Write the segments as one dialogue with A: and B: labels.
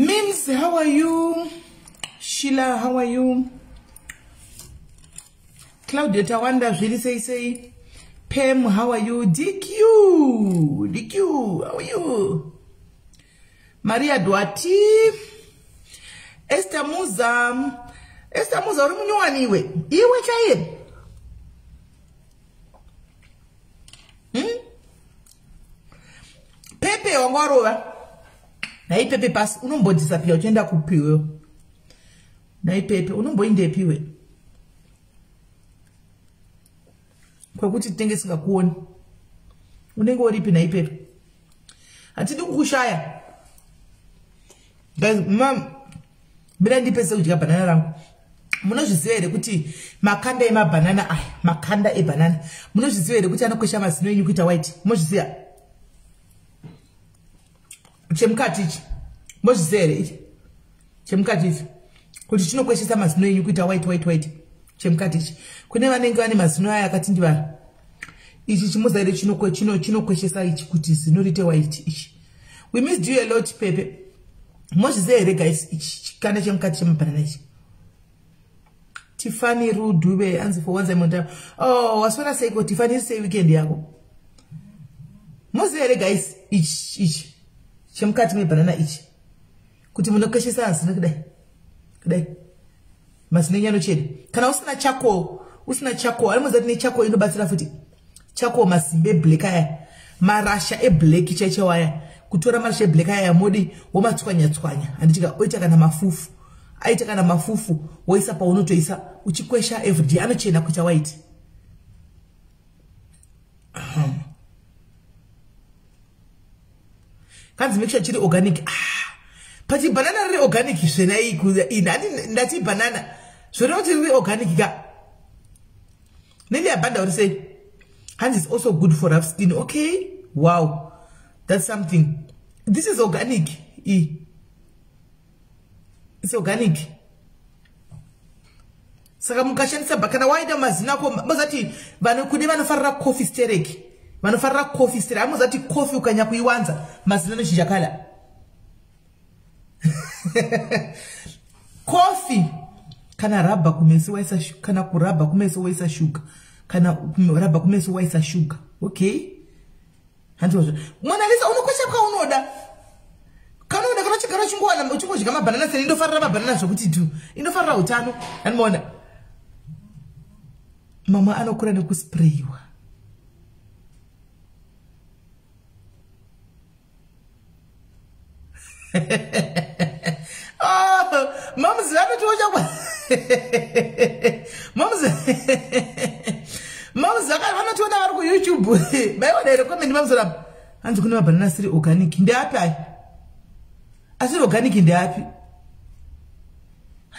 A: Mims, how are you? Sheila, how are you? Claudia Tawanda, really say. Pam, how are you? DQ, how are you? Maria Duati, Esther Muza, iwe chaye. Pepe wangwarowa. Na hii pepe pass unombo disappear uchenda kupiwe. Na hii pepe unombo inde piwe. Kwa kuti tenge singa kuoni. Unenge oripi na hii pepe. Atidi kukushaya. Guys, bila ndipesa ujika banana rangu. Munozviziva kuti makanda emabanana aya, makanda ebanana. Munozviziva kuti anokwesha mazino enyu kuita white. Munozviziva. Chemukati ichi. Munozviziva ichi. Chemukati ichi. Kuti chinokweshesa mazino enyu kuita white. Chemukati ichi. Kune vanenge vane mazino aya akati ndivara. Ichi chimuzaire chinokweshesa ichi kuti zino rite white ichi. We missed you a lot, Pepe. Munozviziva guys ichi chikanda chemukati chemabanana ichi. Tiffany Rudube answer for one time. Oh, was what I say go Tiffany say weekend yako. Mozere guys each. Chemkati me banana each. Kuti munokeshe sansi nakudai. Kudai. Masinenya no chedi. Kana usina chako, alimoza ni chako inobatsira futi. Chako masimbe black aya. Marasha black cheche waya. Kutora marasha black aya modi womatswanya. Andichika oita kana mafufu. Aita kana mafufu woisa pa unotoisa uchikwesha everyday anochena kucha white. Kanzi make sure chiri organic. But banana re organic zvena ndati banana zvona kuti re organic ga. Neli abanda uri say hands is also good for rough skin. Okay, wow, that's something. This is organic. It's organic. Saka mukashandisa bakana waida mazina ko bazati bano kune vanofarira coffee stereki. Vanofarira coffee stereki. Amuzati coffee ukanya kuiwanza mazina no chijakala. Coffee kana raba kumesi waisa sugar, kana kuraba kumesi waisa sugar. Kana raba kumesi waisa sugar. Okay? Hanzo. Mwana lisa unokosha kwa unoda. Kana ndakana chikara chingwana uchingo chikama banana seni ndofarira banana zvokuti tu inofarira utano anmona mama anokura nekusprayiwa mamzi anotocha kwa mamzi akavanotoona vari ku YouTube baiona ere comment mamzora hanzi kune mabanana siri organic ndeapi ai asi organic ndeapi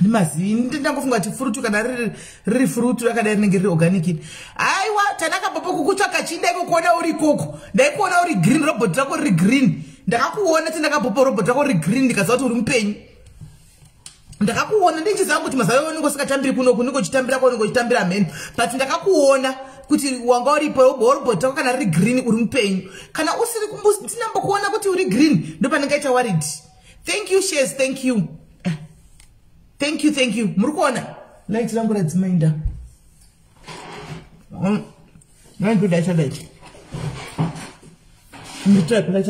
A: Mazi ndangofunga kuti fruit kana riri fruit rakadai rinenge riri organic. Aiwa tanaka popo kukutsvaka chinda kuona uri koko. Ndaikuona uri green robot rako riri green. Ndakakuona tindaka popo robot rako riri green ndikaziva kuti uri mupenyu. Ndakakuona ndinchiziva kuti mazayo unongosingachitambiri kuno kunongochitambira ko unongochitambira men. But ndakakuona kuti wanga uri robot rako kana riri green uri mupenyu. Kana usiri kumbusi ndinambokuona kuti uri green ndopanengaita worried. Thank you Shares, thank you. Thank you. Murukona. Light langu la zimainda. Nangu dacha light. Mbitrap light.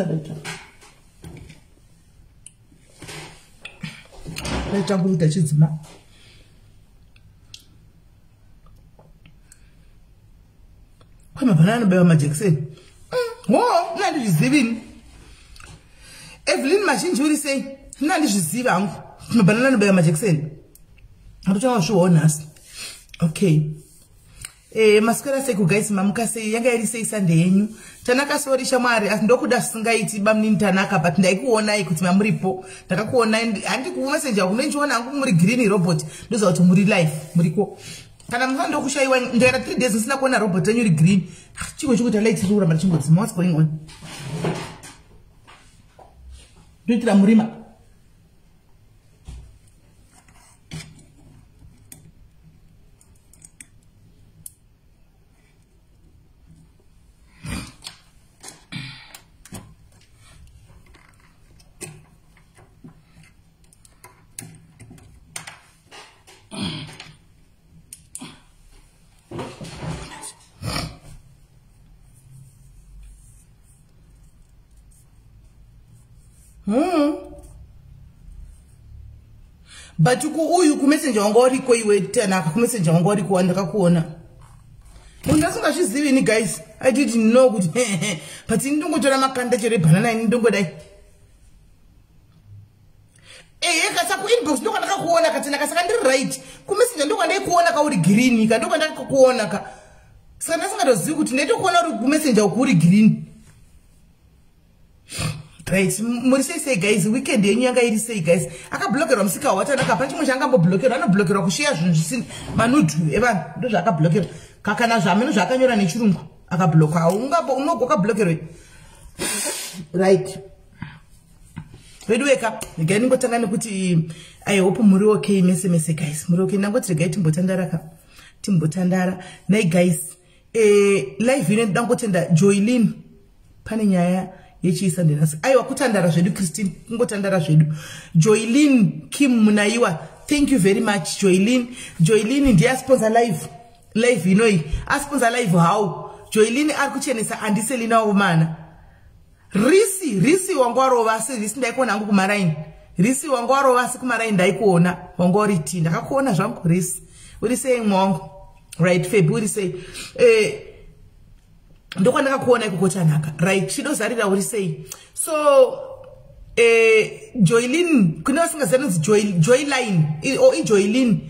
A: Light langu dacha zima. Kama banana bewa majekse. Wow, nandi jizibini. Evelyn machine juri say, nandi jiziba angu. Banana bewa majekse. Atuchawa show honest. Okay. Mascara seku guys mamuka say yanga iri say Sunday yenyu. Tanaka sorry shamari ndokuda singaiti bamni tanaka but ndaikuona ikuti mamuripo. Ndakakuona andi ku messenger kunenchiona angu muri green robot. Ndoza kuti muri live muriko. Kana mfando kushaiwa ndera 3 days nsina kuona robot yenyu ri green. Chiko chikuta light rura mari chingo dzima what's going on? Nditira murima. But uyu kumessenger wanga uri ko iwe tana kumessenger wanga uri ko ndakakuona. Undasinga zvizivi ni guys. I didn't know kuti but ndingotora makanda chere banana ndingodai. Kasa ku inbox ndo ndakakuona katina kasaka ndiri right. Kumessenger ndo ndaikuona ka uri green ka ndo ndakakuona ka. Saka ndasingadozivi kuti ndetokuona uri kumessenger ukuri green. Right, muri say guys, weekend yenyu yanga iri say guys. Akablockera musika watana kapati mushanga blockera, anoblockera kushare zvinhu zvisina manudu evanhu ndo zvakablockera. Kakana zvameno zvakanyora nechirungu akablocka unogoka blockera. Right. Wedweka ngani ngotanga nekuti I hope muri okay mese guys. Muri okay nangoti regai timbotandara. Nay guys, live ine ndangotenda Joylin pane nyaya yechiisa ndenasi. Aiwa kutandara zvedu Christine, ngotandara zvedu. Joylin Kim Nyaya, thank you very much Joylin. Joylin ndiye sponsor live inoi. Sponsor live how? Joylin ari kuchenesa andiselina umana. Risi wangwaro vasi risi ndaikuona hangu kumaraini. Risi wangwaro vasi kumaraini ndaikuona wangwari ti ndakakuona zvangu risi. Uri saying mongo. Right Feb uri say ndokwa ndakakuona ikukochanaka. Right chidozarira uri say. So Joylin kuna vasingazana Joyline or Joylin.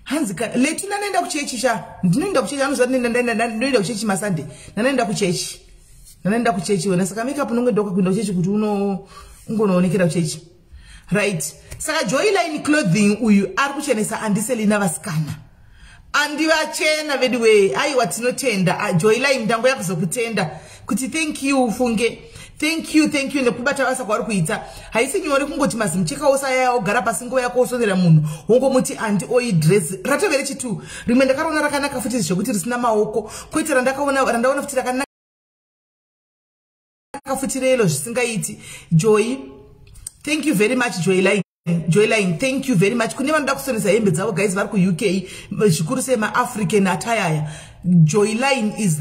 A: Hanzika letina nenda kuchechi sha. Ndinenda kuchechi anozati nenda kuchechi masande. Nenda kuchechi. Nanaenda kuchechi wena saka make up nongodoka kuenda kuchechi kuti ungonoonekera kuchechi. Right. Saka Joyline clothing uyu ari kuchenesa andiselina vasikana. Andi vachena vediwe aiwa tinotenda Joyline ndango yakuzokutenda kuti thank you funge. Thank you nekubata basa kwari kuita. Haisi nyori kungoti mazimucheka osaya ogara pasi nguva yako osonera munhu. Wongomuti andi oi dress. Ratovere chitu. Rimwe ndakaona rakanaka futi zvokuti risina maoko. Koitira randaona futi rakanaka futirelo zvisingaiti. Joy, thank you very much Joyline, thank you very much. Kune vanoda kusonesa hembe dzavo guys vari ku UK zvikuru sema African attire. Joyline is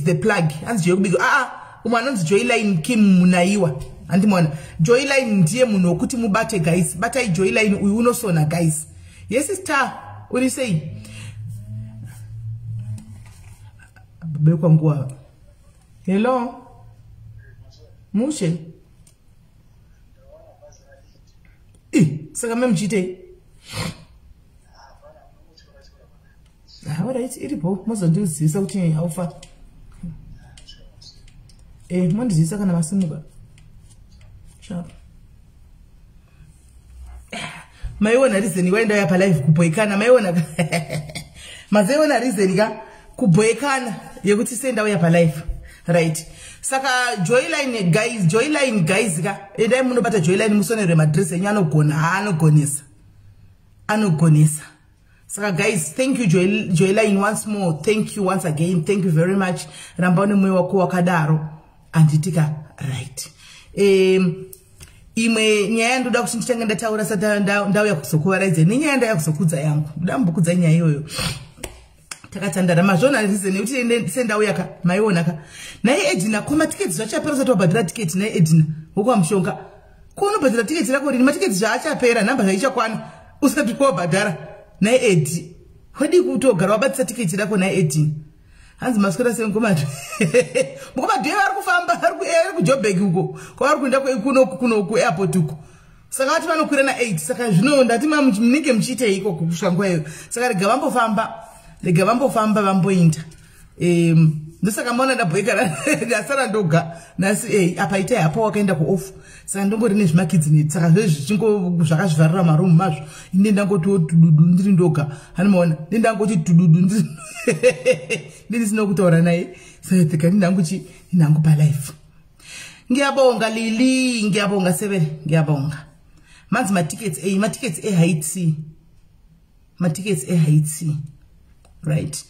A: the plug. Anzi yokubika umwana nzi Joyline Kim Nyaya. Andimona Joyline ndiye munhu wokuti mubate guys. Batai Joyline uyu unosona guys. Yes sister, uri say bekwa nguwa. Hello Mushe. Saka memchite. Alright, iripo mozondizisa kuti haufa. Mondizisa kana masimuka. Sharp. Maiona reason waenda yapa live kuboekana maiona. Mazaiona reason ka kuboekana yekuti senda yapa live. Right. Saka Joyline guys ka edai munobata Joyline musonere madress enyu anogonesa. Saka guys, thank you Joyline once more. Thank you once again. Thank you very much. Rambane mwe wako wakadaro anditika right. Imwe nyaya ndoda kuti ndichange ndataura sata ndau yakuzokuvaradza nenyaya ndayakuzokudza yangu. Ndambokudza nyaya iyoyo. Takatandara mazvona reason kuti sendau yaka maiona ka. Naye Edina kuma tickets zvachapera usati wabhadhira ticket naye Edina. Woko amshonga. Kunobhadhira ticket rako rini matickets zvachapera namba zvaichakwana usati wabhadhara naye Edi. Wadi kutogara wabatisa ticket rako naye Edina. Hanzi maskora senkomatu. Mukomadhe vari kufamba ari kuJoburg uko. Kwavari kuenda kuno ku airport uko. Saka vati vanokwira na 8 saka zvino ndati munenge muchiite iko kusvika nguva iyo. Saka rega vambofamba vamboinda. Ndosaka maona ndabhoeka ndasara ndoga nasi Paita hapo wakaenda ku off. Saka ndongori nezvimakidzi neti saka zvezvi zvakazvivarira marumu mazvo. Inde ndangoti dudu ndiri ndoga. Hanimaona ndangoti dudu ndiri ndisina kutaura naye. Saka ndangu pa live. Ngiyabonga Lili, ngiyabonga Sebele, ngiyabonga. Manzi ma-tickets e-Haiti. Ma-tickets e-Haiti. Right.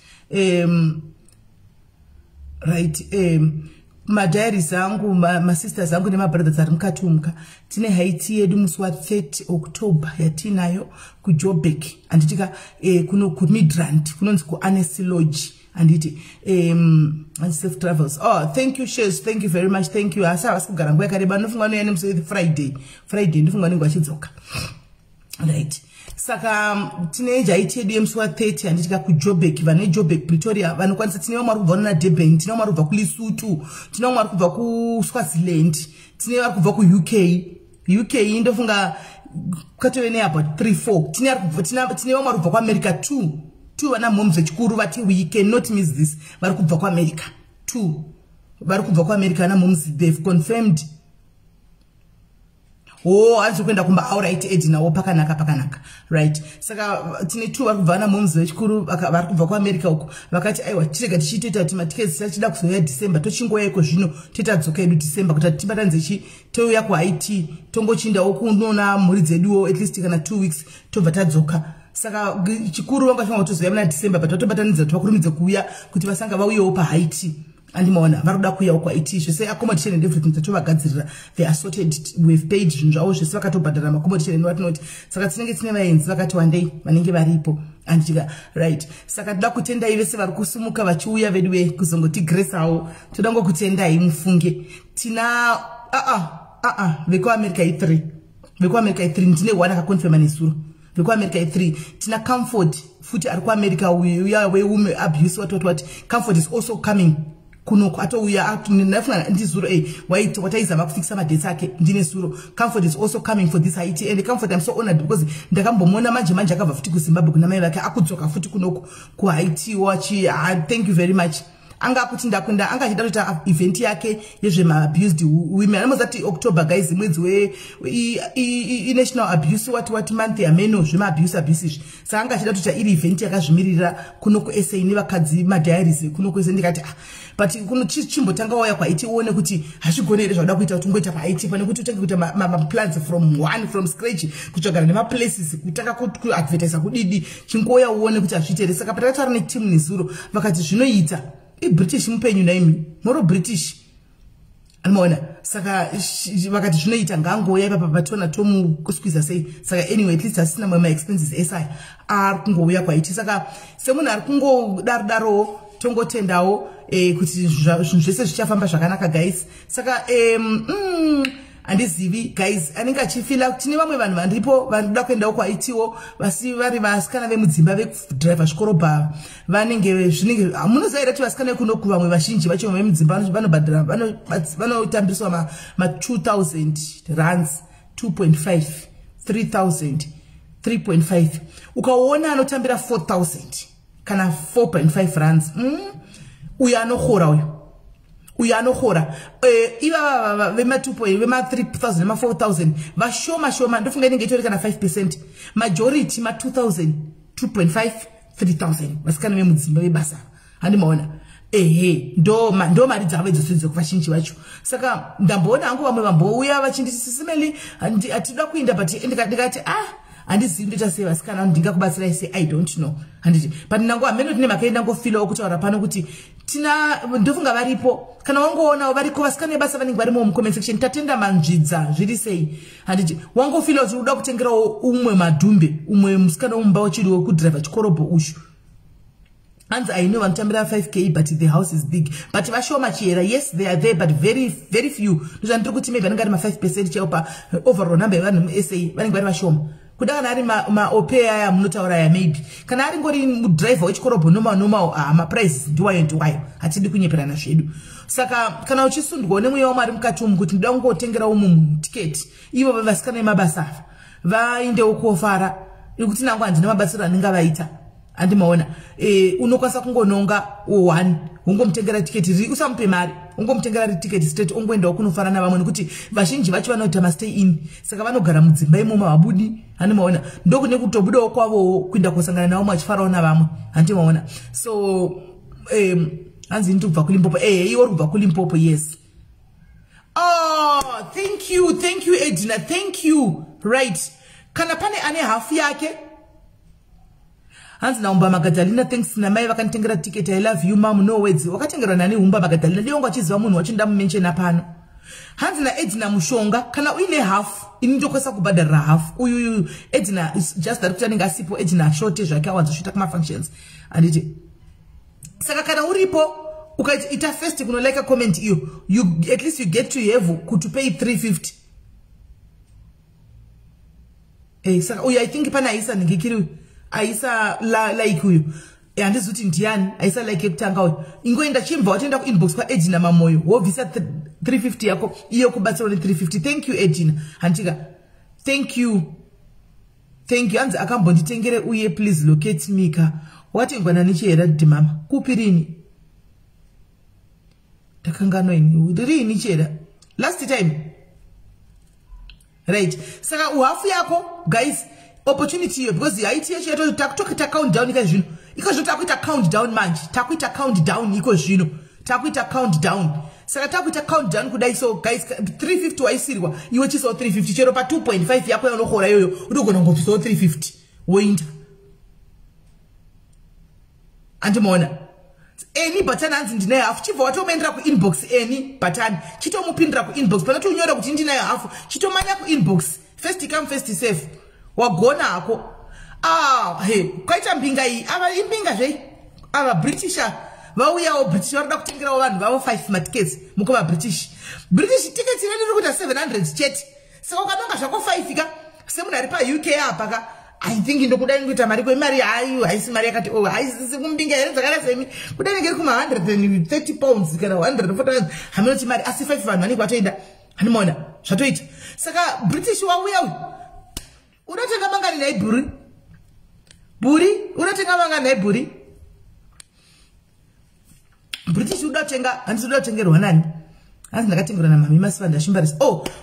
A: Ma-diaries zangu, ma-sisters zangu nema brothers ari mukatumuka. Tine Haiti yedu musi wa 30 October yatinayo ku Joburg. Anditika kuno ku Midrand, kunonzi ku Annecy Lodge. anditi and safe travels. Oh, thank you Shes, thank you very much, thank you. Asa vasikugara nguva yakareba ndofunga noenda musi Friday ndofunga ningu vachidzoka. Right. Saka tine jaiti yedu yemusi wa 30 anditika kuJoburg, vane Joburg Pretoria vanokwanisa, tine vamwe vari kubva na Durban, tine vamwe vari kubva kuLesotho, tine vamwe vari kubva kuSwaziland, tine vari kubva kuUK ndofunga katove ne about 3-4, tine vamwe vari kubva kuAmerica 2 vana moms vechikuru vati we cannot miss this, vari kubva kuAmerica 2 vari kubva kuAmerica vana moms, they've confirmed. Oh, anzi kuenda kumba alright Edna wo pakanaka, right. Saka tine 2 vari kubva na moms vechikuru vari kubva kuAmerica uko vakati aiwa tirega tichitoita kuti matikets achida kuzoya December tochingoyeko zvino titadzoka edu December kuti tibatanze touya kuHaiti tongochindawo kunona mhuri dzeduwo at least kana 2 weeks tobva tadzoka. Saka chikuru vanga shanga kutozoya muna December but tobatanidza twakurumidza kuuya kuti vasanga vauyewo paHaiti. Andimaona varuda kuya uko IT zvese accommodation and everything tatovagadzirira, they are sorted, we've paid zvinhu zvavo zvese vakatobhadhara accommodation what not. Saka tinenge tine vaenzi vakati wandei vanenge varipo anditika right. Saka toda kutendai vese vari kusumuka vachiuya vedu kuzongoti graceawo, toda ngokutendai mufunge. Tina vekuAmerica i3 ndine one akakonfirma nesuro vekuAmerica i3. Tina Comfort futi ari kuAmerica uya wewomen abuse what Comfort is also coming kunoko atouya nafuna ndizuro wataizama kufikisa madates ake ndine suro. Comfort is also coming for this Haiti, and Comfort I'm so honored because ndakambomona manje akabva futi kuZimbabwe kuna mai vake akudzoka futi kunoko kuHaiti wachi. Thank you very much. Anga kuti ndakunda anga chida kuita event yake yezvema abused women anozati October guys, mwedzi we national abuse what month ya meno zvema abuse saka anga chida kuita iri event yakazvimirira kuno ku SA nevakadzi ma diaries kuno ku SA. Ndikati but kuno chimbotanga waya kwa IT uone kuti hazvigonere zvada kuita kuti ngoita pa IT pane kuti utange kuita ma plans from scratch kutsvagara nema places kutaka ku advertise kudidi chingoya uone kuti azvitere. Saka patakataura ne team nezuro vakati zvinoita British mupenyu naimi moro British anoona. Saka vakati zvinoita ngangoya ipa patona tomu kusqueeza sei. Saka anyway at least asina my expenses SI ari kungouya kwa IT. Saka semunhu ari kungodaro tongotendawo kuti zvinhu zvese zvichafamba zvakanaka guys. Saka andizivi guys anenge achifila tine vamwe vanhu vandripo vanoda kuendawo kwaitiwo vasi vari vasikana vemudzimba vekudriver zvikorobha vanenge zvinenge munozaira kuti vasikana vekunoku vamwe vazhinji vacho vemudzimba vanobhadhara vanotambiswa ma 2000 rands 2.5 3000 3.5 ukaona anotambira 4000 kana 4.5 rands uyo anokhora uyo anokhora iva vema 2.0 vema 3000 vema 4000 vashoma ndofunga inenge itori kana 5%, majority ma 2000 2.5 3000 vasikana vemudzimba vebasa handimaona ndo mari dzavo idzosedze kuvazhinji vacho. Saka ndamboona hangu vamwe vambouya vachinditi SIS MELLY atida kuinda but ndikati handizivi ndoita sei vasikana ndingakubatsirai sei I don't know handiti but nangu ameno tine makaenda ngofila okutaura pano kuti tina ndofunga varipo kana wangoona variko vasikana vebasa vanenge varimo mucomment section tatenda manzvidza zviri sei handiti wangofila kuti uda kutengerawo umwe madhumbe umwe musikana womumba wachiri wekudriver chikorobho ushu hanzi I know vanotambira 5k but the house is big but vashoma chiera. Yes they are there but very very few. Ndozvandiri kuti maybe vanenge vari ma 5% chaupa overall number yevanhu muSA vanenge vari vashoma kuda kana ari maopea aya munotaura ya maybe kana ari ngori mudriver wechikorobho noma maprices ndiwayo hatidi kunyeperana zvedu. Saka kana uchisundwa nemweya wamari mukati umu kuti ndida kungotengera umu tiketi ivo vasikana vemabasa vaendewo kofara ikuti nangu handina mabasa anenge vaita andimaona unokwanisa kungononga 1 ungomutengera tiketi usamupe mari ungomutengera tiketi straight ongoendawo kunofara navamwe nekuti vazhinji vacho vanoita mastay in saka vanogara mudzimba imomo havabudi handimaona ndokune kutobudawo kwavo kuenda kosangana navo machifarawo navamwe handimaona. So hanzi ndiri kubva kuLimpopo iwo uri kubva kuLimpopo yes. Oh thank you Edna, thank you. Right, kana pane ane hafu yake hanzi naumba Magadalena thanks namai vakanditengera ticket I love you mom no words wakatengerwa nani umba Magadalena ndiyongo achiziva munhu wacho ndamumenshena pano hanzi naEdna mushonga kana uine half ini ndokwesa kubhadharira half uyu Edna is just that kuti anenge asipo Edna ashote zvake awadzosvita kuma functions anditi Saka kana uripo ukaita first kuno like a comment you at least you get to have to pay 350. Saka I think pana Aisa ngikiri Aisa like uyu andizuti ndiyani Aisa like ekutanga uyu ingoenda chimva watenda ku inbox kwa Edina Mamoyo wobvisa 350 yako iyo kubatsira 350. Thank you Edina Antika, thank you anzi akambonditengere uye please locate mika watengwana nichera dimama kupirini takangano ini rini chera last time right. Saka uhafu yako guys opportunity yo because haiti yecho yato takuita countdown ika zvino iko takuita countdown manje takuita countdown iko zvino takuita countdown. Saka takuita countdown kudai so guys 350 waisirwa iwe chiso 350 chero pa 2.5 yako yanokhora yoyo utogona ngobviso 350 woinda andimona any button anzi ndinayo hafu chibva watomendera ku inbox any button chitomupindira ku inbox pana tunyora kuti ndinayo hafu chitomanya ku inbox first come first serve wagona hako he kwaita mbinga iyi ava imbinga zvei ava britisha vauyawo british varida kutengerawo vanhu vavo 5 matickets mukova british tickets ineniri kuita 700 chete. Saka ukanonga zvako 5 ka semunhu ari pa UK apa ka I think ndokudai ngikuita mari kwemari hayo haisi mari yakati haisi kumbinga here dzakada semi kudai ngeri kuma 130 pounds kana 140 hamunoti mari asi 5 vanhu vanenge vatoenda hanimona zvatoita. Saka british wauya uyu unotenga mangani naye buri unotenga mangani naye buri british udatenga handisi udatengerwa nani hanzi ndakatengerwa namami Masivanda Shumbaresi.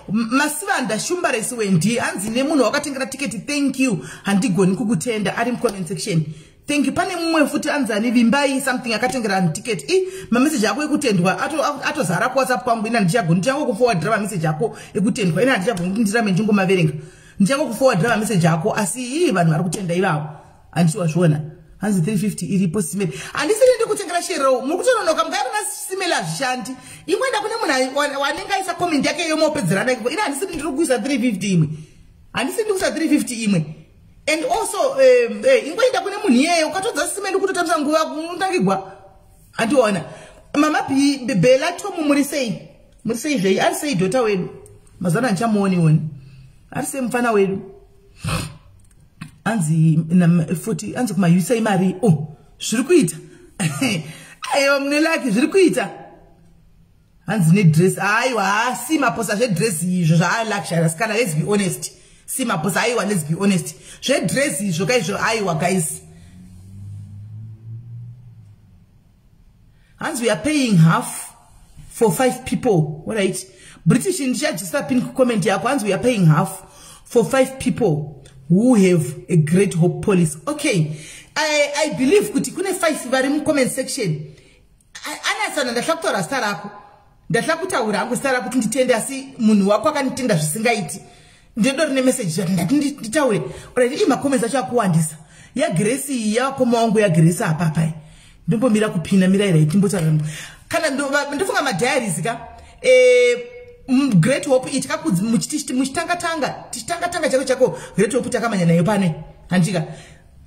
A: Masivanda Shumbaresi wendi hanzi nemunhu wakatengera ticket thank you handigoni kukutenda ari comment section thank you. Pane mumwe futi anzani vimbai something akatengera ticket mamessage yako ekutendwa atozara ku WhatsApp kwangu ina ndichagoni changu kuforwardira mamessage yako ekutendwa ina ndichagoni ndirame ndingo maverenga ndichango kuforwardira message yako asi vanhu vari kutenda ivavo handisi wazviona hanzi 350 iripo simeli handisiri ndikutengera shero muri kutononoka mugari na simeli hazvishandi imwenda kune munhu wanenge aisa comment yake yomopedzerana iko ina handisiri ndiri kuisa 350 imwe handisiri ndikuisa 350 imwe and also ingoenda kune munhu iyeyo ukatodza simeli kutotambisa nguva unotangigwa handiona mama bela tomu muri sei zvei ari sei dhota wedu mazana ndichamuoni ari sei mufana wedu anzi futi anzi kuma USA mari zviri kuita aiwa mune lake zviri kuita anzi ne dress aiwa si maposa zve dress izvo zva luxury skana let's be honest si maposa aiwa let's be honest zve dress izvo kaizvo aiwa guys anzi we are paying half for 5 people all right British ndichajisa pin comment yako anzi we are paying half for 5 people who have a great hope police. Okay, I believe kuti kune 5 vari mu comment section anasana ndashakutaura star rako ndashakutaura hangu star rako kuti nditende asi munhu wako akanitenda zvisingaiti ndedori ne message ndati nditaure already ima comments acho akuwandisa ya Grace yakoma wangu ya Grace apa pai ndombomira kupina miraira itimbotaura kana ndofunga ma diaries ka Great Hope ichakakudzi muchitanga chako Great Hope takamanya nayo pane handika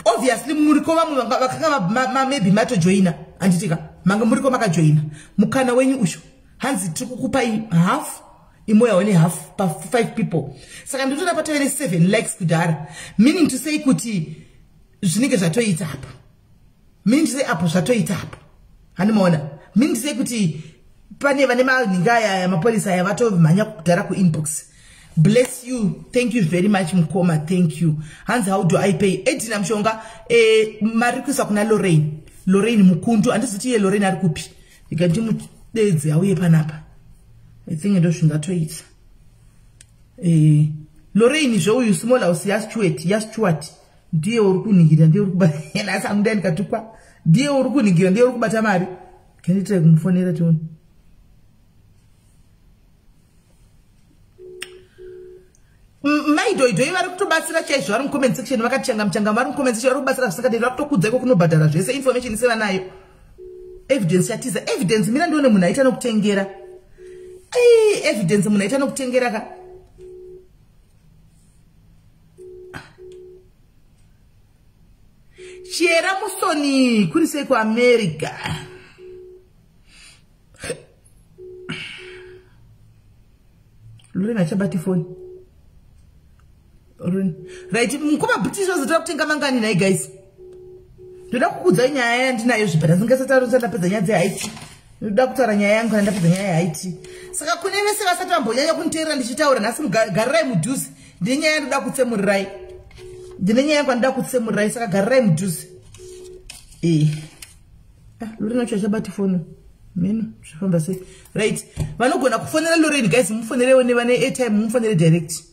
A: obviously muriko vamwe vakanga maybe mato joina handitika manga muriko makajoina mukana wenyu usho hanzi tikukupai half imoya one half pa 5 people saka ndotona patavere 7 likes kudhara meaning to say kuti zvinenge zvatoita apa meaning to say apo zvatoita apa handimaona meaning to say kuti pane vane manhingaya ya mapolisa ya vatomhanya kudhara ku inbox. Bless you, thank you very much mukoma, thank you. Hanzi how do I pay? Edina mshonga mari kuisa kuna Lorraine mukundu andiziti ye Lorraine ari kupi ikati mudedzi auye panapa I think ndo zvingatoita Lorraine zvo uyu small house yastuart ndiye uri kuningira ndiye uri kubata nasi amudani katukwa ndiye uri kuningira ndiye uri kubata mari kandiita kumufonera tione maidhoidhoi vari kutobatsira chaizvo vari mucomment section vakachanga vari mucomment section vari kubatsira zvisakadai vari kutokudza iko kunobhadhara zvese information iseva nayo evidence yatiza evidence mina ndione munhu aita nokutengera evidence munhu aita nokutengera ka chera musoni kuri sei kuAmerica Lorena chabati phone. Right, mukoma British wazotoda kutenga mangani nai guys. Ndoda kukudza nyaya yandinayo zvibhara singasataronza ndapedza nyaya dzehaiti. Ndoda kutaura nyaya yangu kana ndapedza nyaya yahaiti. Saka kune vese vasati vambonyanya kuniteerera ndichitaura nhasi garirai mudhuze. Ndine nyaya yandoda kutsemurirai. Ndine nyaya yangu ndoda kutsemurirai saka garirai mudhuze. Lorena chabati phone. Meno zvifamba sei. Right, vanogona kufonera Lorena guys, mufonerewo nevane airtime, mufonere direct.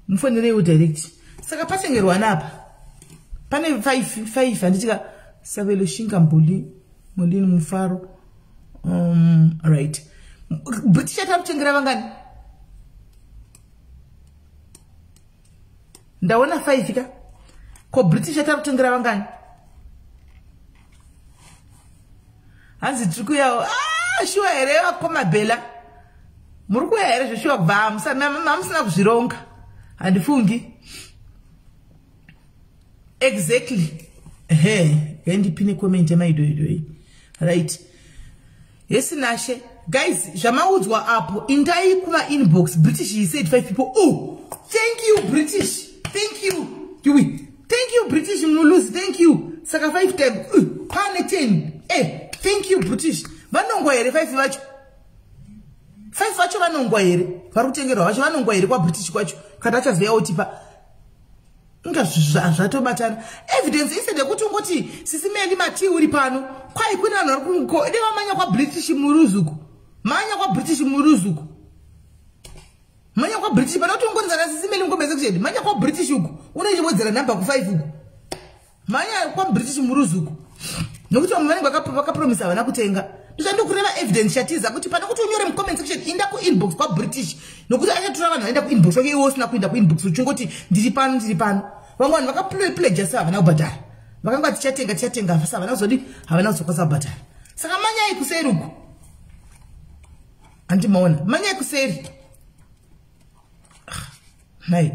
A: Mufonerewo direct. Saka patengerwa napa. Pane 5 handitika Savelo Shinga Mbuli Molini Mufaro. Right. British ataputengera vangani? Ndaona 5 ka. Ko British ataputengera vangani? Hanzi triku yao. Shuwa here wakoma bela. Muruku ya here shuwa kubva. Musina kuzvironga. Handifungi. Exactly. Gaindi pine comment yamaidoidoi. Right. Yes, Nashe. Guys, Jamaudzwa apo. Indai kuma inbox. British, he said 5 people. Oh, thank you, British. Thank you. Thank you, British. Mulus. Thank you. Saka 5 times. Pane 10. Thank you, British. Vanongwa here 5 vacho. 5 vacho vanongwa here. Varutengerwa vacho vanongwa here kwa British kwacho. Katacha zveya otipa. Nga zvatobatana. Evidence isede kuti ungoti SIS MELLY mati uri pano. Kwai kuna vanhu vari kungo. Ide vamanya kwa British muruzuku. Manya kwa British muruzuku. Manya kwa British pano kuti ungonzana SIS MELLY ngomeze kuchedi. Manya kwa British uku. Unochibodzera number ku 5 uku. Manya kwa British muruzuku. Nokuti vamwe vakapromisa vana kutenga. Ndichandokureva evidence chatiza kuti pana kuti unyore mu comment section inda ku inbox kwa British. Nokuti achatura vanhu vaenda ku inbox wake iwo usina kuenda ku inbox uchingoti ndiri pano. Vamwe vanhu vakapledge sa havana kubhadhara. Vakanga tichatenga sa havana kuzodi havana kuzokwasa kubhadhara. Saka manyai kuseri uku. Andimaona. Manyai kuseri. Hai.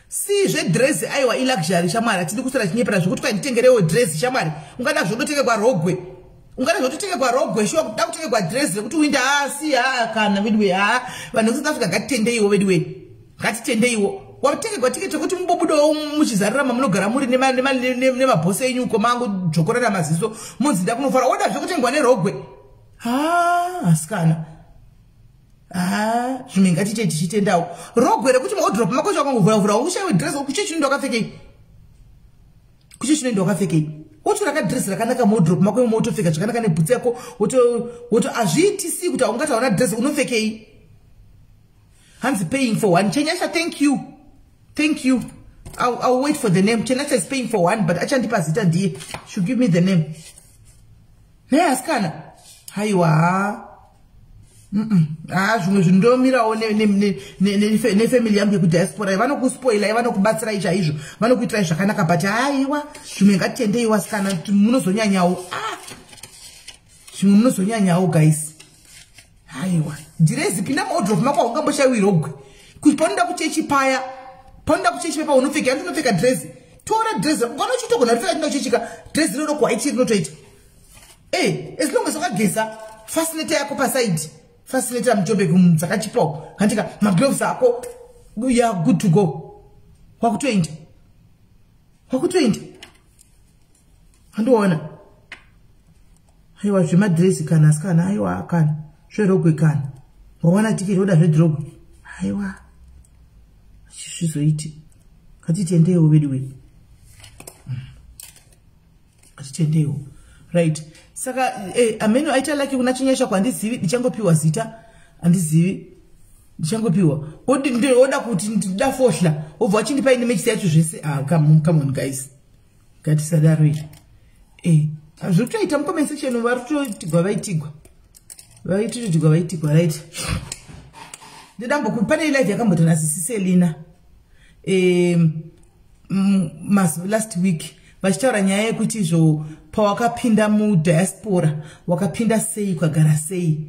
A: Si je dress aiwa luxury shamara tidi kusara chinyepera zvokuti kwa nditengerewo dress shamari ungada zvototenge kwa rogwe sho kuda kutenge kwa dress kuti uinde kana vidwe vanhu South Africa ngatitendeiwo vidwe ngatitendeiwo watenge kwa ticket kuti mubobudo muchizarira mamunogara muri nemabhosi enyu uko mangu jokorera maziso munzida kunofara oda zvekutengwa nerogwe asikana zvimenga tichitendawo rogwe rekuti maodrop mako chakanguvura ushawe dress kuchechino wakapfekei wotora ka dress rakanaka modrop mako motopfeka zvakanaka nebhutsi yako woto azviitisi kuti ungataona dress unopfekei hands paying for one chenyasha thank you I'll wait for the name. Chenyasha is paying for one but achandipa zita ndiye should give me the name askana haiwa zvimwe zvindomirawo nefamily yangu yekudiaspora vanokuspoila vanokubatsira chaizvo vanokuitirai zvakanaka but haiwa zvimwe ngatitendeiwa sikana kuti munozonyanyawo guys haiwa direzi pinda maodrop mako aungamboshayiwi rogwe kuti paunoda kuchechi paya unopfeka andinopfeka dress tora dress ukanochitogona kupfeka tinochechika dress riroko haiti rinotoita as long as wakageza fascinator yako paside facilitator mjobe dzakachipawo katika magloves ako you are good to go wakutoenda andoona haiwa zvemadresi kana asikana haiwa kana zverogwe kana wawana tiketi woda zvedrogwe haiwa zvizoiti katitendewo vedu katitendewo right. Saka ameno aita like kunachinyesha kwa ndizivi ndichangopiwa zita andizivi ndichangopiwa oda kuti ndida fohla obva achindipa ine mechi yacho zvese come on guys ngatisadaro zvikutoita mucomment section varitotigwa vaitigwa right ndidambokuti pane live yakambotona sisiselina last week vachitaura nyaya yekuti izvo pawakapinda mudiaspora wakapinda sei ukagara sei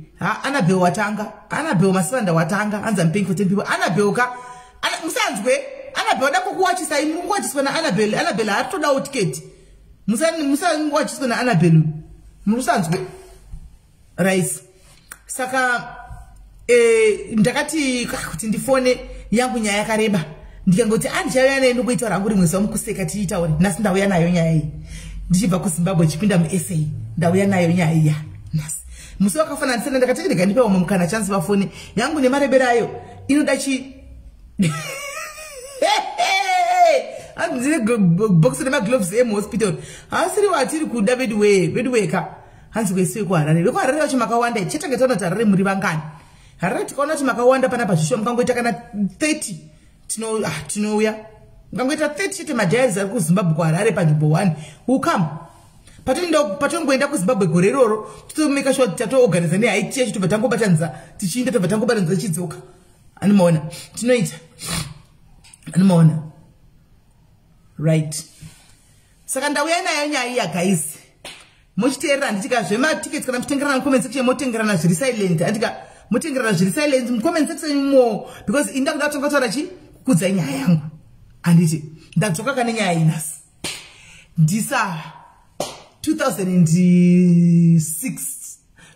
A: Annabelle watanga Annabelle masivanda watanga anza paying for 10 people Annabelle musanzwe Annabelle da kukuwachisai mungwachiswa na Annabelle hatodawo tiketi musangwachiswa na Annabelle musanzwe rice saka ndakati kuti ndifone yangu Nyaya yakareba ndikangoti andichauya nayo ndokuita rangu rimwe zuva mukuseka tiitaure nhasi ndauya nayo nyaya iyi ndichibva kuZimbabwe chipinda muSA ndauya nayo nyaya iya nhasi musi wakafanana sena ndakati ndikandipa umwe mukana chanzi vafone yangu nemarebero ayo inoda chi andine box nemagloves emuhospital asiri watiri kuda bedweka hanzi kwesiwe kuharare vekuharare vacho makawanda chetanga taona kuti harare muri vangani harare tikaona kuti makawanda panapa zvisho mukangoita kana 30 tinouya mukangoita 30 chete majaizi ari kuZimbabwe kuharare panzvimbo 1 ukam patongoenda kuZimbabwe gore iroro totomeka sure kuti tatoorganiza nehaiti yacho tobva tangobatanidza tichiinda tobva tangobatanidza tichidzoka animaona tinoita animaona right saka ndauya nayo nyaya iya guys muchiteerera nditika zvematiketi kana mutengerana comment section motengerana zviri silent andika mutengerana zviri silent mu comment section mo because inda kuda kutonga taura chi kukudza nyaya yangu anditi ndadzoka kana nyaya inasi ndisa 2006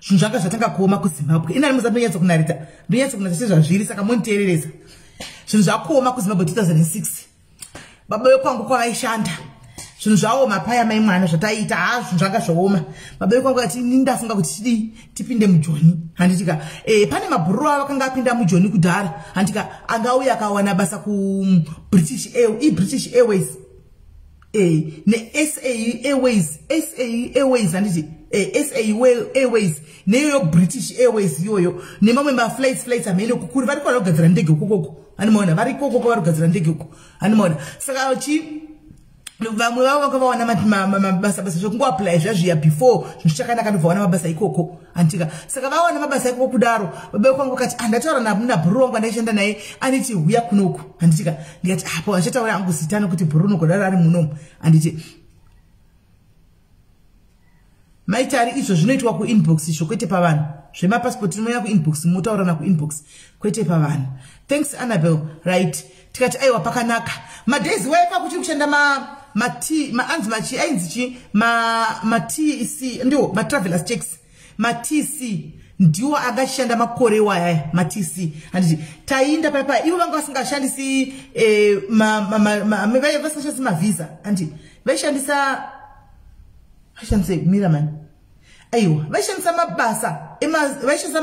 A: zvinhu zvanga zvatanga kuoma kuZimbabwe inani muzambonyatsa kunarita ndonyatsa kunarita sezvazviri saka moniteereresa zvinhu zvakuoma kuZimbabwe 2006 baba vekwangu kwavaishanda zvinhu zvaoma paya mai mwana zvataita zvinhu zvanga zvaoma baba vekwangu ati ndafunga kuti tipinde mujoni handitika pane mabhururu avo akanga apinda mujoni kudhara handika angauya akawana basa kuBritish Airways ne-SA Airways handiti SA Airways neyoyo British Airways iyoyo nemamwe maflights amene kukuri vari kwana kugadzira ndege ukokoko animaona vari kokoko vari kugadzira ndege uko animaona saka vamwe vavo vakavawana mabasa zvokungoapply zvazviya before zvinhu chakanaka ndobva wana mabasa ikoko antika saka vawana mabasa ikoko kudaro baba kwangu kati andataura nabhururu wangu andaishanda naye anditi huya kunoku anditika ndikati apo achataura angu zitano kuti bhururu nogodaro ari munomu anditi maitari izvo zvinoitwa kuinbox izvo kwete pavanhu zvemapasipoti tinoya kuinbox motaurana kuinbox kwete pavanhu thanks Annabel right tikati aiwa pakanaka madays waipa kuchiri kushanda TEC ndio travelers checks TC ndiwo akashanda makore waya TC handiti tainda papa ivo vanga vasingashandisi vasingashandisi mavisa handiti vaishandisa miraman aiwa vaishandisa mabasa vaishandisa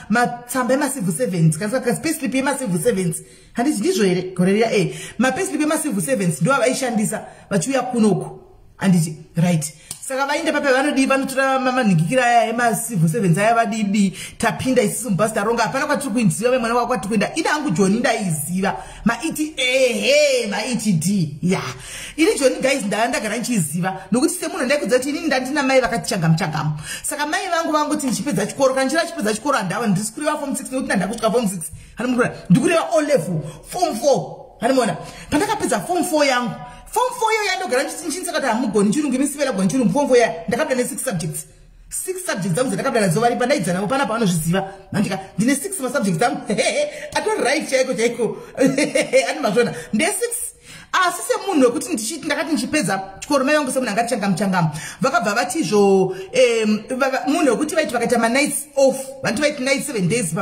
A: matsamba emacivil servants kana payslip yemacivil servants handiti ndizvo here gore riya mapayslip emacivil servants ndo avaishandisa vachiuya kunoku handiti right saka vainda papa vanodii vanotora manhingikira aya emacivil servants aya vadii tapinda isisu mubhasi taronga hapana kwatiri kuinziva vemwana wako kwatiri kuenda ida hangu Joni ndaiziva maETD ya ini Joni guys ndagara ndichiziva nokuti semunhu ndaikudza kuti inini ndandina mai vakati changamu saka mai vangu vangoti ndichipedza chikoro kana ndichipedza chikoro handava ndisi kureva form 6 nokuti ndanda kusvika form 6 hanimukura ndikureva O level form 4 hanimona pandakapedza form 4 yangu form 4 yo yandogara ndichinsaka kuti hamugoni chirungu imisivela goni chirungu form 4 ya ndakapinda ne 6 subjects dzangu dzandakapinda nadzo vari pandaidzana napo panapa vanozviziva andika ndine 6 masubjects dzangu atori right chaiko animazvona nde 6 asi semunhu wekuti ndakati ndichipedza chikoro mai vangu semunhu angati changamu vakabva vatizvo munhu wekuti vaiti vakaita manights off vanti vaiti night 7 days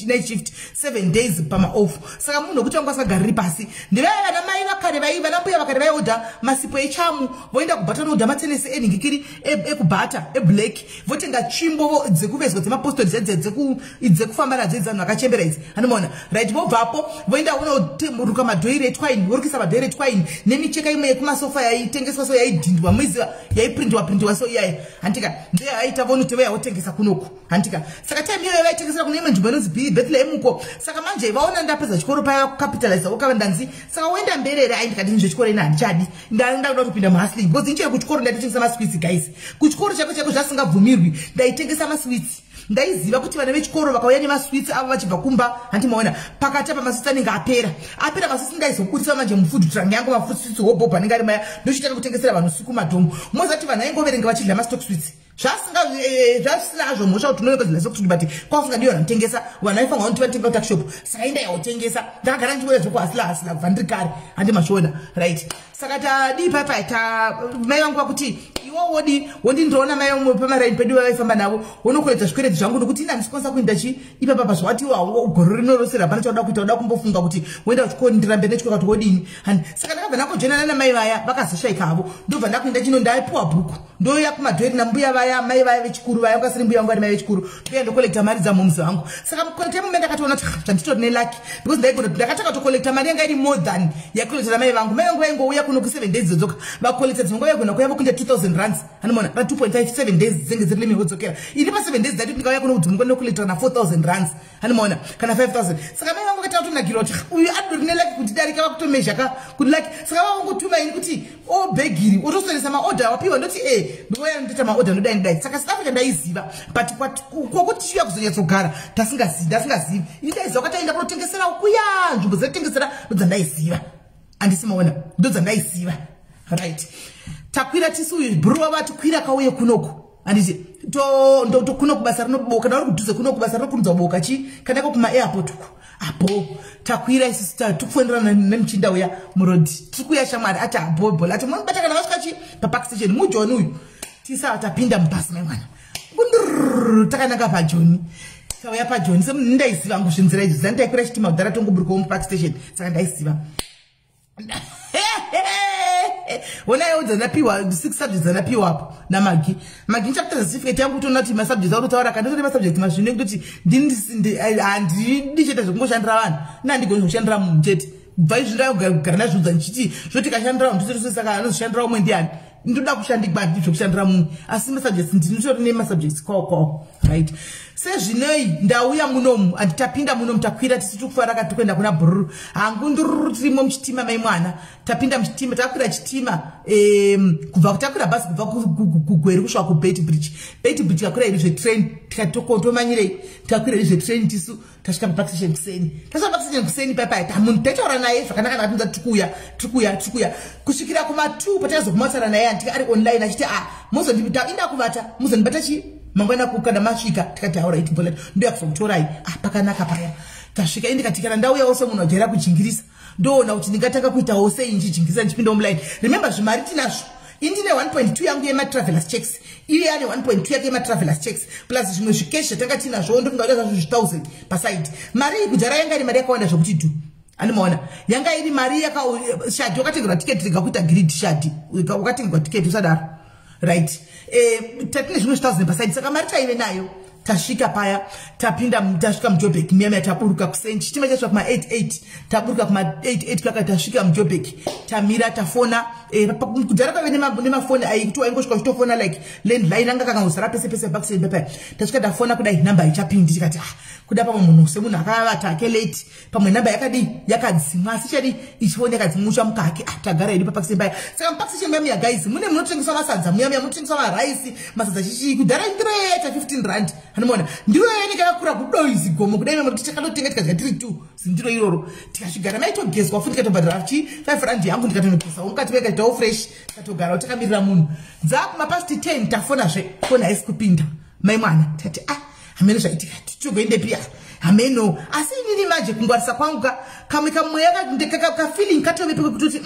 A: night shift 7 days off saka munhu wekuti vanga vasingagariri pasi ndivaya vana mai vakare vana mbuya vakare vaiodha masipo echamu voenda kubhata noodha matenesi enhingikiri ekubhata eblack votenga tsvimbo dzekuvezwa dzemapostoli dzekufamba nadzo idzanhu akachembera idzi anomaona right vobvapo voenda unoruka madhoiri etwaini vorukisa madhoiri etwaini nemicheka imwe yekumasofa yaitengeswa so yaidhindwa muiziva yaiprintiwa so iyaya handika ndiyo yaita vonotevo yaotengesa kunoku handika saka time iyoyo vaitengesera kune imwe nzvimbo inonzi Bethlehem uko saka manje vaona ndapedza chikoro paya kucapitaliza ukava ndanzi saka woenda mberere ai ndikati ndizvo chikoro ina handichadi ndakuda kutopinda muhustling because inchiri kuchikoro ndaitotengesa maswits guys kuchikoro chako zvasingabvumirwi ndaitengesa maswits ndaiziva kuti vana vechikoro vakauya nemaswits avo vachibva kumba handimaona pakati apa maswits anenge apera maswits ndaizobudisa manje mufood truck yangu maswits hobhob anenge ari maya ndochitanga kutengesera vanhu usiku madhomo mozati vanhu aingoverenga vachidya mastock sweets zvasina hazvo mhosva kuti unovekozila sokuti but kwafunga ndiyo vanotengesa vanhu vaifanwa kuti vatenga kutakshop saka indayaotengesa ndakagara ndichiona zvekuhasila kubva ndiri kare handimazviona right saka tadii papa mai vangu vakuti iwo wodi ndona mai umwe pamaraini pedu vaifamba navo unokuedza zvikwereti zvangu nokuti ina ndisikwanisa kuenda ipa papa zvati ugoro rinorosera pana chauda kuita uda kumbofunga kuti uenda uchikoni ndirambe nechiko kuti wodini hani saka ndakabva ndakojoinana namai vaya vakazoshaika havo ndobva ndakuenda chino ndaipuwa bhuku ndoya kumadhoeri nambuya vaya mai vaya vechikuru vaya vakasiri mbuya vangu ari mai vechikuru ndoya ndokolekta mari dzamumuzi vangu saka mukolekta mume ndakatoona kuti zvanditori nelaki because ndaigona ndakataka kutokolekta mari yanga iri more than yakolekta mai vangu vaingouya kuno ku 7 days dzodzoka vakolekta dzimwe vaigona kuya vokunda 2000 rands hanomona ra 2.5 7 days dzinenge dziri limit vodzokera iri pa 7 days dzati ndikauya kuno kuti mungone kuletera na 4000 rands hanomona kana 5000 saka mai vangu kataura tunakira kuti uyu adori nelaki kuti darika vakutomezha ka kuti laki saka vavangotuma ini kuti o begiri otosoresa maorder wapiwa ndoti ndoya ndita maorder ndodai ndai saka South Africa ndaiziva but kokuti chiya kuzonyatsogara ndasingazivi ini ndaiziva kuti aenda kunotengesera kuya nzvimbo dzatengesera ndodzandaiziva andisimaona ndodzandaiziva right takwira tisu uyu bro vati kwira kauye kunoko anditi to kunoko basa rinoboka kana uri kudhuze kunoko basa rinokunzwa boka chi kana kuma airport ku apo takwira isi tukufonderana nemuchinda uya murodi tikuya shamwari ati abobola ati munobata kana vasvika chi pa park station mujoni uyu tisa tapinda mubasi mai mwana takanaka pajoni tauya pajoni ndaiziva nguzvinzira izvi zandaikwira chitima kudhara tongoburuka mupark station saka ndaiziva Wona yo dzanapiwa 6 subjects dzanapiwa hapo na magi nchapita certificate yangu kutoona kuti masubjects auri taura kana kuti masubjects mazvine kuti ndichita zvokungoshandira vanhu ndandigoni kushandira munhu chete kubva izvi ndagara nazvudza ndichiti zvoti kashandira munhu ndisiri saka anozoshandira umwe ndiani ndoda kushandikwa ndizvokushandira munhu asi masubjects ndinotori nemasubjects kwawo right sezvinei ndauya munomu anditapinda munomu takwira tisi tukufara katokuenda kuna bhururu hangu ndururu tirimo muchitima mai mwana tapinda muchitima takwira chitima kubva takwira basi kubva kugweri kusvika kubeit bridge takwira iri zvetrain tikatokontomanyirei takwira iri zvetrain tisu tasvika papark station kuseni tasvika papark station kuseni paipai tamunhu taitaura naye zvakanaka ndatinza tukuya kusvikira kuma2 pataizokumatsara naye andika ari online achiti muzondibita inda kuvata muzondibata chi mangwana kukanda masvika tikati haura iti bolet ndoya kuzokutorai pakanaka paya tasvika indikatikana ndauya wose munhu ajaira kujingirisa ndoona kuti ndingatanga kuita wose injijingirisa ndichipinda online remember zvimari tinazvo indine 1.2 yangu yema-travelers checks iye ane 1.2 yake yema-travelers checks plus zvimwe zvikeshi zvatanga tinazvo ndokungaoda zvazvo 1000 paside mari iyi kudhara yanga iri mari yakawanda zvokuti du animaona yanga iri mari shadi wakatengerwa tiketi rikakuita grid shadi wakatengerwa tiketi usadaro right tatine zvimwe 1000 paside saka mari taive nayo tasvika paya tasvika muJoburg miyamya taburuka kuseni chitima chasvika kuma 88 taburuka kuma 88 kaka tasvika muJoburg tamira tafona kudhara pave nemafoni aikuti waingosvika uchitofona like landline anga kakangozara pese pese backstage pepa tasvika tafona kudai namba ichapindi tikati kuda pamwe munhu semunhu akavata ake late pamwe namba yakadi yakadzimwa asi chadi ichifoni yakadzimusha mukake tagara iri papark station paya saka mupark station muyamya guys mune munotengeswa masadza muyamya munotengeswa maraisi masadza chichi kudhara ndire 15 rand hanomona ndiro yeneka yakura kudoizi gomo kudai memwe tichakatotenga tikadya tiri 2 zindiro iroro tikasvigara maitogezwa futi tikatobhadhara chi 5 rand yangu ndikatonogeza mukati mekaitawo fresh tikatogara takamirira munhu dzakuma past 10 tafonazve foni haisi kupinda mai mwana tati hameno zvaitika tichogoende pia hameno asi inini manje kungwarisa kwangu kamwe kafeeling katove peke kutoti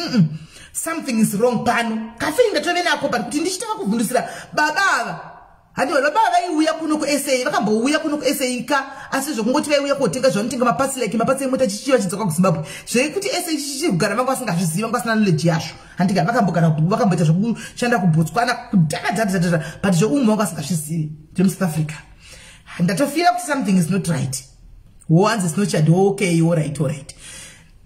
A: something is wrong pano kafeeling ndatove nako but kuti ndichitaka kuvhundusira babava handi baba vaiuya kuno kuSA vakambouya kuno kuSA ka asi zvokungoti vaiuya kotenga zvanotenga mapasi like mapasi emota chichiva chidzoka kuZimbabwe zvekuti SA chichi kugara vanga vasingazviziva vanga vasina knowledge yazvo handika vakambogara vakamboita zvokushanda kuBotswana kudhara but zvoumu vanga vasingazvizivi South Africa ndatofira kuti something is not right once it's not chad okay all right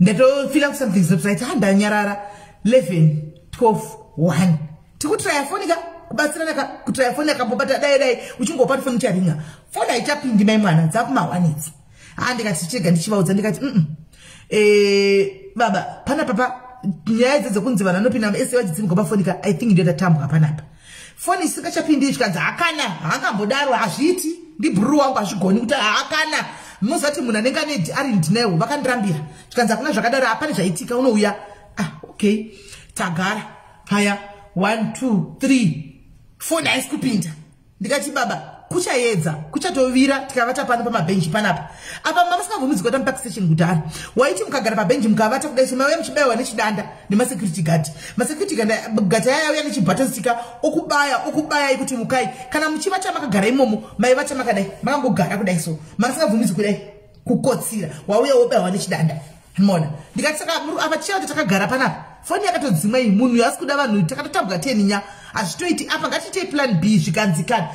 A: ndatofira kuti something is not right handanyarara 11 12 1 tikutraya fonika kubatsirana kutraya foni akambobata dai uchingopata foni charinga foni aichapindi mai mwana dzakuma wanitsi ndikati chega ndichivaudza ndikati baba pana papa nyaya dzekunzivana nopinda maSA wachidzimi kwapafonika I think ndoda tambwa panapa foni isingachapindi chikanzi hakana haangambodaro hazviti ndibhuru wangu hazvigoni kuti hakana muzati munhu anenge ane ari ndinawo vakandirambira chikanzi hakuna zvakadaro hapana zvaitika unouya okay tagara paya 1 2 3 foni haisi kupinda ndikati baba kuchaedza kuchatovira tikavata pano pamabenchi panapa apa mamusingabvumidzwi kuita mupark station kudhara waiti mukagara pabenchi mukavata kudai semauya muchibayiwa nechidanda nemasecurity guard masecurity guard ayauya nechibhatostika okubayai kuti mukai kana muchivata makagara imomo maivata makadai makangogara kudai so masingabvumidzwi kudai kukotsira wauya wobayiwa nechidanda mona ndikati saka apa tichauti takagara panapa foni yakatodzimwa iyi munhu asi kuda vanhu takatotabwa 10 nya hazvitoiti apa ngatiitei plan B zvikanzikana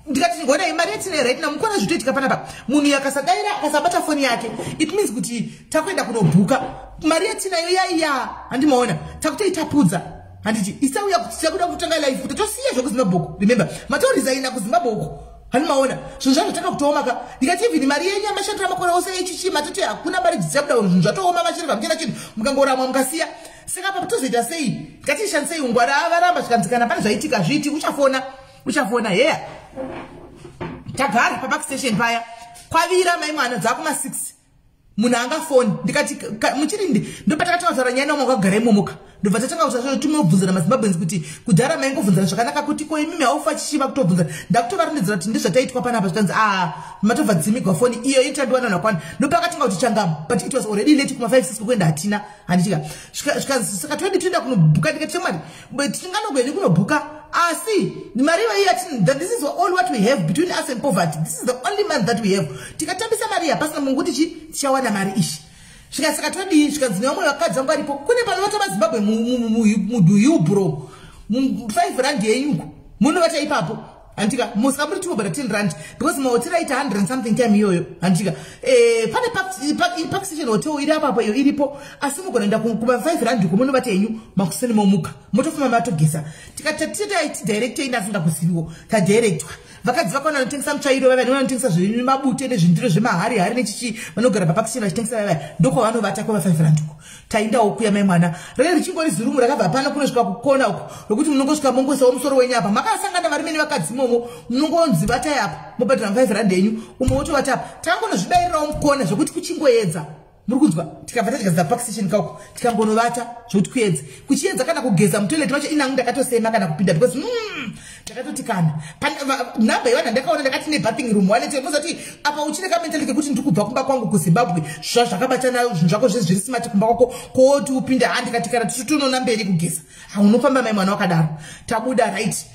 A: ndikati ngona imari yetine right now mukona zvitoitika panapa munhu akasadaira akasabata foni yake it means kuti takuenda kunobhuka mari yetinayo yaiya handimaona takutei tapudza handiti isauya kuti takuda kutanga life kuti tosiya zvokuzimbabwe remember matorizaina kuzimbabwe uko handimaona zvinhu zvacho takakutoomaka ndikati even mari yenyu amashandira makore ose echichi matoti hakuna mari dzisabuda zvinhu zvatooma machirva muchenda chinhu mukangoramwa mukasiya saka pa tozoita sei ndikati ishandisei ungwara avaramba zvikanzikana pane zvaitika zviti uchafona heya tagara papark station paya kwavira maimwana dzakuma 6 munhu angafoni ndikati muchiri ndopatakataura nyaya nomwe wakagara imomoka ndobva tatanga kuti tumobvunzana mazimbabwenzi kuti kudhara maingovhunzana zvakanaka kuti ko imimi haufa chichiva kutobvunzana ndakutovarondedzera kuti ndizvataitwa panapa zvikanzi matobva dzimigwa foni iyo itandiwana nakwana ndopakatanga kuti changama but it was already late kuma 5-6 kuenda hatina handitika saka toenda kunobhuka ndikati mwari tinganogweni kunobhuka asi mari iyi this is all what we have between us and poverty. This is the only month that we have. Tikatambisa mari yapasina mungu kuti tichawana mari ishi saka todi zvikanzi nevamwe vakadzi vangu varipo kune panovata mazimbabwe muduyubro 5 rand yenyuko munovata ipapo handika musamuri timobhara 10 rand because mahotera aita 100 and something time iyoyo handika pane park station hotel iri apapo iyo iripo asi mugona enda kuma 5 rand uko munovata yenyu makuseni momuka motofuma matogesa tikatatiiti director inasinga kuziviwo tadirectwa vakadzi vakona vanotengesa mutsvairo vava vanotengesa zvemabute nezvindiro zvemahari nechichi vanogara papark station vachitengesa vava ndoko vanovata kuma 5 rand uko taindawo kuya mai mwana rere richingori zirumu rakabva pano kunosvika kukona uko rokuti munongosvika mongoisawo musoro wenyapa makasangana varume nevakadzi imomo munongonzi vatai apa mobhadhira 5 rand yenyu umwe wotovata apa takangonozvibayirirawo mukona zvokuti kuchingoedza muri kunzwa tikabva tachigadzira park station kauko tikangonovata zvokuti kuedza kuchiedza kana kugeza mutoileti macho inangu ndakatosema kana kupinda because takatoti kana nhamba yevana ndakaona ndakati nebathing room walete mozati apa uchine kamentalike kuti ndiri kubva kumba kwangu kuzimbabwe zvakabatana zvinhu zvako zvese zviri smart kumba kwako koti upinde handikati kana tichitonoona mberi kugeza haunofamba mai mwana wakadaro tabuda right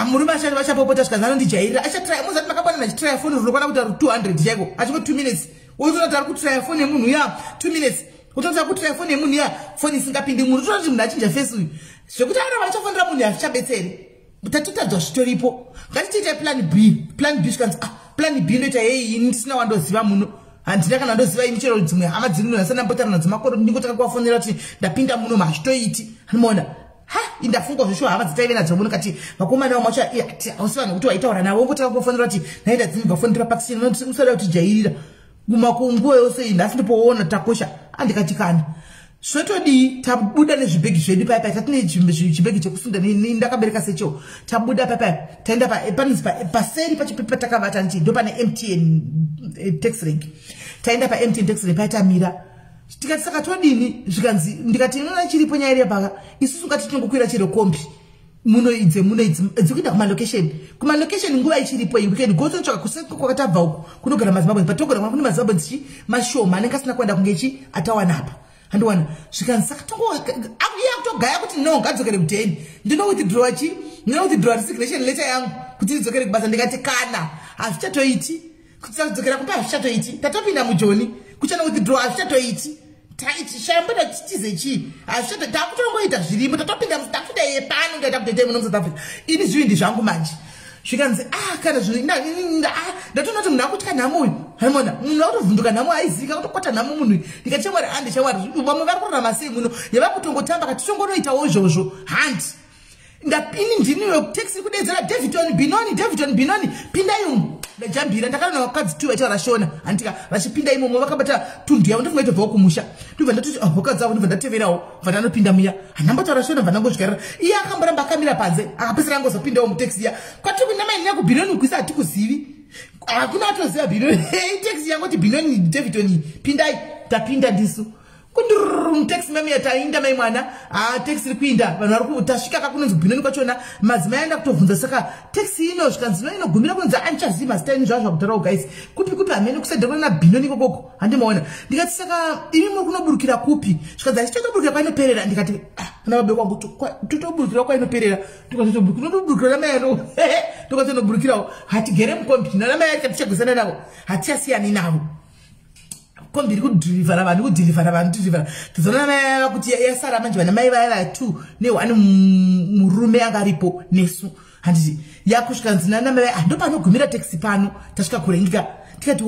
A: murume ashati vachapopota zvikanzi anondijairira achatry mozati makabanana achitry foni rinokwana kuti ari 200 chaiko achingo 2 minutes unotoona ari kutry foni yemunhu ya 2 minutes utoona kutry foni yemunhu ya foni isingapindi munhu utoona kuti munhu achinja face uyu zvekuti arava achafonera munhu azvichabetseri tatotadzwa zvitoripo ngatitiite plan B zvikanzi plan B inoita yei ini ndisina wandoziva muno handina kana ndoziva ini chero dzimwe hama dziri nasana mbotana nadzimakoro ndingotaka kuvafonera kuti ndapinda muno mazvitoiti anomaona indafunga zvisho hama dzitaive nadzo muno kati vakomana vamacho hausi vanhu kuti waitaura navo ngotaka kuvafonera kuti naenda dzimigwa foni ndipapakisini usada kuti jairira gumakunguwa yose iyi nhasi ndipoona takosha andikati kana zvotodi tabuda nezvibhegi zvedu paya tatine chibhegi chekusunda ndakabereka secho tabuda paya taenda paseri pachipepa takavata nchi ndo pane MTN tax rank taenda pa MTN tax rank paya tamira tikati saka todini zvikanzi ndikati inona chiripo nyaya iri paka isusu ngati tinongokwira chiro kombi munoidze dzikuenda kuma location nguva ichiripo iyi weekend gototsvaka kuseko kwakatabva uko kunogara mazimbabwe patogara kuna kune mazimbabwe dzichi mashoma anenge asina kuenda kunge ichi atawana apa handiwana zvikanzi saka iya kutogaya kuti no ngadzokere kudheni ndino withdraw resignation letter yangu kuti ndidzokere kubasa ndikati kana hazvichatoiti kuti dzokera kupa hazvichatoiti tatopinda mujoni kuchana withdraw hazvichatoiti shambona titize chi hazvichato takutongoita zvirimo tatopinda tafuta yepano ndaita kutoita muno South Africa ini zvindi zvangu manje zvikanzi kana ndatoona kuti munhu akutywa nhamo uyu haimona munhu akutovhunduka nhamo aizika kutokwata nhamo munhu ndikati shamwari handi shamwari vamwe vari kurarama sei muno yavakutongotamba kati tongonoitawo izvozvo handi ini ndiniyo taxi kudedzera Davidon Binoni pindai umu ndajambira ndakana vakadzi 2 vaitaura shona handika vachipinda imomo vakabata tundu yavo ndofunga itobvawo kumusha ndobva ndatoti vakadzi avo ndobva ndateverawo bva ndanopinda muya handambotaura shona bva ndangozvigarira iye akamboramba akamira panze akapesera angozopindawo mutaxi ya kwati kuna mai nyangu Binoni kuisa hatikuzivi hakuna atoziva Binoni taxi yangoti Binoni Davidon pindai tapinda ndisu kundurum taxi mami yatainda mai mwana taxi rikuinda vanhu vari kutasvika kakunonzi bhinoni kwachona madzimai aenda kutobvunza saka taxi ino zvikanzi no inogumira kunzi andichazivi mazitaini zvavo zvakutaura guys kupi hamene kusadhirwa nabhinoni kokoko handimaona ndikati saka imi muri kunoburukira kupi zvikanzi achitotoburukira kwainoperera ndikati ana babe kwangu totoburukira kwainoperera totoburukira namai ano tokatonoburukirawo hatigere mukombi nanamai ati tichagwisana navo hatichasiyani navo kombiri kudhirivhara vanhu tizona mai kuti yasara manje vana mai vaya 2 ne1 murume angaripo nesu handiti yakusvika nzinana mai ndo panogumira taxi pano tasvika kurengika tikati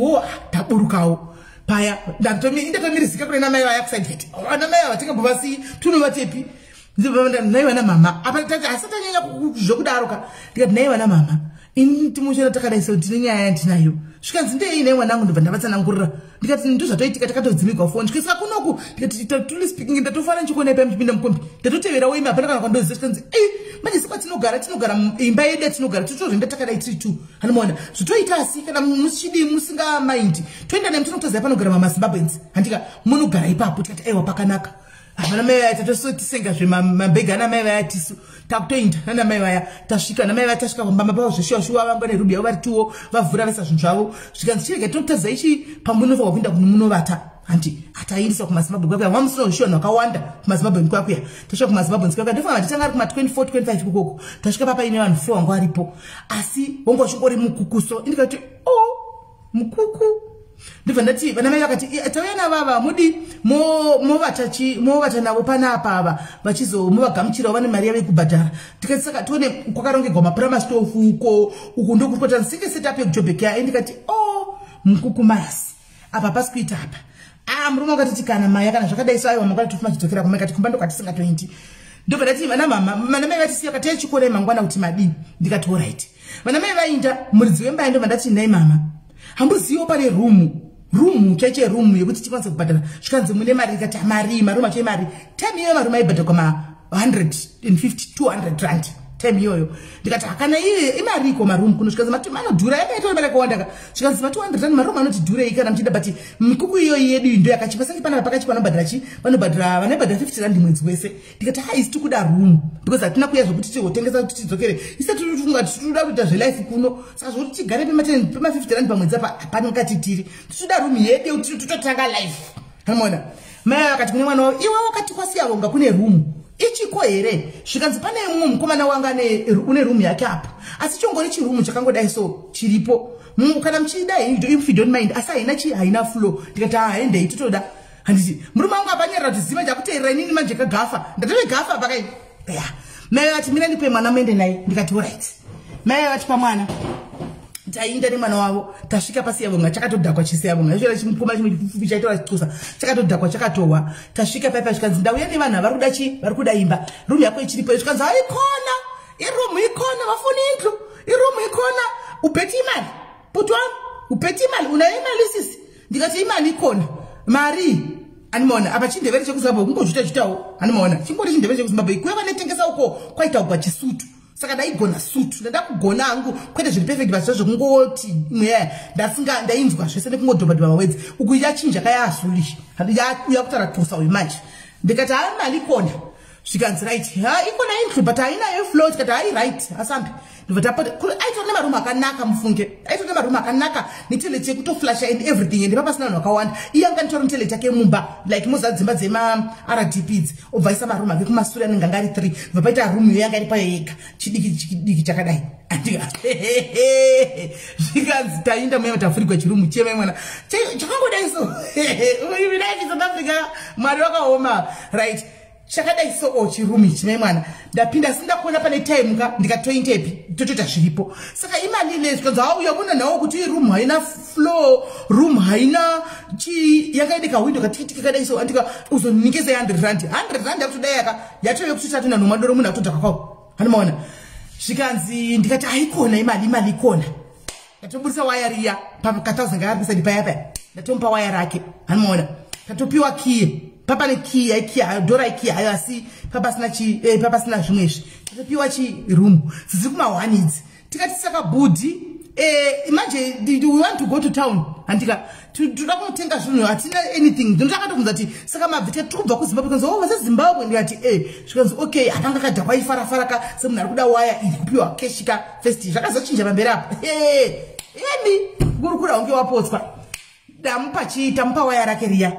A: taburukawo paya ndatomirizika kune namai vaya kuside gate ana mai vatingabovasi tunovatepi nai vana mama apa asatanyanya zvokudaroka ndikati nai vana mama ini timushana takadaiso ndine nyaya yandinayo zvikanzi ndeine mwanangu ndobva ndavatsanangurira ndikati ndozvatoitika takatodzimigwa foni zvikasvika kunoku ndikati totuli speaking ndatofana ndichikuona ipa muchipinda mukombi ndatotevera weima hapana kana kwandoziva zvikanzi manje sikwa tinogara imba yedu yatinogara totorinda takadai tiri 2 hanomaona zvotoita asi kana muchidi musingamaindi toenda nai mutonotoziva panogara mamazimbabwenzi handika munogara ipapo tikati aiwa pakanaka vana mai vaya tatosotisenga zvemabhega ana mai vaya tisu takutoinda nana mai vaya tasvika na mai vaya tasvika pambamba pavo zveshuwa vanga nerubi yavo vari tuwo vavhura vesa zvinhu zvavo zvikanzi chirega tinotaridza ichi pamunofa kupinda kuno munovata handi ataindiswa kumazimbabwe kwakuya vamusina rushiwa rwakawanda kumazimbabwe kwakuya tasvika kumazimbabwe kwakuya ndofana vatitanga ari kuma 24 25 kukoko tasvika papa ine vanhu 4 vanga varipo asi wonga uchingori mukukuso indikati mukuku ndibva ndati vana mai vakati tauya navava mudi movata navo panapa ava vachizomovagamuchirawo vane mari yavo yekubhadhara tikati saka tione kwakarongerwa mapuramastofu uko ndokutota nsinge setup yekujobhekea indikati mukukumayasi apa pasi kuita apa murume wakatiti kana maya kana zvakadaiso aiwa makatofuma chidzokera kumai kati kumba ndokatisingatoindi ndobva ndati vana mai vatisiya kati yachikuonai mangwana kuti madini ndikati alright vana mai vainda muridzi wemba ndobva ndati nai mama hambuziwo pane rumu chaiche rumu yekuti tikwanise kubhadhara zvikanzi mune mari ikati marumu achoi mari time iyoyo marumu aibhadhara kwama 150 200 rand time iyoyo ndikati hakana iye imariko marumu kuno zvikanzi mati anodhura yakaitwa mari yakawanda zvikanzi ma 200 rand marumu anoti dhurei kana muchida but mikuku iyoyi yedu ndo yakachipa sange panapa pakachi vanobhadhara vanoibhadhara 50 rand mwedzi wese ndikati haisi tikuda rumu because hatina kuya zvokuti tigotengesa kuti tidzokere isati tinofunga titoda kuita zvelife kuno saka zvokuti tigare pema 50 rand pamwedzi apa hapana ngati titoda rumu yedu kuti tototanga life hanoona mai akati kune mwana wavo iwe wakati kwasiya vonga kune rumu ichiko here zvikanzi pane mumwe mukomana wanga une rumu yake apa asi chongori chirumu chakangodai so chiripo kana muchida if you don't mind asi haina flow ndikati haendei totoda handiti murume wangu apanyerera kuti ziva chakuteerera inini manje kagafa ndatove gafa pakai mai vati mina ndipe mwana muende naye ndikati alright mai vati pamwana tainda nemwana wavo tasvika pasi yavonga chakatodhakwa chise yavonga izvona chimukoma chimwe chifupi chaitwa chitusa chakatodhakwa chakatowa tasvika paipa zvikanzi ndauya nevanhu vari kuda imba rumu yako ichiripo zvikanzi haikona irumu ikona vafuni indlu irumu ikona upeti imali putu wangu upeti imali unayo imali isisi ndikati imali ikona mari animaona apa chindevere chekuzimbabwe kungozvita-zvitawo animaona chingori chindevere chekuzimbabwe kuya vanetengesa uko kwaitaugwa chisutu saka ndaigona sutu ndakugona hangu kwete zviri perfect vachita zvekungoti ndainzwa zvese nekungodhobhadhobha mawedzi uku yachinja kayazulishi yakuya kutara tusa uyu manje ndikati mali ikona zvikanzi right ikona indlu but hainayo flow tikati hai right asambe aitora nemarumu akanaka mufunge aitora nemarumu akanaka neteleti yekutoflasha and everything and papasina vanhu vakawanda iye anganitora muteleti yake mumba like muzadzimba dzema-rdps obvaisa marumu ake kumasure anenge anga ari 3 bva paita rumu iyo yanga iri payo yega chidiki chakadai andika zvikanzi tainda muya tafurikwa chirumu chemai mwana chakangodai so like South Africa mwari wakaoma right chakadai so chirumu ichi mai mwana ndapinda sindakuona pane time ka ndikatoindepi totoita zviripo saka imali ile zvikanzi hauya kuna nawo kuti irumu haina flow room haina yakaidika window katikiti kadai so andika uzonikeze 100 rand yakutodai yatove kuti tatuna nomadoro munhu atodhaka kwawo hanomaona zvikanzi ndikati haikona imali ikona ndatoburisa waya riya pakatauzenga yaribisa ndipayapa ndatomupa waya rake hanomaona tatopiwa kiye papa ne kia dora kia hayo asi papa sina zvimwezvi tatopiwa room zizi kuma 1 idzi tikati saka budi manje we want to go to town andika tuda kutenga zvinhu hatina anything ndakatobvunza ati saka mabvita tikubva kuZimbabwe kunzi oh vaseZimbabwe ndikati zvikanzi okay akanga kadhakwa ifaraka semunhu ari kuda waya iri kupiwa keshi ka first zvakazochinja pamberi apa emi kurukura unge wapotswa tamupa waya rake riya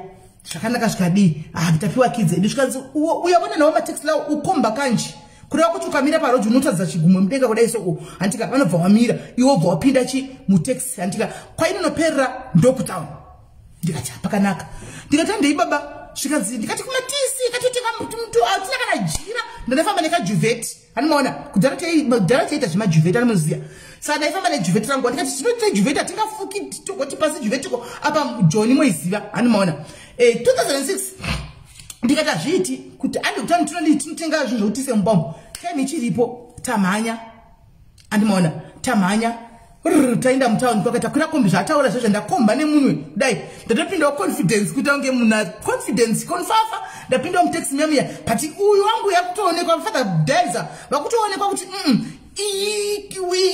A: zvakanaka zvikadii tapiwa kids edu zvikanzi uyabona nawo mataxi lawo ukomba kanji kureva kuti ukamira parodhi unotadza chigumwe mudenga kudai so handika vanobva wamira iwe obva wapinda mutaxi handika kwainonoperera ndokutauni ndikati pakanaka ndikati handei baba zvikanzi ndikati kuna tisi katotenga mtu atina kana jira ndandafamba nekajuvheti hanimaona kudhara chaita zvemajuvheti anomuziya saka ndaifamba nejuvheti rangu ndikati tinoita juvheti hatingafuki togoti pasi juvhetiko apa joni moiziva hanimaona 2006 ndikati hazviiti kuti andikutani tinotenga zvinhu zvokuti semubambo time ichiripo tamhanya andimaona tamhanya taenda mutauni kwakati takwira kombi zvataura zvozvo ndakomba nemunwe kudai ndatopindawo confidence kuita kunge munhu confidence konfafa ndapindawo mutaxi miyamuya but uyu wangu yakutoonekwa father dancer vakutoonekwa kuti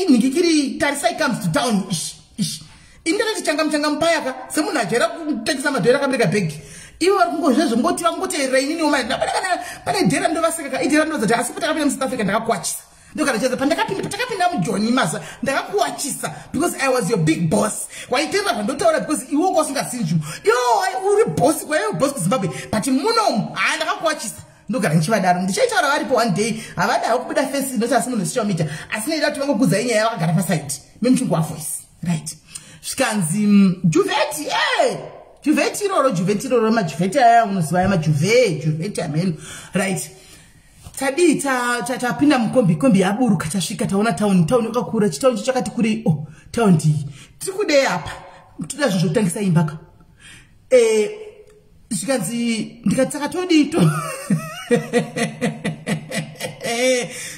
A: nhingikiri tarisai comes to town indakati changamuchanga payaka semunhu ajaira kutekisa madhoira akabereka bhegi ivo vari kungozvezvo ngoti vangoteerera inini pane dhera ndovaseka idhera ndovazati asi patakapinda muSouth Africa ndakakuwachisa ndokanachaza patakapinda mujoni masa ndakakuwachisa because I was your big boss waiteerera zvandotaura because iwe wanga usingasinju uri bosi kwaiwe bosi kuZimbabwe but munomu ndakakuwachisa ndogara ndichivadaro ndichaitaura varipo one day havadawo kubuda face noti asi munhu social media asi neida kuti vangokuza inyaya vakagara pasaiti memuchungu wavoice right zvikanzi juvheti iroro majuvheti aya unoziva aya juvheti ameno right tadii tapinda mukombi yaburuka tasvika taona tauni yakakura chitauni chakati kurei taundi iyi tiri kudei apa toda zvinhu zvokutangisa imbaka zvikanzi ndikati sakatodito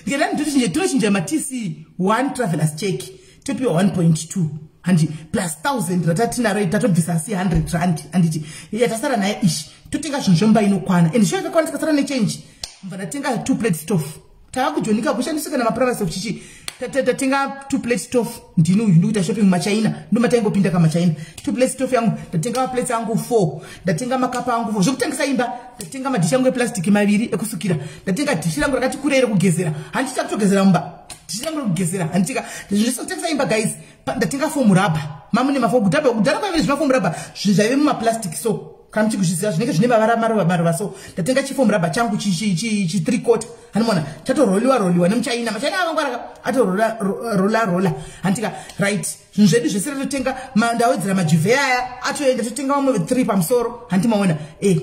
A: ndikati tinochinja matc 1 travelers check topiwa 1.2 handi plus 1000 ratatinaro tatobvisa asi 100 rand handiti yatasara naye ishi totenga zvinhu zvomba inokwana and sho yakakwana tikasara nechange mva ndatenga 2 plate stove tavakujonika kushandisika namaprivacy of chichi tatenga 2 plate stove ndini uyu ndikuita shopping machina ndomataingopinda kamachina 2 plate stove yangu ndatenga maplates angu 4 ndatenga makapa angu 4 zvokutangisa imba ndatenga madhishi angu eplastic 2 ekusukira ndatenga dhishi rangu rakati kurei rekugezera handiti kutogezera mumba dhishi rangu rekugezera handika zvisokutangisa imba guys ndatenga fomu raba mamune mafomu kudhara kwaive zvimafomu raba zvaive mumaplastic so kana muchikuzviziva zvinenge zvine maruva so ndatenga chifomu raba changu chi 3/4 hanimona chatoroliwa nemuchaina machaina avangwara atorola handika right zvinhu zvedu zvese tatotenga ndawedzera majuvhe aya atoenda totenga mamwe 3 pamusoro handimaona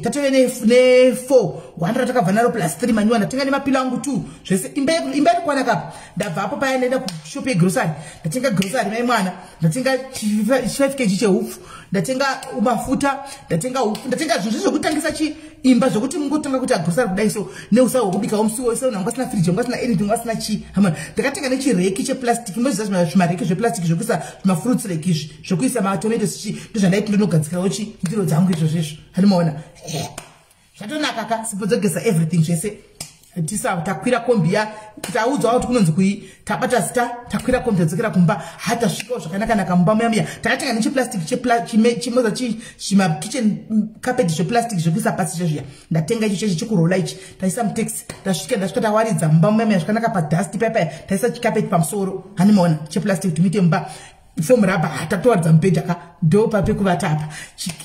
A: tatove ne4 100 takabva naro plus 3 manyiwa ndatenga nemapilo angu 2 zvese imba irikwana kapa ndabva apo paya ndaenda kushop yegrosari ndatenga grosari maimwana ndatenga 5 kg chehupfu ndatenga mafuta ndatenga hupfu ndatenga zvinhu zvokutangisa imba zvokuti mungotanga kuti agrosari kudai so neusawa hwekubika womusuwo so nanga asina fridge nanga asina anything asina hama ndakatenga nechireki cheplastic mboziva zvimareki zveplastic zvokuisa zvimafruits like izvi zvokuisa matomatoes ndozvandaiti ndinogadzirawo ndiro dzangu izvozvezvo hanimaona zvatonaka ka sipo dzogeza everything zvese takwira kombiya taudzwa kuti kunonzi kui tabata zita takwira kombi tadzokera kumba hatasvikawo zvakanaka mumba muya takatenga necheplastic chimoza zvimakitchen carpet zveplastic zvokuisa pasi zvezviya ndatenga icho chechi chekurola ichi taisa mutaxi ndasvika tawaridza mumba muya zvakanaka padust paya taisa chikapeti pamusoro hanimaona cheplastic kuti muite mumba fomu raba tatowaridza mubhedha ka ndo papekuvata apa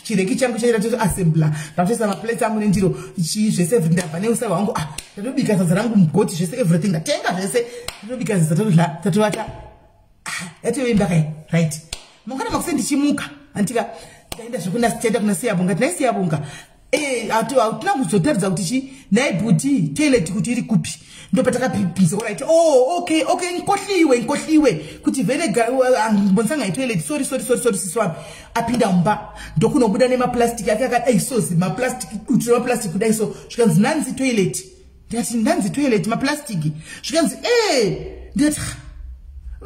A: chireki changu chaita assembler ndatoisa maplates angu nendiro zvese ndabva neusa hwangu ndatobika sadza rangu mugoti zvese everything ndatenga zvese ndatobika sadza totodla tatovata yatoimba kai right mangwana makuse ndichimuka andika ndaenda zvekunasitaenda kuna siyabunga tinai siyabunga hatina kuzotaridza kuti naibhuti toilet kuti iri kupi ndopatakabhiza right okay nkohliwe kuti venega mbonsanga toilet sorry siswami apinda mumba ndokunobuda nemaplastic ake akadai sozi maplastic kuti maplastic kudai so zvikanzi nanzi toilet ndikati nanzi toilet maplastic zvikanzi ndikati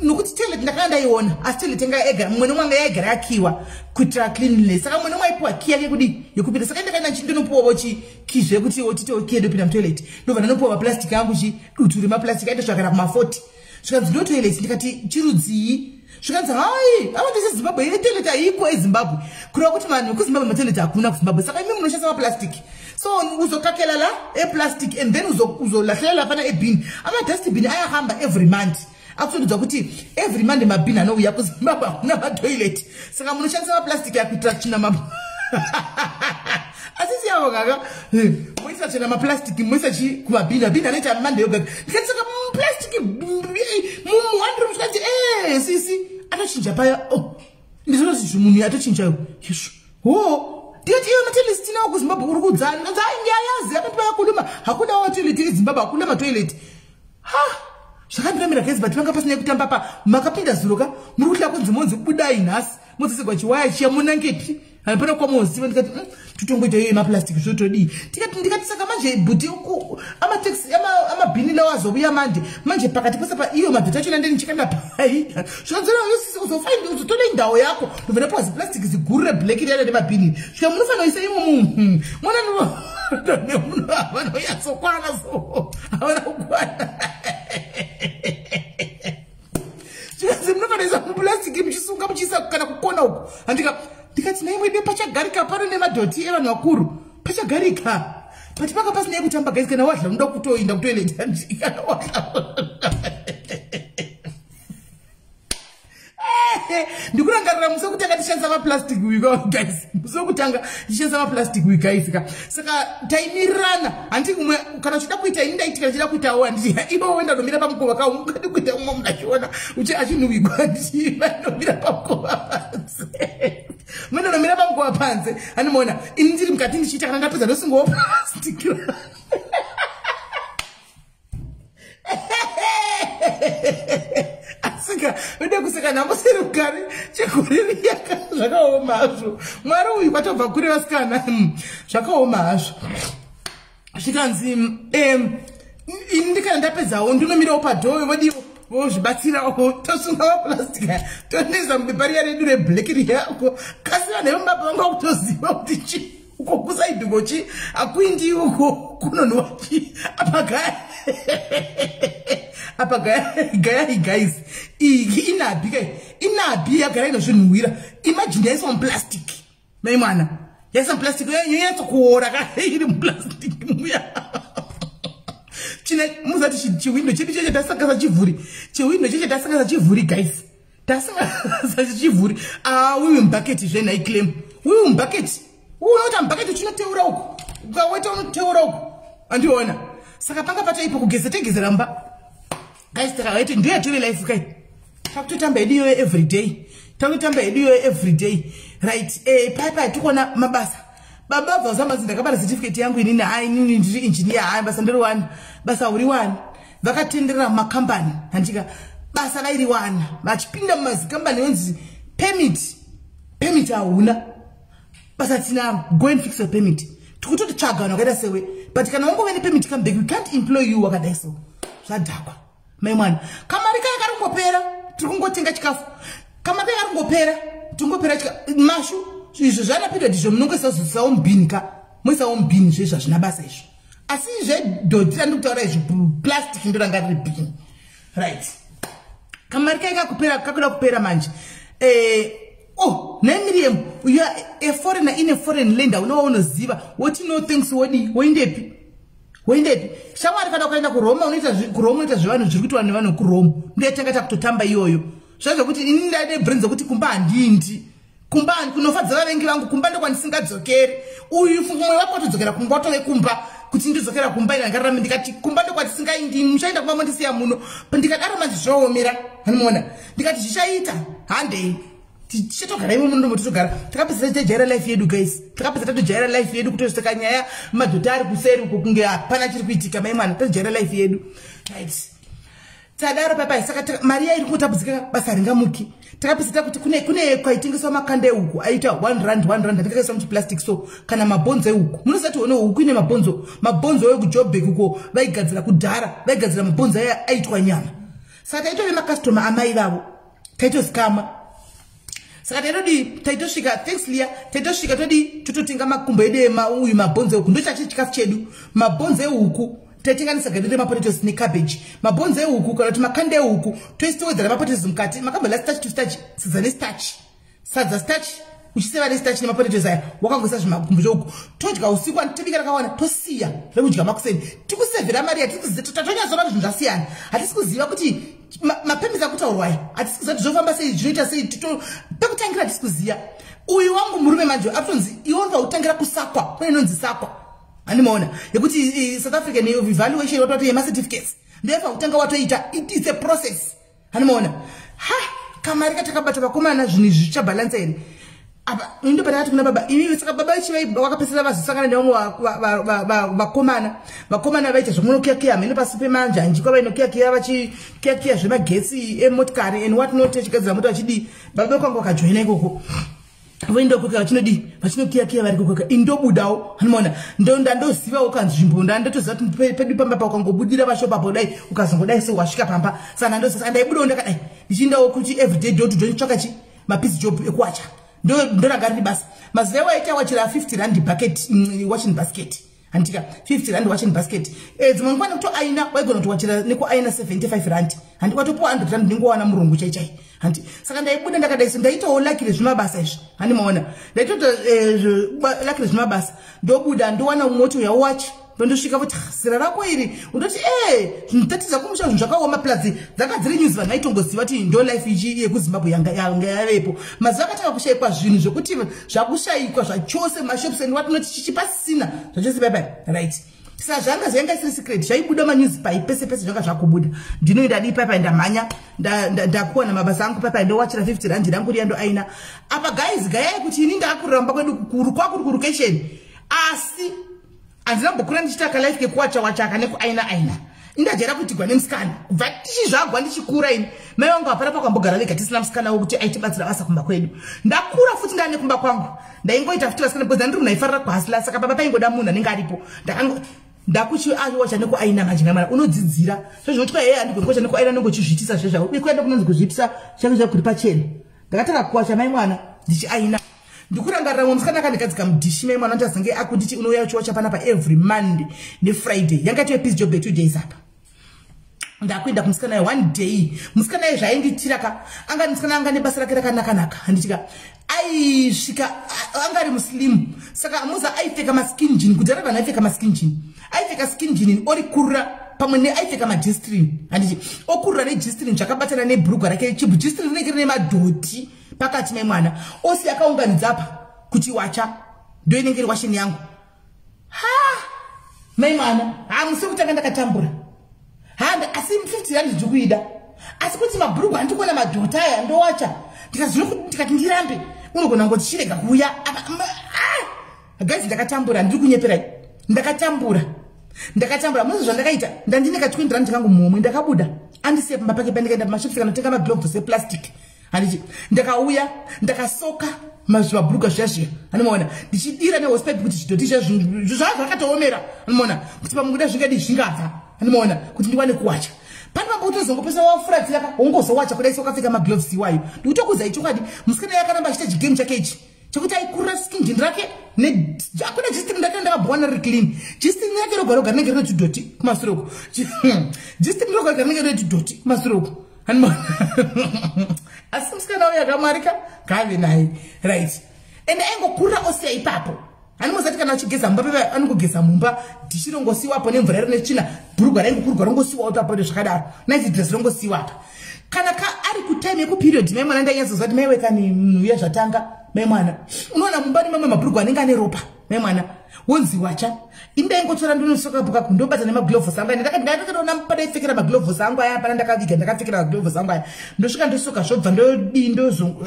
A: nokuti toilet ndakanga ndaiona asi toilet yanga ega mumwe nomwe anga yaigara yakiwa kuitira cleanliness saka mumwe nomwe aipiwa ki yake kudi yekupinda saka ndakaenda ndinopuwawo kizve kuti otitewo ki yedopinda mutoilet ndobva ndanopuwa maplastic angu dutu remaplastic aita zvakara kuma40 zvikanzi ndo toilet ndikati chirudzii Zvikanzi hai avati seZimbabwe ine toilet haiko eZimbabwe kureva kuti vanhu kuZimbabwe matoilet hakuna kuZimbabwe saka imi munoshandisa maplastic so uzokakela la eplastic and then uzolahlela pana ebin amadustbin ayahamba every month akutondudza kuti every month mabin anouya kuZimbabwe hakuna matoilet saka munoshandisa maplastic akuitira tsvina asisi yavo kaka moisa tsvina maplastic moisa chi kumabin abin anoita mande yoga ndikati saka plastic muwandiro mutikati sisi atochinja paya ndizvonoti zvimunhu atochinja yesu ndikati iyo matoilet tinawo kuZimbabwe uri kudzana ndikati ndiyayazi akati vayakulima hakuna matoilet eZimbabwe hakuna matoilet zvakandiramira gezi but vanga pasina kutamba pa makapinda zuroka muri kuhla kunzi monzi budai nhasi modzisegwa chiwaya chiya munangepi hanapana kwamoziva ndikati tutongoita iyo maplastic zvotodii ndikati saka manje bhuti amataxi amabhini lawo azouya manje pakati pose pa iyo mabheti achona ndeni chikaenda Paita zvikanzora yosisi uzofaindi uzotoda ndawo yako ndobvena pazi plastic zigurire black riyana nemabhini svika munofanira kuisa imomo mwana nemunhu havana kuyatsokwana so havana kukwana zvikanzi munofanira kuisa muplastic muchisunga muchiisa kana kukona uko ndikati naimwede pachagarika pano nemadhoti evanhu vakuru pachagarika pati paka pasina kutamba gaisi kana wadla unoda kutoinda kutoileta kana wadla ndikurangarira musokutanga tishandisa maplastic guys musokutanga tishandisa maplastic guys saka taimirirana handiti kumwe kana uchida kuita ini ndaitika ndichida kuitawo handiti ivo wenda nomira pamukova kawo mukati kuita umwe munachiona achinhuwigwa nditi vanomira pamukova panze mwenda nomira pamukova panze handimaona ini ndiri mukati ndichiita kana ndapedza ndosungawo plastic asika ude kuseka namusiri kugari chekuri yaka zvakaoma hazvo mwari uyu kwatobva kuri vasikana zvakaoma hazvo zvikanzi ini ndikana ndapedzawo ndinomirawo padhoyo vodivo vozvibatsirawo tosunga maplastic toneza mubepa riya redu reblack riyako kasi vanhu vemubaba vanga kutoziva kuti chi uko kusaidhukochi akuindi uko kunonwachi apa gaya guys inabi yagara inozvinhuhwira imagine yaisa muplastic maimwana yaisa muplastic yanyatsokuora iri muplastic muya chine muzati chiwindo chedu cheche tasangasa chivhuri chiwindo cheche tasangasa chivhuri guys tasangasa chivhuri wiwi mubhaketi zvena iclaim wiwi mubhaketi unota mubhaketi chinoteura uko ukawaita unoteura uko andiona saka panga pataipo kugeza tegezera mba guys takawaiti ndiye tiri life kai takutotamba hedu yoyo every day right paipai tikona mabasa baba vazamazi ndakabara certificate yangu inini inini ndiri engineer basa ndiri one basa uri one vakatenderera makambani handika basa vairi one vachipinda mumazikambani yonzi permit hauna basa tina go and fix your permit tikutotitsvaga vanhu vakaita sewe but kana wangove nepermit come back we can't employ you wakadai so zvadhakwa maimwana kamari kaya karungopera tirikungotenga chikafu kamari kaya karungopera tingopera mashu izvo zvanapiriod izvo munongoisawo mubhini moisawo mubhini zvezvo hazvina basa izvo asi zvedhoti andikutaura izvo plastic ndoranga riri bhini right kamari kaya kakuda kupera manje naMiriam you are a foreigner in a foreign land unoziva what no thanks woindepi shamwari kana ukaenda kuroma unoita zvivanhu zviri kuitwa nevanhu kuroma ndiyatanga takutotamba iyoyo zvazvokuti ini ndade brains zokuti kumba handindi kumba kunofadza vavengi vangu kumba ndokwandisingadzokeri uyu mumwe wako watodzokera kumba watove kumba kuti ndidzokera kumba inangararame ndikati kumba ndokwandisingaindi muchaenda kumba mondisiya muno ndikadaro manje zvoomera hanimuona ndikati zvichaita handei tichatogara imo muno totogara takapedza tajaira life yedu guys takapedza tatojaira life yedu kutosvika Nyaya madhota ari kuseri uko kunge hapana chiri kuitika maimwana tatojaira life yedu right tadaro paipai saka Maria iri kungotambudzika basa ringamuki takapedza kuti kune kwaitengeswa makanda euku aita 1 rand ndikakaisa muchiplastic so kana mabhonzo euku munosati one huku ine mabhonzo ekujobek uko vaigadzira kudhara vaigadzira mabhonzo aya aitwa nyama saka taitove makastoma amai vavo taitoskama saka taitosvika thanks Leah taitosvika todi tototenga makumbo edu uyu mabhonzo euku ndochachi chikafu chedu mabhonzo euku taitenganisa gari remapotatoes necabbage mabhonzo ehuku kana kuti makanda ehuku toisitowedzera mapotatoes mukati makambala starch to starch sadza nestarch sadza starch uchiseva nestarch nemapotatoes aya wakangoisa zvimakumbo zvohuku todya usiku tobika rakawanda tosiya rekudya makuseni tikusevhera mari tatonyatsoona zvinhu zvasiyana hatisi kuziva kuti mapemisi akutaurwa aya hatisi kuziva kuti zvofamba sei zvinoita sei pekutangira hatisi kuziva uyu wangu murume manje atonzi iwe unotangira kusakwa kune inonzi sakwa animaona yekuti South African evaluation watoto yema-certificates ndoyefa kutanga watoita it's a process animaona kamari katakabata vakomana zvinhu zvichabalansa here apa indopata kati kuna baba ivi saka baba wakapesera vazisangana nevamwe vakomana vaita zvomunokiyakiya mhene pasi pemanjanji kwavainokiyakiya vachikiyakiya zvemagetsi emotikari and what not echigadzira moto vachidi baba vekwangu vakajoina ikoko voindokweka vachinokiyakiya vari kukweka indobudawo animaona ndandozivawo kanzi nzvimbo ndandotoziva kuti pedu pamba pa ukangobudira vashopapo dai ukazongodai sewasvika pamba saka ndandosaka ndaibudawo ndakadai ndichiendawo kuti everyday door to door nditsvaka chi mapisi job ekuwacha ndoranga riri basa mazuva waita wachira 50 rand bucket washing basket andika 50 rand washing basket dzimwe ngwana kuto aina waigona kuti wachira nekuaina 75 rand handi watopuwa 100 rand ndingowana murungu chaichai handi saka ndaibuda ndakadai ndaitawo lakire zvimabasa izvi handi maona ndaitota lakire zvimabasa ndobuda ndowana moto yawachi ndosvika kuti zira rako iri undoti zvinotatiza kumusha zvinhu zvakaoma plus dzakadziri news vanhu vaitongoziva kuti ndo life ichi yekuzimbabwe yanga yavepo mazuva akatanga kushayikwa zvinhu zvokuti zvakushayikwa zvachose mashops and watinoti chichipasisina zvachose bye right saka zvanga zvanga isiri secret zvaibuda manews pai pese zvanga zvakubuda ndinoenda dii paipai ndamhanya ndakuwana mabasa angu paipai ndowachira 50 rand ndangu riya ndo aina apa guys gayai kuti ini ndakuramba kwedu kukuru kwakuri kulocation asi andina mbokura ndichitaka life kekuwacha wachaka nekuaina indajera kutigwa nemusikana kubva tichizvagwa ndichikura ini mai wangu hapana pakambogara vega tisina musikana wokuti aitibatsira basa kumba kwedu ndakura futi ndane kumba kwangu ndaingoita futi vasikana because ndiri munaifarira kuhasila saka baba paingoda munhu anenge aripo ndakuchi achiwacha nekuaina manje ngamana unodzidzira zvezvinotwa handikuri kuwacha nekuaina nongochizvitisa zvezvavo kuenda kunonzi kuzvitisa chake zvakuri pachena ndakataka kuwacha mai mwana ndichiaina ndikurangarira musikana akandikadzika mudhishi mai mwana ndazange akunditi unouya uchiwacha panapa every Monday neFriday yanga tive peace job 2 days apa ndakuenda kumusikana ye 1 day musikana ye zvainditiraka anga musikana anga nebasa rake rakanaka handitika aisvika anga ari muslim saka muza aipfeka maskin jean kudhara vanhu aipfeka maskin jean aipfeka skin jean orikurura pamwe neaipfeka majistrin handiti okurura nejistrin zvakabatana nebhurugwa rake chibhu jistrin rinenge rine madhoti pakati mai mwana osi akaunganidza apa kuti wacha ndo inenge iri washini yangu mai mwana musi kutanga ndakatambura asi 50 rand ndikuida asi kuti mabhurugwa handikuona madhota aya ndowacha ndikati ndirambe unogona ngoti chirega kuuya guys ndakatambura ndiri kunyeperai ndakatambura musi zvandakaita ndandineka 20 rand ndikangu mumwe ndakabuda andisiye pamba pake pandikaenda pamashopsi kanotenga magloves eplastic handiti ndakauya ndakasoka mabhurugwa zvazviya anomaona ndichidira nehospital kuti zvidhoti zvakatoomera anomaona kuti pamunguda zvingadi zvingabva anomaona kuti ndiwane kuwacha pane pamba utozongopesa wafuratira wongozowacha kudai sokapfeka magloves iwayo ndikutokudzai chokwadi musikana yakaramba achita chigame chake ichi chekuti aikurira skin jean rake akuna jistrin ndake ndakabhwana riri clean jistrin rake roga roga rinenge rine tudhoti kumashure uko jistrin roga roga rinenge rine tudhoti kumashure uko asi musikana uyo akamarika ngave naye right and aingokurira osiya ipapo hanimuzati kana uchigeza mumba pepa anongogeza mumba dhishi rongosiwapo nemvura rine tsvina bhurugwa raingokurugwa rongosiwawo ipapo zvakadaro naiti dress rongosiwapa kana ari kutime yekuperiod mai mwana ndainyatsoziva kuti maiwekani munhu uya zvatanga mai mwana unoona mumba nemamwe mabhurugwa anenge ane ropa mai mwana wonzi wacha indaingotora ndonosoka buka kundobata nemagloves angu ndakatoona padaipfekera magloves angu aya pana ndakaviga ndakapfekera magloves angu aya ndosvika ndosoka zvobva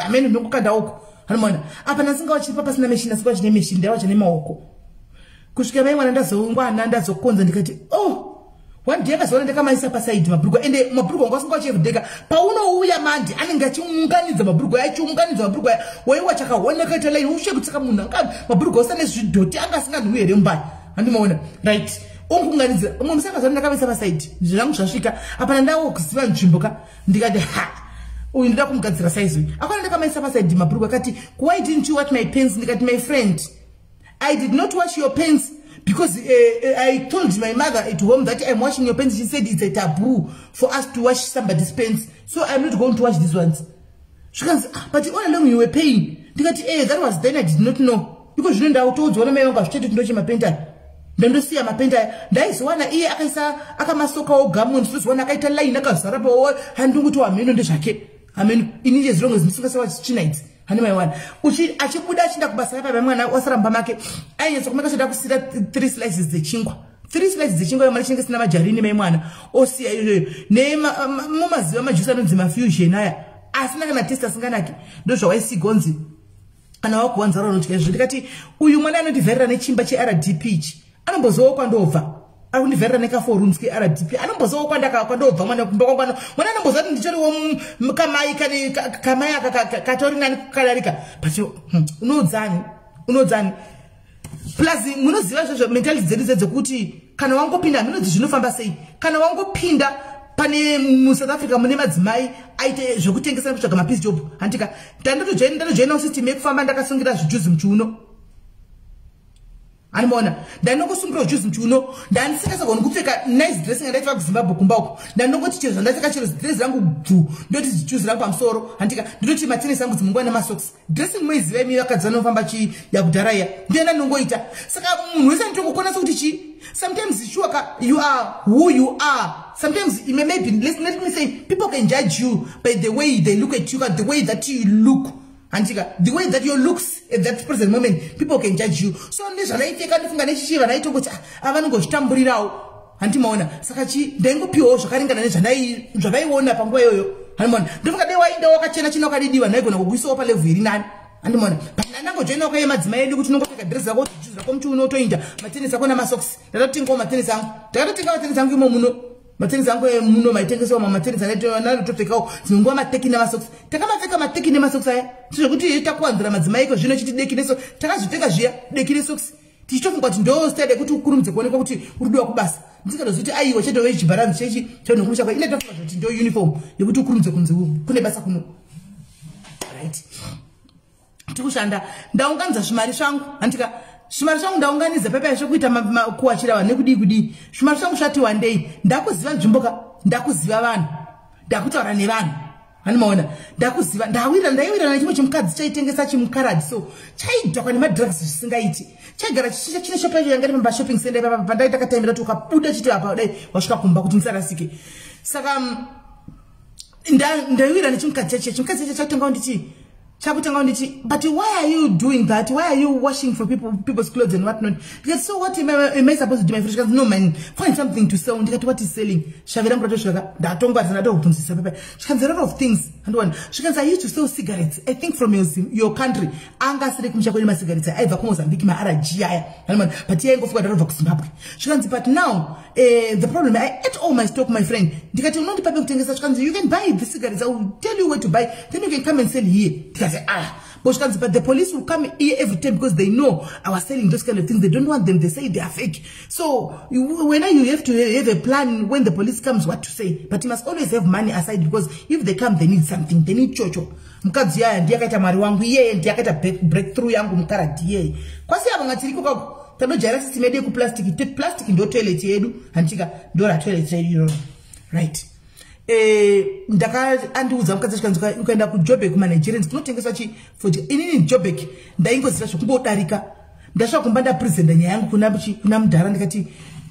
A: amene ndongokanda uko hanomona apa ndasinga wachiripa pasina meshini asinga wachine meshini ndaiwacha nemaoko kusvika mai mwana ndazongwana ndazokonza ndikati one day akazoona ndakamaisa pasaidi mabhurugwa ende mabhurugwa anga asinga wachivhudheka paunouya mandi anenge achiunganidza mabhurugwa achiunganidza mabhurugwa waiwa chakaoneka lai ushekutsaka munhu anga mabhurugwa usane zvidhoti anga asinganhuwi here mbani handimaona right ongounganidza umwe musi akazoona ndakamaisa pasaidi zvangu zvasvika apana ndawokuziva nzvimbo ndikati uyu ndida kumugadzira saizi uyu akona ndakamaisa pasaidi mabhurugwa akati why didn't you watch my pants ndikati my friend I did not watch your pants Because I told my mother at home that I'm washing your pants. She said it's a taboo for us to wash somebody's pants. So I'm not going to wash these ones. She can say, but all along you were paying. That was then I did not know. Because you know, I told you, I was straight to my painter. Then you see my painter. That is one ear, I saw Akamasoka or Gammons, one I can tell you, Nakasarabo, and do to a million de jacket. I mean, in as long as Mr. Sawat's chinite. Anyway, one. Which I should put that in the Basapa when I was around Bamake. I just make sure see that 3 slices the chingo. 3 slices the chingo, my chingas nama jarini memwana. O see, name Mama's Jusan Zima Fusion. As not gonna test us Ganaki. Those are see Gonzi. And I walk once around Kati, Uyumana Divera Chimbachi era deep. I don't bozo and over. I will never make a 4 rooms. I don't bozo and over. When I was at the Kamaya Katorina Kalarika. But you no Zan. Plus, Munoz mentality there is a Kuti. Kanawango Pinda, no Fambasi. Kanawango Pinda. Pane South Africa Munema Zmai, I Jokuting some piece job. Antica, Tando General City make Famanda Sungas Jusum Chuno. Anmona, then no Sumbro Jusum Chuno, then Saka on Guteka, nice dressing and reflex Zimbabwe, then no good teachers, and let's catch this Rangu do. Don't choose Rampam Soro, Antica, do you Martinez and Mungana Masox, dressing ways, Lemia Kazano Fambachi, Yabdaraya, then I know Goita, Saka Muzan Jokona Sotichi. Sometimes you are who you are. Sometimes it may be, let me say, people can judge you by the way they look at you, the way that you look. Antika, the way that you looks at that present moment, people can judge you. So on this, I take out the Shiva, I told I want to go stumble out. Antimona, Sakachi, then go pure, Shakaringa, and I Javai won up and Wayo. Don't forget why the Wakachino Kadi and Egon, we saw Pale Virinan. And the morning, but I never general Kayamats made which no dress about to come to no trainer. Martinez Akona Masox, the Latin Martinez, the other thing out in Sangumo. Martinez Muno, my tennis on Martinez and another to take out. Zungoma taking Masox. Takama taking Masox. So good to eat up one dramas, Michael, Junity, the Kineso, Takas, take a year, the Kinesox. Teach them what those tell a good 2 kurums, the Konakochi, Udu Bas. This is the I was a age, Baran, Seji, Tony Musha, in your uniform. You go to Kurums, Kunebasakuno. Right. Tukushanda ndaunganza shimari shangu antika shimari shangu ndaunganiza pepe yashokuita kuachira wa nekudi shimari shangu shati one day ndakuziva njumboka ndakuziva vanhu ndakutaura nevanhu animaona ndakuziva ndaiwira na chimwe chimukadzi chaitengesa chimukaradi so chaidhakwa nemadrugs zvisingaiti chaigara chine shopu yacho yanga iri shopping center papa pandaita kataimira kuti ukabuda chiti apa dai wasvika kumba kuti ndisarasike saka ndaiwira nechimukadzi chacho chakutenga ndichi but why are you doing that? Why are you washing for people's clothes and whatnot? Because so what am I supposed to do? My friend, no man, find something to sell. What is selling? She can say a lot of things. And one, she can say I used to sell cigarettes. I think from your country. Cigarettes. But now the problem, I ate all my stock, my friend. You can buy the cigarettes. I will tell you where to buy. Then you can come and sell here. But the police will come here every time because they know I was selling those kind of things. They don't want them. They say they are fake. So when you have to have a plan when the police comes what to say. But you must always have money aside because if they come, they need something. They need chocho. Mkazi ya ndiyakaita mari wangu ye ndiyakaita breakthrough yangu mkaradi ye. Kwasi abangatiriko kwa tano jara system yedu ku plastic ndo toilet yedu antika ndo toilet yedu right. Ndaka andiudza mukadzi chikanzwa ukaenda ku Joburg kuma Nigerians kunotengeswa chi for inini Joburg ndaingoziva zvokumbodarika ndasvika kumba ndapresenta nyaya yangu kuna mudhara ndikati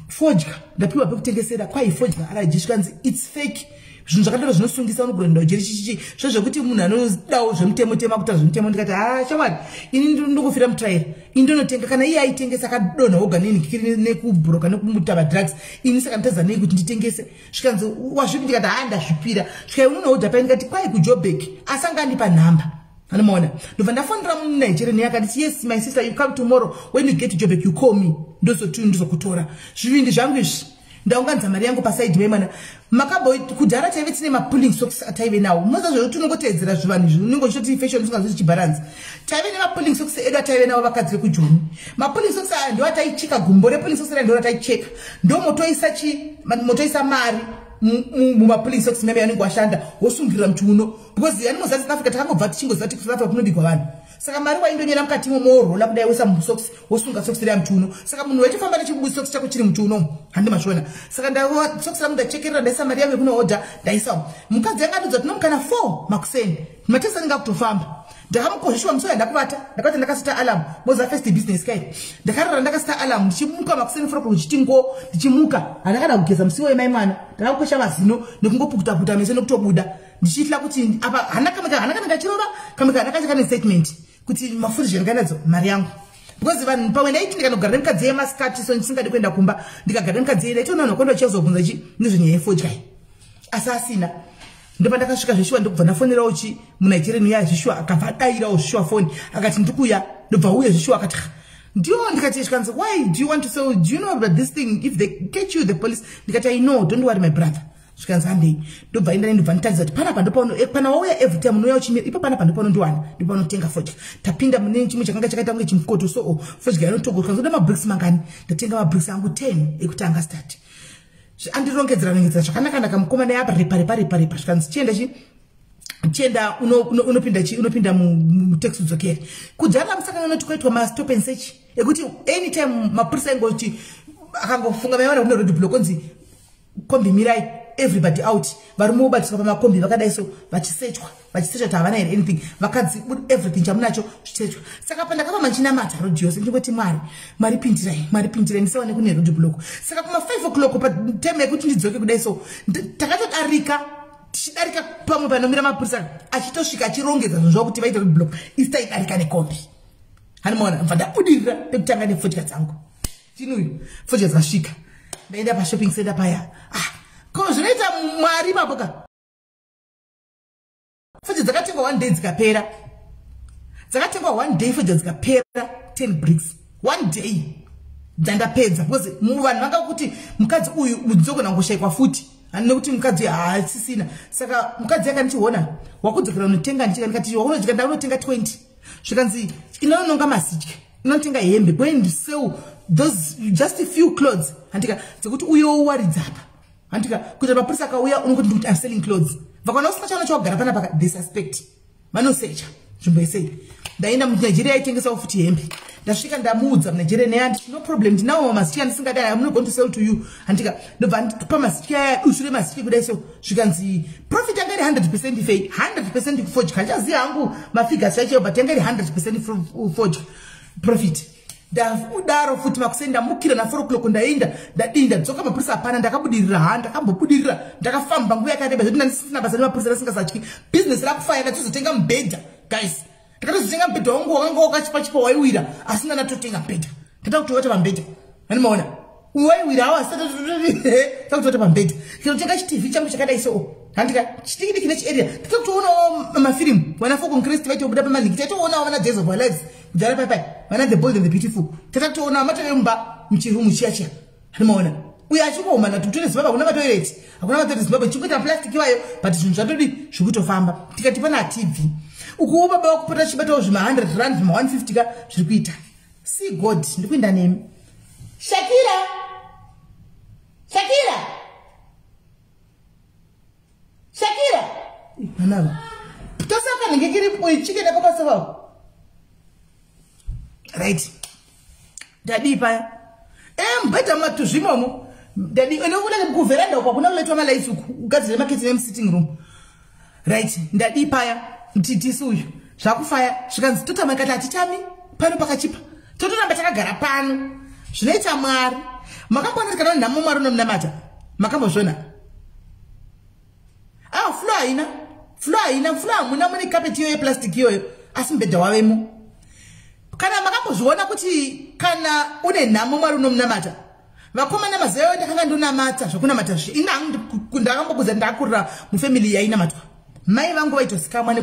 A: fodya ndapiwa pekutengesera kwai fodya arajishikanzi it's fake zvinhu zvakadaro zvinosungisa unogona jeri chichi zvekuti munhu anodawo zvemutemo tema kuita zvemutemo ndikati shamwari ini ndinokufira mutraira ini ndonotenga kana iye aitengesa akadonha oga kiri nekubhuroka nekumutava drugs ini saka nditaza nei kuti nditengese zvikanzi wazvipi ndikati ndazvipira svikai unonohodha pai ndikati kwai kuJoburg asanga andipa nhamba anomaona ndobva ndafonera muNigeria neyakati yes my sister you come tomorrow when you get to Joburg you call me ndozokutora zvivindi zvangu izvi ndaunganza mari yangu paside memana makaboy kudhara taive tine mapulling socks ataive nawo moza zvo tunongoteedzera zvivanhu izvi unongo choti fashion zvingazi chibalance taive nemapulling socks edu ataive nawo vakadzi vekujoni mapulling socks aya ndo ataicheka gumbo repulling socks aya ndo ataicheka ndo motoisa mari mumapulling socks meme yanenge washanda wosungirira muchiuno because yani muzasi Africa takangobva tichingozati kusafa kunodigwa vanhu saka mari waindonyera mukati momorola kudai wesa musocks wosunga socks ya mchuno saka munhu wechifamba nechibusi socks chako chiri mchuno handimashona saka ndawa socks ramu ndachekerera ndaisa mari yangu kuno order ndaisa mukadzi yangadudza tinomukana 4 makuseni matesa ndingakutofamba ndakamukozhishwa musoya ndakuvata ndakati ndakasita alarm moza first business kai ndakarara ndakasita alarm ndichimuka makuseni furo kuchitingo ndichimuka andakada kugeza musiwo yemai mwana ndakakwesha mazino nekungopukuta puta meso nekutobuda ndichitla kuti apa hanaka ndachirora kamika ndakachakane statement kuti mafuta zvenganadzo mari yangu because vanhu pamwe ndaiti ndikanogara nemukadzi yemaskati so ndisingadi kuenda kumba ndikagara nemukadzi yena iti unanhu kwenda uchazobvunza chi nezvenyaya yefodya asi asina ndopa ndakasvika zveshuwa ndokubva ndafonera uchi muNigeria Nyaya zveshuwa akabva adairawo zveshuwa foni akati ndikuya ndobva uye zveshuwa akati ndio ndikati zvikanzi why do you want to say do you know about this thing if they catch you the police ndikati I know don't worry my brother zvikanzi handei ndobva enda ndobva nditadza kuti panapa ndopano pana wauya every time unouya uchimira ipo panapa ndopano ndiwana ndopanotenga fodya tapinda mune chimwe chakanga chakaita kunge chimukoto so fodya inotogo kanzoda mabricks mangani ndatenga mabricks angu 10 ekutanga start andirongedzera zvakanaka ndakamukomana yapa repa zvikanzi chienda unopinda mutaxi udzokere kudhara musaka unoti kwaitwa mastop and search ekuti anytime mapurisa ingoti akangofunga maiwana kune road block onzi kombi mirai everybody out vari mubatiswa pamakombi vakadai so vachisechwa kuti havana here anything vakadzi everything chamunacho zvichechwa saka pandakapa machinamata road yose ndingoti mari pindirai ndisawane kune road block saka kuma 5 o'clock patime yekuti ndidzoke kudai so takatodarika tichidarika pamwe panomira mapurisa achitosvika achirongedza zvinhu zvakuti vaite road block isitaidarika nekombi hanimaona mva ndabudirira pekutanga nefodya dzangu chinuyu fodya dzasvika ndaenda pashopping center paya ko zvinoita mwari maboka fodya dzakatengwa 1 day dzikapera dzakatengwa 1 day fodya dzikapera 10 bricks 1 day dzandapedza because vanhu vanga kuti mukadzi uyu mudzoko nangoshayikwa futi nekuti mukadzi haasisina saka mukadzi yakanichiona wakudzokera unotenga ndikati waunojika ndaunotenga 20 zvikanzi inononga masitya inotenga hembe go and sell those just a few clothes handika dzekuti uyo waridza apa handika kuti mapurisa akauya unongoti ndikuti I'm selling clothes vakaona usina chaona chawagara panapa they suspect vanosecha nzvimbo yesei ndaenda muNigeria aitengesawo futi hembe ndasvika ndamuudza muNigeria neyandi no problem ndinawo masitya ndisingadai I'm not going to sell to you handika ndobva ndipa masitya aya dusu remasitya kudai so zvikanzi profit yanga iri 100% ifei 100% kufodya handichaziva hangu mafigures acho but yanga iri 100% fodya profit ndakudaro futi makuseni ndamukira na 4 o'clock ndaenda ndadinda dzoka mapurisa apana ndakabudirira ndakambobudirira ndakafamba nguva yakareba zvoti ndisina basa nemapurisa rasingasatyi business rakufaya ndatozotenga mubhedha guys ndakatozotenga mubhedha wangu wakanga wakachipa waiwira asina ndatotenga mubhedha ndatakutovata pambedha hanimaona waiwira awa takutota pambedha ndinotenga chitv changu chakadai so handika chidiki nechi area ndakutoonawo mafilimu wana Falcon Crest vaiti kubuda pamalink taitoonawo vana Days of Our Lives kudhara paipai vana The Bold and the Beautiful tatatoona matavemba muchirumu chiyachiya hanimaona uye achingoma natutone Zimbabwe kuna matoilet hakuna matoilet Zimbabwe chikuita plastic iwayo but zvinhu zvatodi zvikutofamba tikati pana TV ukuwo baba wakupota chibatawo zvima 100 rand zvima 150 ka zviri kuita see God ndikuenda nemi Shakira nanava tosaka ngekiri chicken yakapasa right dadi paya mbeta matu zvimomo dadi unokuda kuveranda uko kuna kuletwa malaisi ugadzire maketi name sitting room right ndadi paya mtitisi uyu zvakufaya zvikanzi totama kati atitami pano pakachipa totoramba takagara pano zvinoita mwari makambona kana nhamo mwari unomnamata makambozvona floor hamuna mune carpet iyoyo plastic iyoyo asi mbedha wavemo kana makambozviona kuti kana une nhamo mwari unomnamata vakomana mazeyo ndakanga ndonamata zvokunamata ndakambokuza ndakurira mufamily yainamatwa mai vangu vaitosikamwa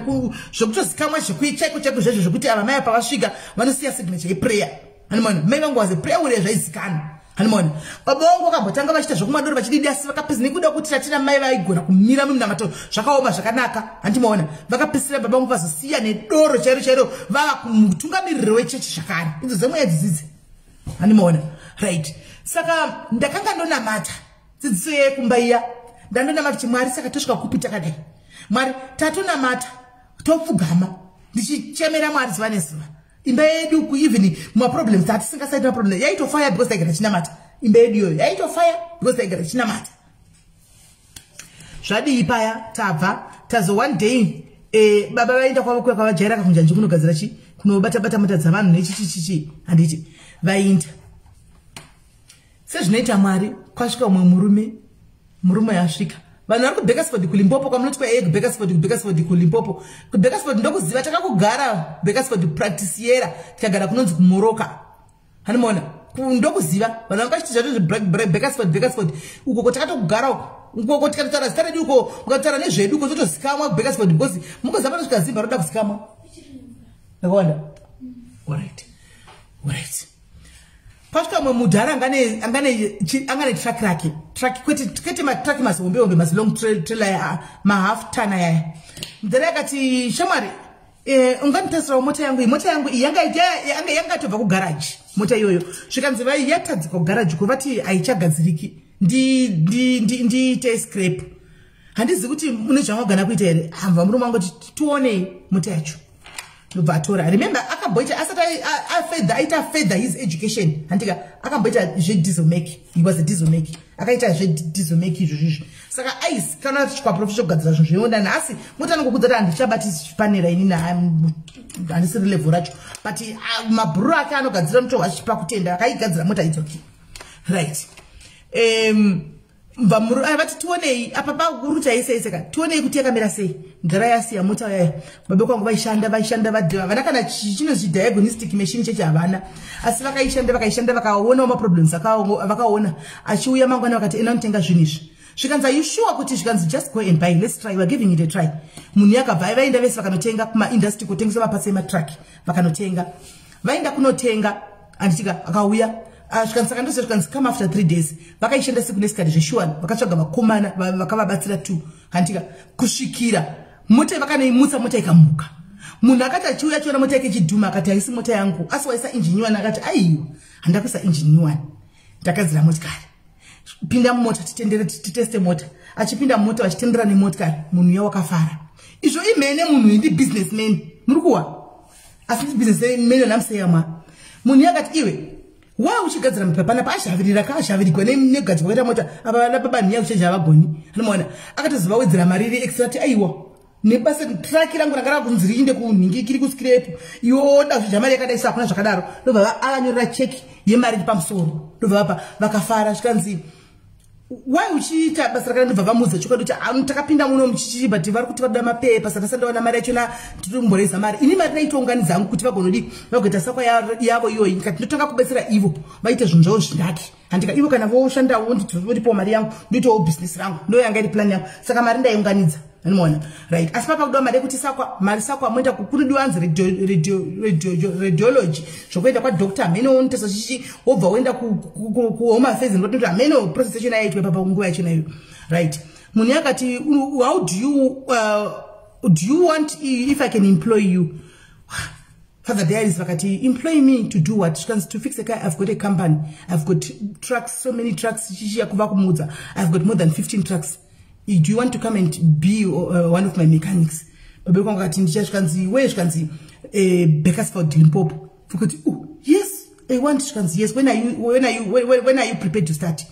A: zvokutosikamwa zvekuchaiko chaiko zvezvo zvokuti ava mai pavasvika vanosiya signature yeprayer hanimona mai vangu was a prayer warrior zvaizikana hanimona baba vangu vakambotanga vachita zvokumadoro vachididi asi vakapedza nekuda kuti tatina mai vaigona kumira muminamato zvakaoma zvakanaka handimoona vakapedzisira baba vangu vazosiya nedoro chairo vava kumutungamiriro wechechi zvakare idzo dzemweya dzidzidzi handimoona right saka ndakanga ndonamata dzidziso yekumba iya ndandonamata kuti mwari saka tosvika kupi takadai mwari tatonamata topfugama ndichichemera Mwari zuva nezuva. Imba yedu ku even ma problems that singasaita problem yaito fire because taigara chinamata. Imba yedu yoyo yaito fire because taigara chinamata. Zvadi ipaya tabva tazo one day baba vaenda kwa jaira kakunja kunogadzira chi kunobata bata mota dzavanhu nechichichichi handiti vainda sezvinoita Mwari kwasvika umwe murume yasvika vanhu vari kuBeaconsfield kuLimpopo kwamunoti Beaconsfield kuLimpopo kuBeaconsfield ndokuziva takakugara Beaconsfield practice yera tikagara kunonzi kumoroka hanimoona ndokuziva vanhu vakachitiza Beaconsfield uko takatogara uko tikataura zita redu uko ukataura nezvedu uko totozikamwa Beaconsfield because mukoziva panosvika Zimba roda kuzikamwa ndakaona alright pasvika mwe mudhara angane track rake track kwete matrack mazombe mas long trailer ma half ton aya mudhara yakati shamwari unganditasira mota yangu yanga tobva ku garage mota iyoyo zvikanzi vai yatadzika ku garage kuvati aichagadziriki ndi scrape handizi kuti mune zvamagana kuita here hamva murume wangu tuone mota yacho ndobva atora remember akamboita asati aita further his education handika akamboita zvediezel make he was a diesel make akaita zvediezel make izvozvo saka kana kwa professional kugadzira zvinhu zvinoda nhasi mota nokukudza kuti handichabati panera inini handisiri level racho but mabhuru ake anogadzira muto achipa kutenda akaigadzira mota idzoki right vamuru vati tuonei apa pakuruta iseka tuonei kuti yakamira sei ndara yasiya mota yaya babe kwangu vaishanda vadhiva vana kana chinozvi diagnostic machine cheche havana asi vakaishanda vakaona ma problems vakaona achiuya mangwana vakati inotenga zvinhu izvi zvikanzi you sure kuti zvikanzi just go and buy let's try we're giving it a try munhu yakabva vaenda vese vakanotenga kuma industry kutengesa mapasi ematrack vakanotenga vaenda kunotenga anditika akauya zvikanzi ndozvikanzi come after 3 days vakaishanda sickness card zveshuan vakatsvaga vakomana vakavabatsira 2 handika kusvikira mota vakanoimutsa mota ikamuka munhu akati achiuya achiona mota yake ichidhuma akati haisi mota yangu asi waisa engine 1 akati aiwa handakuisa engine 1 ndakadzira motikari pinda mumota titeste mota achipinda mumota vachitendera nemotikari munhu uya wakafara izvo imene munhu ndi businessman muri kuwa asi businessman namseyama munhu yakati iwe wa uchigadzira mapapana paashavirira kaashavirigwa negadzirwa kwaita mota apa vana baba Nyaya uchenja vagoni anomuona akatoziva wedzera mari extra ti aiwa nebasa track rangu ranga kunziri inde kunhingi kiri kuscrape yoda zvamari yakadaisa hakuna zvakadaro ndobva akanyorera cheki yemari pamusoro ndobva apa vakafara zvikanzi why uchiita basa rakana ndobva vamudza chokwadi kuti takapinda muno muchichi but vari kuti vabuda mapepa saka sandaona mari yachona titomboreza mari ini mari naitounganidza hangu kuti vagonodi vagoita sakwa yavo iyoyi ndikati ndotanga kubetsera ivo vaite zvinhu zvavo zvinaki handika ivo kana voshandawo nditoripo mari yangu ndoitawo business rangu ndo yanga iri plan yangu saka mari ndaiunganidza anomuona right asi papakudiwa mari yekuti mari sakwa moita kuridiwa anzi radiology zvokuenda kwadoctor amene onitesa chichi wobva woenda kuhome affairs ndoti amene process yachona yaitwa papa nguva yachona iyo right munhu yakati how do you want if I can employ you Father Diaries vakati employ me to do what to fix a car. I've got a company, I've got trucks, so many trucks I've got more than 15 trucks. Do you want to come and be one of my mechanics? Beaconsfield Limpopo. Yes, I want. Yes, when are you prepared to start?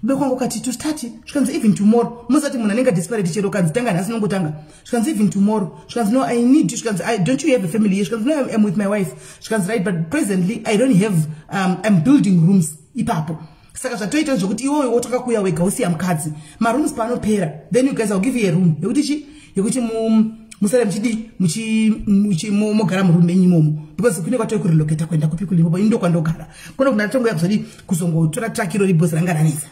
A: To start even tomorrow. Most of disparate even tomorrow. No, I need you. Don't you have a family? No, I'm with my wife. Right, but presently I don't have. I'm building rooms. Ipapo. Saka zvatoita zvokuti iwe wotoka kuya wega usiya mukadzi marooms panopera then you guys I'll give you a room yekuti musare mogara murume nyimomo because kune kwatoi kurelocate kwenda kupi kuLimpopo indo kwandogara kuna kunatongo yakuzodi kuzongotora trakiro ribosi rangaranisa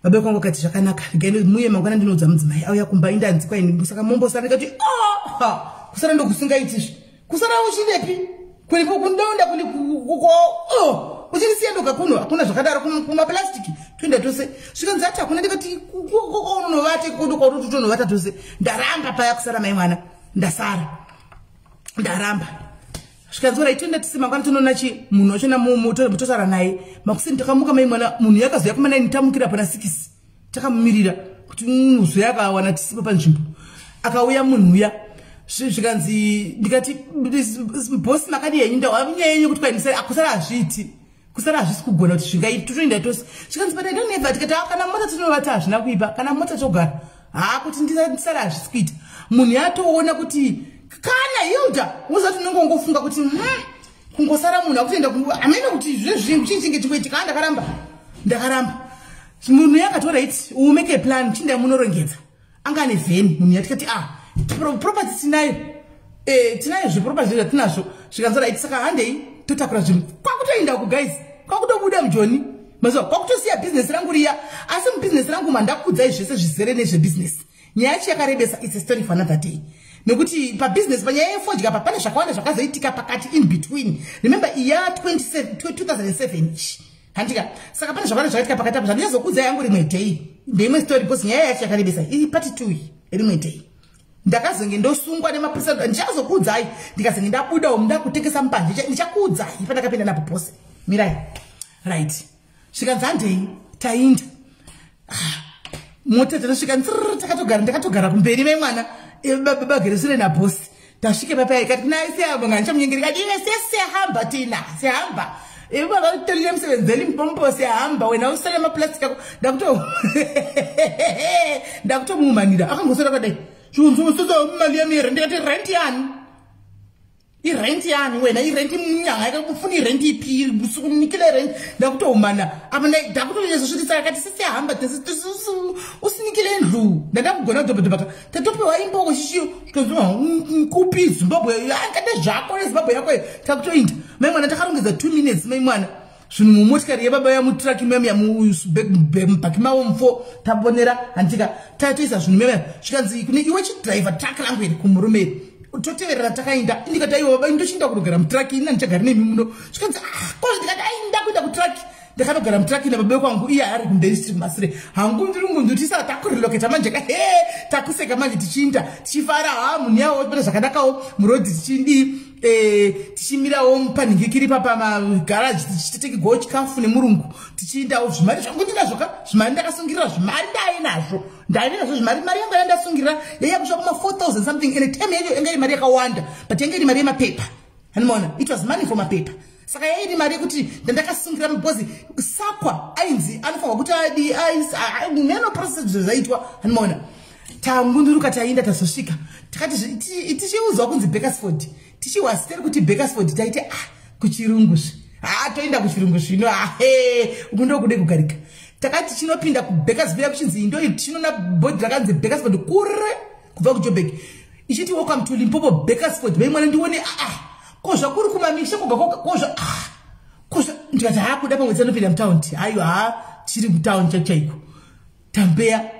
A: babe kwangu kati zvakanaka ngene muye mangwana ndinodza mudzimai auya kumba indanzi kwaini saka mombosara kati kusara ndokusingaitizvi kusara uchinepi kuLimpopo kundaunda uchirisiya ndoka kuno hakuna zvakadaro kuma plastic twenda tose zvikanzi ati hakuna ndikati unovate kutonovata tose ndaramba paya kusara mai mwana ndaramba zvikanzi ora itenda tise mangwana tinoona munhu wachona mutosara naye makusini takamuka mai mwana munhu yakazoya kuma9 nitamukira pana 6 takamumirira kuti uzo yakawana tisipo panzvimbo akauya munhu uya Zvikanzi ndikati boss makadi yenda wamenyenye kuti kwainisa akusara azviti. Kusara hazvisi kugona kuti zvingaita toenda tose. Zvikanzi but I don't have that kana mota tinovata hazvina kuipa kana mota togara. Kuti ndisara hazvisi kuita. Munhu yatoona kuti kana Hilda uzati nongofunga kuti kungosara munhu akutoenda amene kuti zvezvinhu chinge chikuitika ndakaramba. Munhu yakatora iti umeke a plan chinda munorongedza. Anga ane vheni munhu yatikati property tinayo. Tinayo zveproperty zvatinazvo. Zvikanzora iti saka handei totakura zvinhu. Kwakutoenda ku guys. Kwakutobuda mujoni. Mazo kwakutosiya business rangu riya. Asi mubusiness rangu mandakudzai zvese zvizere nezvebusiness. Nyaya yacho yakarebesa, it's a story for another day. Nekuti pa business panyaya yefodya pa pane zvakawanda zvakazoitika pakati in between. Remember year 2007 ish. Handika saka pane zvakawanda zvakaitika pakati apa zvandizokudza yangu rimwe day. Ndeimwe story because nyaya yacho yakarebesa. Iri part 2 rimwe day. Ndakazonge ndosungwa nemapurisa ndichazokudzai ndikazenge ndabuda umda kutekesa mpanje ndichakudzai pandakapinda napo pose. Mirai. Right. Zvikanzandei tainda. Mota tanosvika takatogara kumberi memwana baba geresere na boss tasvike papa ikati naisi abo nganchamnyengeri kati sehamba tina sehamba baba torile msebenzeli mpompo sehamba wena usale maplastic ako ndakutomumanira akangosora kadai chunzusoza mali yamire ndikati rent yani irent yani wena irent mnyanga yakufuna irent ipi usukunikile rent ndakutomana apa ndakutolezo zvitisa yakati sesehamba usinikile ndlu ndakugona dobata tatopewa imboko shishiyo tozwa kupi Zimbabwe yakade zvako neZimbabwe yako takutoinda memwana takarongedza 2 minutes memwana zvinhu mumotikari yebaba yamutraki meme yamuback mawo mfo tabonera handika tatoisa zvinhu meme zvikanzi kune iwe chidriver truck rangu iri kumurume toteverera takainda ndikati aiwa baba ndochinda kunogara mutraki ina ndichagara nemi muno zvikanzi kozi ndikati ainda kuenda kutraki ndakanogara mutraki nababa kwangu iye ari kumberi street masire hangu ndiri tisara takuriloketa manje takuseka manje tichinda tichifara munhu yawo pata zvakanakawo murodhi tichimirawo panhingikiri pamagaraji tichiteke go chikafu nemurungu tichindawo zvimari zvangu ndinazvoka zvimari ndakasungirira zvimari ndainazvo zvimari mari yangu yandasungirira yaiya kusvika kuma 4,000 something ine time yacho yanga iri mari yakawanda but yanga iri mari yemapepa hanimona it was money for mapepa saka yairi mari yekuti ndandakasungira mubhozi sakwa ainzi anofanwa kuti neno process zvaitwa hanimona tangunduruka tainda tazosvika takati tichiudzwa kunzi Bakersford tichiwasiteri kuti Bakersford taite kuchirungu toenda kuchirungu zvino uku ndokude kugarika takati chinopinda kuBakersfield kuchinzi ndo chinona bhodhi rakanzi Bakersford kure kubva kuJoburg ichiti welcome to Limpopo Bakersford veimwana ndione kozva kuri kumamisha kozva ndikati kuda pamwe tsanopinda mutaundi aiwa tiri mutaundi chaiko tambeya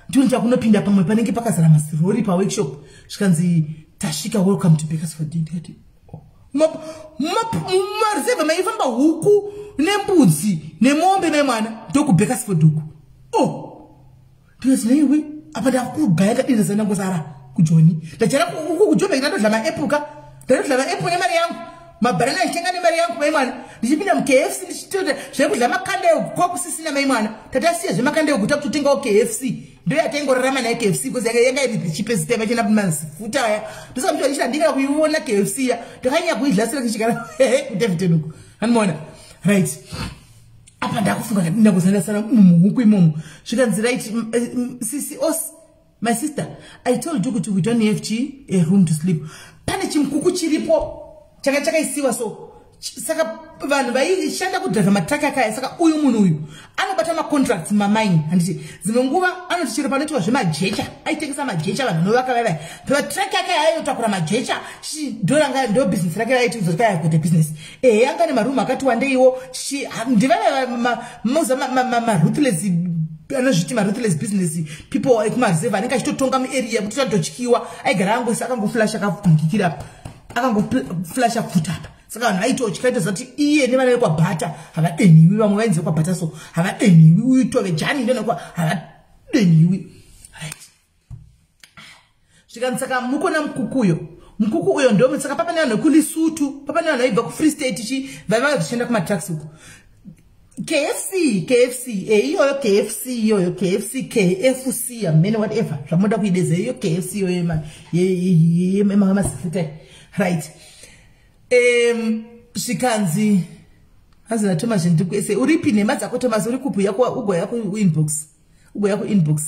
A: ndicho chakunopinda pamwe panenge pakazara masirori paworkshop zvikanzi tasvika welcome to Bakersford ndikati mareserve maifamba huku nembudzi nemombe memwana ndoku Bakersford huku ndikati naiwe apa ndakubhaya kadinza ndangosara kujoni ndachara kuJoburg ndandodla maepuka ndandodla maepu nemari yangu mabanana ndichenga nemari yangu maimwana ndichipinda muKFC ndichitoda zvekudla makanda kwakusisina maimwana tatasiya zvemakanda yoguta kutotengawo KFC ndo yatengorarama nayo KFC because yanga iri the cheapest time china manzifuta aya ndosaka mtu anishandika kuiona KFC ya ndakanya kuidlasira kichikana David nuko hanimona right apa ndakufunga ndakuzanda sana muhuku imomo zvikanzi right CCOs my sister I told you kuti we don't have a room to sleep pane chimkuku chiripo chakaisiwa so saka vanhu vaishanda kudrive matraki akaya saka uyu munhu uyu anobata macontracts mamaini handiti dzimwe nguva anoti chiro panoitwa zvemajecha aitekesa majecha vanhu novaka vavaya matraki akaya aiotakura majecha ndoranga ndo business rake raitizokaa kuite business anga nemarumu akati wandeiwo ndivava maruthless anozviti maruthless business people ekumareserve anenge achitotonga muarea kuti tatotyiwa aigara angoisa akangoflasha akavhungikira akangoflasha futa apa saka vanhu vaitotya zati iye nevana vekwabhata havadeniwi vamwe vainzi vekwabhata so havadeniwi uitove jani ndonekwa havadeniwi right zvikanzi mukona mukuku uyo ndomo saka papa nevanhu vekuLesotho papa nevanhu vaibva kuFree State vaiva vachienda kumatracks uko KFC iyo KFC KFC amene whatever zvamoda kuideze iyo KFC iyo yema sifute right shikanzi hazina Thomas ndikuese uripi nemadzako Thomas uri kupi yako ugo yako inbox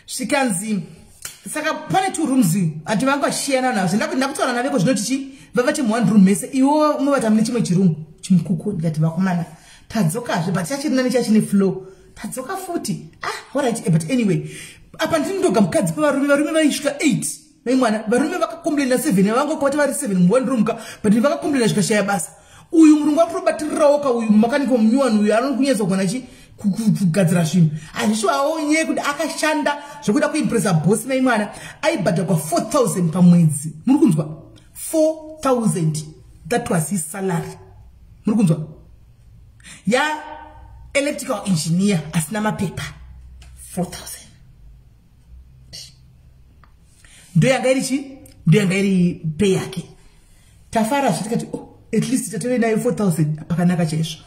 A: shikanzi saka pane two rooms anti vangu ashiyana nazo ndakutaura naveko zvinoti vavati mu one room mese iwo muvata mune chimwe chirumu chimkuku ndikati vakomana tadzokazve but chachiri nani chachine flow tadzoka futi alright but anyway apa ndinoga mukadzi pavarume vaisvika 8 vaimwana varume vakakomplaina 7 vangokoti vari 7 mu one room ka but vakakomplaina zvikashaya basa uyu murungu aprobatirirawo ka uyu makaniko munyuwani uyu anokunyesa kugona kugadzira zvinhu azvishuwawo nyeye kuti akashanda zvokuda kuimpresa bosi vaimwana aibhadharwa 4,000 pamwedzi muri kunzwa 4,000 that was his salary muri kunzwa ya electrical engineer asina mapepa 4,000 ndo yanga iri pay yake tafara zvitikati at least tatove nayo 4,000 pakanaka chaizvo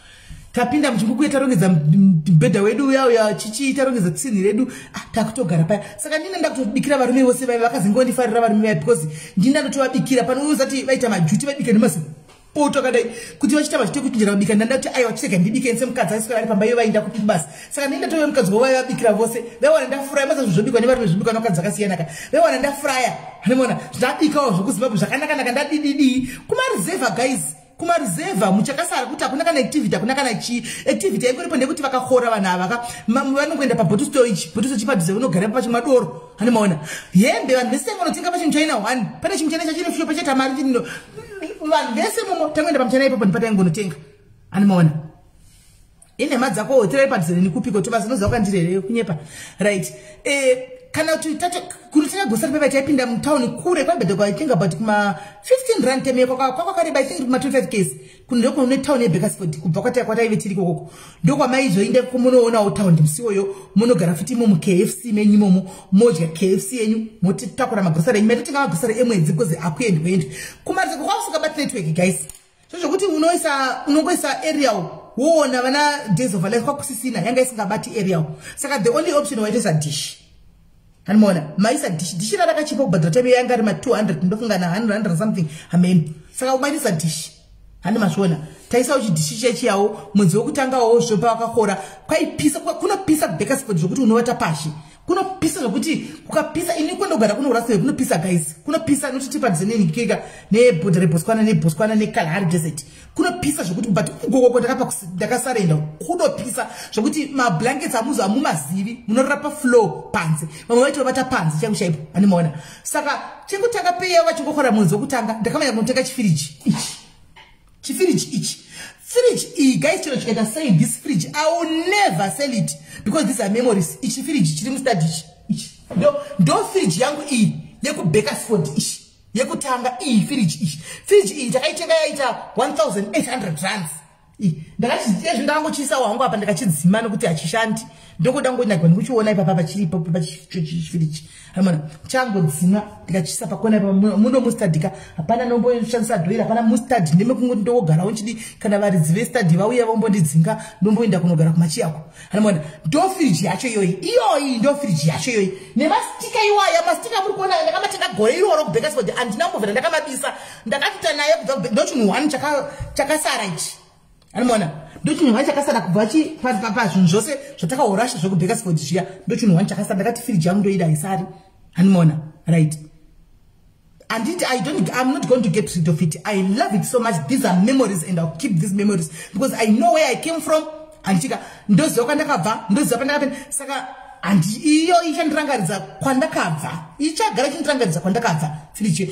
A: tapinda muchikuku tarongedza mbedha wedu uya chichi tarongedza tsini redu takutogara paya saka ndina ndakutobikira varume vose vai vakazingonifarira varume vai because ndina ndotovabikira pano uzati vaita majuti vabika nemasi poto kadai kuti vachita vachite kuchinjira kubika ndanda kuti aiwa chitega ndibike nse mukadzi asika vari pamba iyo vaenda kupi basi saka ndinda tove mukadzi wavo vabikira vose vawana ndafuraya masa zvobikwa nevarume zvobikwa nokadzi akasiyana ka vawana ndafuraya hanemona ndabikawo zvokuzimbabwe zvakanaka ndadididi kumareserva guys kumareserva muchakasara kuti hakuna kana activity hakuna kana activity yaingoripo ndekuti vakakora vanhu ava vanongoenda pabottle storage padhuze unogara pachimadoro hanemaona hembe vanhu vese vanotenga pachinhu chaina 1 pane chinhu chaina chachine fio pachata mari chino vanhu vese momo tangoenda pamuchana ipapo ndipataingonotenga hanemaona ine madzako hoterai padhuze nenikupiko tobasa noziva kandirere kunyepa right kana kuti kunotenga gosari pepa taipinda mutown kure kwabhedha kwaitenga but kuma 15 rand temeko kwakareba I think kuma 25 case kundoko une town yeBakersfield kubva kwataive tiri kokoko ndokwamaizoinde kumunoona town msiwoyo munogara futi mu KFC menyu momo modya KFC yenyu motitakura magosari enyu metotenga magosari emwedzi because akuendwendi kumariziko kwasuka bat network guys zvokuti unongoisa aerial woona vana days of life kwakusisina yanga isingabati aerial saka the only option waitoisa dish hanimona maisa dish rakachipa kubhadhira time yanga ari ma 200 ndofunga na 100 something amen saka umaisa dish hanimazviona taisa uchidishi chechi yawo mwedzi wekutangawo zvopa wakakora kwaipisa kunopisa Bakersfield zvokuti unovata pashi kunopisa zvokuti kukapisa ini kwendogara kunorasire kunopisa guys kunopisa notiti padhuze nenikeka nebhodha reboswana nekalahari desert kunopisa zvokuti but ugokoko ndakasarenda kunopisa zvokuti mablankets amuzo amumazivi munorapa flow panze vamwe vaiti vavata panze changu chaipo handimaona saka chekutanga peya vachingokora mwedzi wekutanga ndakamanya kunotenga chifiriji ichi fridge guys chino chikaita say this fridge I will never sell it because these are memories ichi fridge chiri mustadi ichi ndo fridge yangu iyi yekuBakersfield ichi yekutanga iyi fridge iyi takaitenga yaita 1,800 rands ndakachizizvo ndangochisa wangu apa ndakachidzima nokuti hachishandi ndokuda ngonyaga ndikuchiona ipapa pachiripo pachifiriji hamona changodzima ndikachisa pakona ipa muno mustadika hapana nomboshandisa dhoiri hapana mustadi ndemekungoti ndogarawo chidi kana varidzi vestadi vauya vombondidzinga ndomboenda kunogara kumachiyako hamona ndo firiji yacho iyoyi ndo firiji yacho iyoyi nemastika iwaya mastika muri kuona ndakamatenga gore iroro kuBakersfield andinambovhera ndakamabisa ndakatita naye kubva ndochinhu 1 chakasara ichi hanimona ndochinhu 1 chakasara kubva pazvinhu zvose zvatakaurasha zvekuBakersfield zviya ndochinhu 1 chakasara ndakati firiji yangu ndoida haisari hanimona right I'm not going to get rid of it. I love it so much. These are memories and I'll keep these memories because I know where I came from. And ndoziva kwandakabva ndoziva pandakapenda saka handi iyo ichandirangaridza kwandakabva ichagara chindirangaridza kwandakabva fridge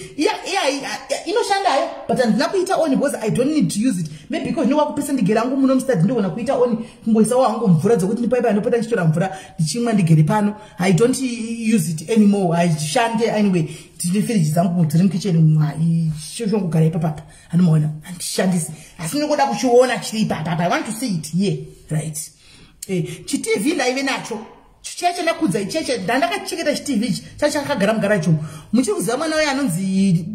A: inoshandayo but handina kuita on because I don't need to use it maybe because ndokupisa ndigere hangu muno mustadi ndogona kuita on kungoisawo hangu mvura dzokuti ndipaipa ndopota ndichitora mvura ndichimwa ndigere pano I don't use it anymore haishande anyway ndine fridge dzangu dziri mukicheni chochongogara ipapapa handimaona handishandisi asi ndinoda kuchiona chiri ipapapa I want to see it here right chitv ndaive nacho chicheche nakudza icheche ndandakacheketa chitv ichi chachakagara mugaraji umu muchiri kuziva mwana uya anonzi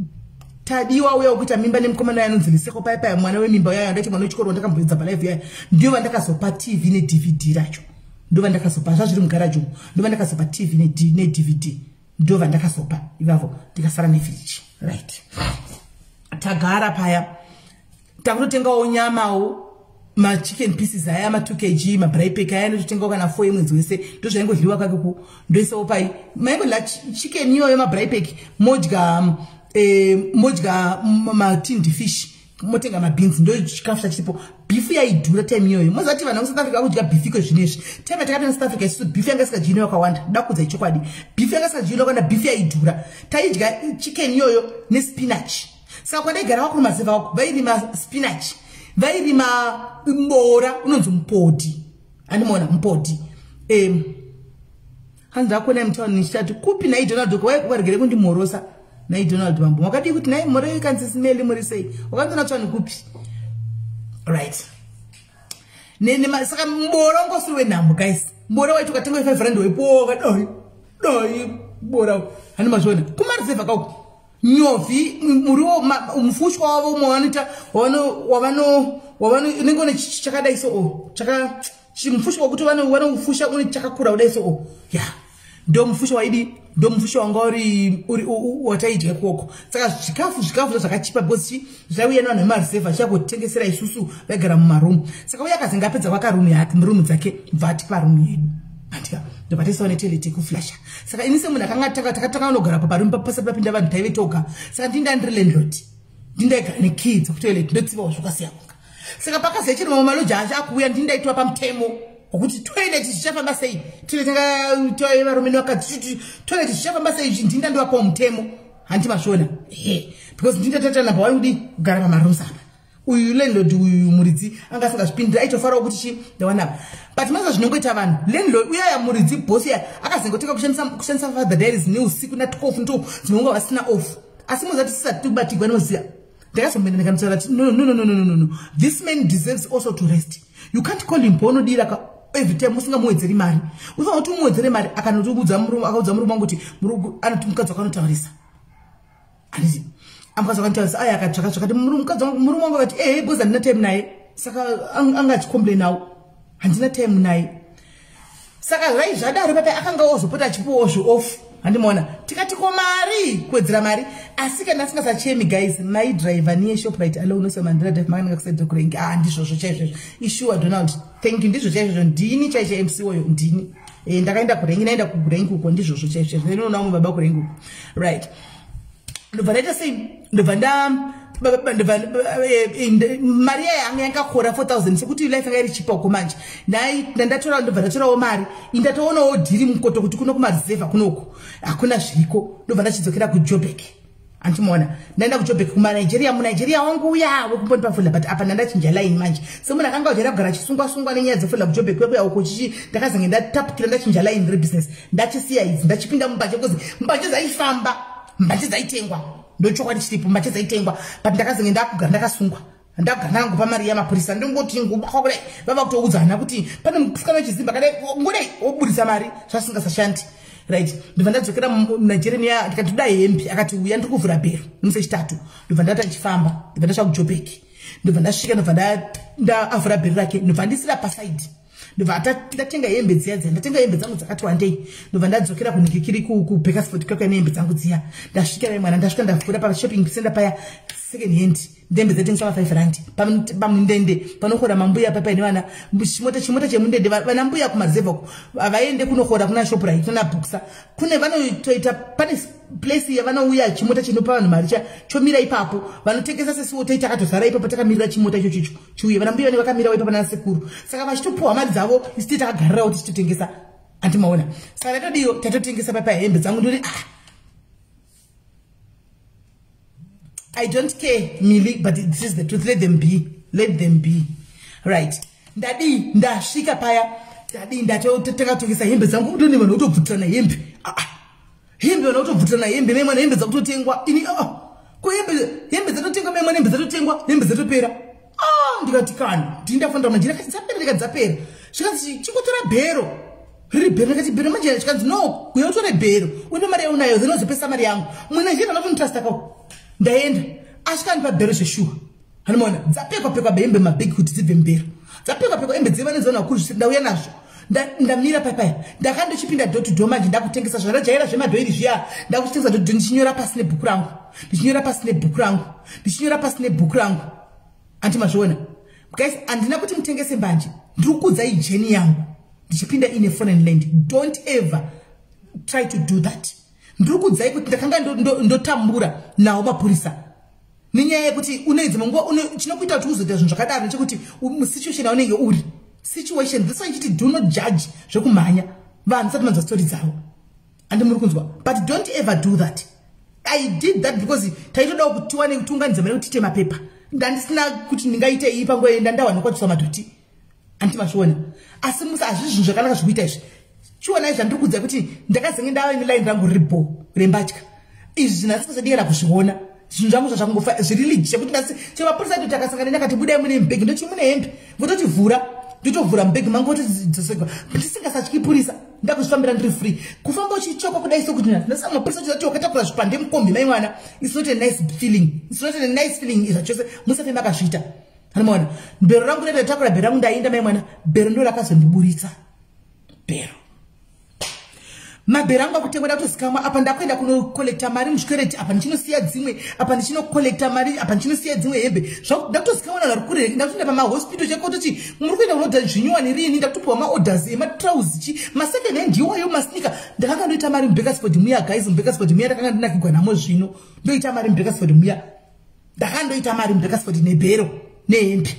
A: tadiwa uya ukuita mimba nemukomana yanonzi Liseko Paipa mwana wemimba yayo ndati mwana wechikoro ndakamboedza palive yayo ndiyo vandakazopa TV ne DVD racho ndo vandakazopa zvazviri mugaraji ndo vandakazopa TV ne DVD ndo vandakazopa ivavo ndikasara nefridge right tagara paya takutotengawo nyamawo ma chicken pieces aya ma 2 kg ma braai pack aya ndotenga kana 4 yemwedzi wese ndo zvaingodliwa kwake ku ndoisawo pai maingo la chicken iyoyo ma braai pack modya ma tinned fish motenga ma beans ndo chikafu chachipo beef yaidhura time iyoyo mozati vanhu South Africa kudya beef iko zvinezvi time takati South Africa isu beef yanga sikajiniwa kwawanda ndakudza ichokwadi beef yanga sikajiniwa kwawanda beef yaidhura taidya chicken iyoyo ne spinach saka kwandegara wako maziva wako vairima spinach vairima mbora unonzi mpodi andimona mpodi hanzi akona mtauni nishati kupi nai Donald warigere kundimorosa nai Donald mambo wakati kuti nai moro ikanzi SIS-MELLY muri sei wakandona tswani kupi right nene saka mbora ngosiwe nambo guys mbora waitu katenga 5 rand wepoka dai mbora hani mazvona kumarizeva kako nyovi muriwo mfushwa wavo mwanita wavano ningone chakadai so chaka chimfushwa kuti vanofusha une chakakura udai so ndo mfusha waidi ndo mfusha wanga uri wataidya koko saka zvikafu zvakachipa bosi zvauya navanhu vemareserva chakutengesera isusu vaigara mumarumu saka uya akazi ngapedza kwakarumu yake murumu dzake bvati parumu yedu andika ndobatisawo netoilet yekuflasha saka ini semunhu takatanga unogara paparumu papasa papinda vanhu taive toga saka ndindandiri landlord ndindaigara nekids kutoilet ndotsivawo zvakasiyana saka pakazechiri mamwe maloja acho akuuya ndindaitwa pamutemo ukuthi toilet zvichafamba sei toilet varume vakati toilet zvichafamba sei ndinda ndovapa mutemo handimashona because ndindatata namba wani kudi kugara pamarooms apa uyu landlord uyu muridzi anga asingazvipindira aitofarawo kuti chi ndawanapa but maza zvinongoita vanhu landlord uyaya muridzi bosi ya akazengoteka kushandisa father diaries neusiku na12 ndo dzinonga vasina off asi muzati tisati tubatigwa noziya ndakazombenda ndikamutaura kuti no this man deserves also to rest you can't call him ponodira every time usingamuwedzeri mari ufanira kuti umuwedzere mari akanotiudza murume akaudza murume wangu kuti anoti mukadzi wakanotaurisa anditi amukadzi wakanotaurisa aya akatsvakatsvakati murume wangu akati bosi handina time naye saka anga achicomplainawo handina time naye saka zvai zvadaro papai akanga ozopota achipiwawo zveoff handimona tikati ko mari kuwedzera mari asi kana asingasachemi guys my driver niye shoprite alo unosema ndira drive makanga kusedza kurengi ndizvozvo chaizvo ishuwa Donald thank you ndizvo chaizvo ndini chaizvo MC woyo ndini ndakaenda kurengi naenda kurengi uko ndizvozvo chaizvo ndinoona umwe baba kurengi uko right ndobva ndaita sei ndobva mari yanga yakakora 4000 sekuti life yanga iri chipa uko manje ndandatorawo ndobva ndatorawo mari indatoonawo dhiri mukoto kuti kuno kumareserva kunoko hakuna zviriko ndobva ndachidzokera kuJoburg andimona ndaenda kuJoburg kumanigeria munigeria wangu uya wekumboni pafula but apa ndandachinja line manje semunhu akanga ujaira kugara chisungwa nenyaya dzefula kuJoburg kwekuya uko chichi ndakazenge ndatapukira ndachinja line rebusiness ndachisiya idzi ndachipinda mumbanje kozi mbanje dzaifamba mbanje dzaitengwa ndochokwadi chiripo mbanje dzaitengwa but ndakazenge ndakugara ndakasungwa ndakugara ndangopa mari yamapurisa ndingoti ngubakwa kudai vava kutoudzana kuti pane musikana wechizimba kadai ngodai wobudisa mari zvasingasashandi right ndobva ndadzokera muNigeria ndikati toda hembe akati uya ndiri kuvhura bhero musi chitatu ndobva ndati ndichifamba ndobva ndasvika kuJoburg ndobva ndasvika ndobva ndavhura bhero rake ndobva ndisira pasaidi ndobva ndatenga hembe dziya ndatenga hembe dzangu dzakati wandei ndobva ndadzokera kunikikiri kuBakersfield kwakwa nehembe dzangu dziya ndasvika mwana ndasvika ndavhura pashopping center paya second hand ndembe dzatengeswa 5 rand pamundende panokora mambuya papa nevana chimota chemundende vana mbuya kumareserva avaende kunokora kuna shoprite kuna Boxer kune vanotoita pane place yavanouya chimota chinopa vanhu mari chomira ipapo vanotengesa sesiwo toita akatozara ipapo takamirira chimota ichocho chiuye vana mbuya vakamira ipapo nasekuru saka vachitopuwa mari dzavo isi takagarirawo kuti tichitotengesa andimaona saka tatodiyo tatotengesa papa hembe dzangu ndoti I don't care, Millie, but this is the truth. Let them be. Right. Ndadi, ndashika paya. Ndadi, ndatoteka tokesa hembe zangu. Ndoni vana utobvutana hembe. Hembe vana utobvutana hembe. Mema na hembe za kutotengwa. Ini, ko hembe za kutotengwa, mema na hembe za kutotengwa. Hembe za kutopera. Ndikati kani. Ndindafonda manjira kati dzapera. Shikazi chikotora bhero. Riri bhero kati bhero manjira shikazi no. Kuyotora bhero. Une mari yaunayo zinozopesa mari yangu. Mwana njira nokuntrust akao. Ndaenda ashikani pabhero zveshuwa hanimona dzapekwa behembe mabhegi kuti dzibve mbero dzapekwa hembe dzevanezona kuri ndauya nazvo ndamira papaya ndakandochipinda door to door manje ndakutengesa zvarajaira zvemadhoiri zviya ndakutengesa door ndichinyora pasi nebhuku rangu antimazviona guys andina kuti mutengese mbanje ndiri kukudzai jeni yangu ndichipinda in a foreign land. Don't ever try to do that. Ndiri kukudzai kuti ndakanga ndotambura nawo mapurisa nenyaya yekuti unoidza manguva chinokuita kuti uzoita zvinhu zvakadaro nechekuti situation yaunenge uri situation. This one chiti do not judge zvekumhanya vanhu sati manzwa story dzavo andi muri kunzwa. But don't ever do that. I did that because taitoda kuti tiwane kutunganidza mari kuti tema paper ndandisina kuti ndingaite iyi pangoenda ndawana kwatswa madhoti antimazviona. Asi musa azvizvi zvinhu zvakanaka zvikuita izvi chiona izvi ndiri kuudza kuti ndakazenge ndava neline rangu ribo rembatya izvi zvinasisasadiyera kuzviona zvinhu zvangu zvazvakungofa zviriligi chekuti chemapurisa kuti akasangana nakati budai mune mbegi ndoti mune hembe vototivhura ndotovhura mbegi mangu votodzosegwa ndisingasatyi purisa ndakuzvifambira ndiri free kufamba uchichoka kudai sokuti ndasa mapurisa chizati wakatakura zvipande mukombi mai mwana. It's not a nice feeling. It's not a nice feeling izva chose musati makazviita hanimona. Bhero rangu ndatatakura bhero rangu ndainda mai mwana bhero ndo rakazondiburitsa bhero mabhero angu akutengwa ndatozikamwa apa ndakuenda kunokolekta mari muzvikwereti apa ndichinosiya dzimwe apa ndichinokolekta mari apa ndichinosiya dzimwe hembe ndatozikamwa navanhu kure ndatoenda pamahospital chekototi muri kuenda kunoda zvinyuwani rini ndatopiwa maorders ematrausi masecond hand iwayo masnika ndakanga ndoita mari mubakersford muya guys. Mubakersford muya ndakanga ndinakigwa namo zvino ndoita mari mubakersford muya ndakandoita mari mubakersford nebhero nehembe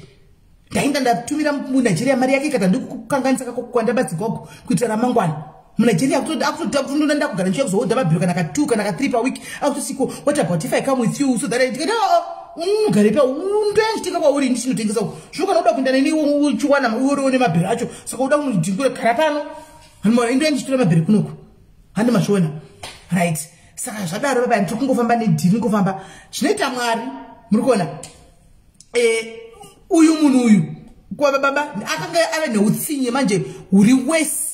A: ndainda ndatumira muNigeria mari yake ikata ndikukanganisa kwandabadzigwako kuitira ramangwana muNigeria akutoda ndakugara ndichiya kuzohodha mabhero kana ka2 kana ka3 per week akutosiko what about if I come with you so that I ugare pa undoyanditika kwauri ndichinotengesa zvoka noda kuenda neni uchiwana urione mabhero acho saka uda kunodhingura kara pano hanimona indoyandichitora mabhero kunoku handi mazviona right. Saka zvadaro baba ndiri kungofamba nedhiri ngofamba zvinoita Mwari muri kuona. Uyu munhu uyu kwa baba akanga ave neutsinye manje uri wesi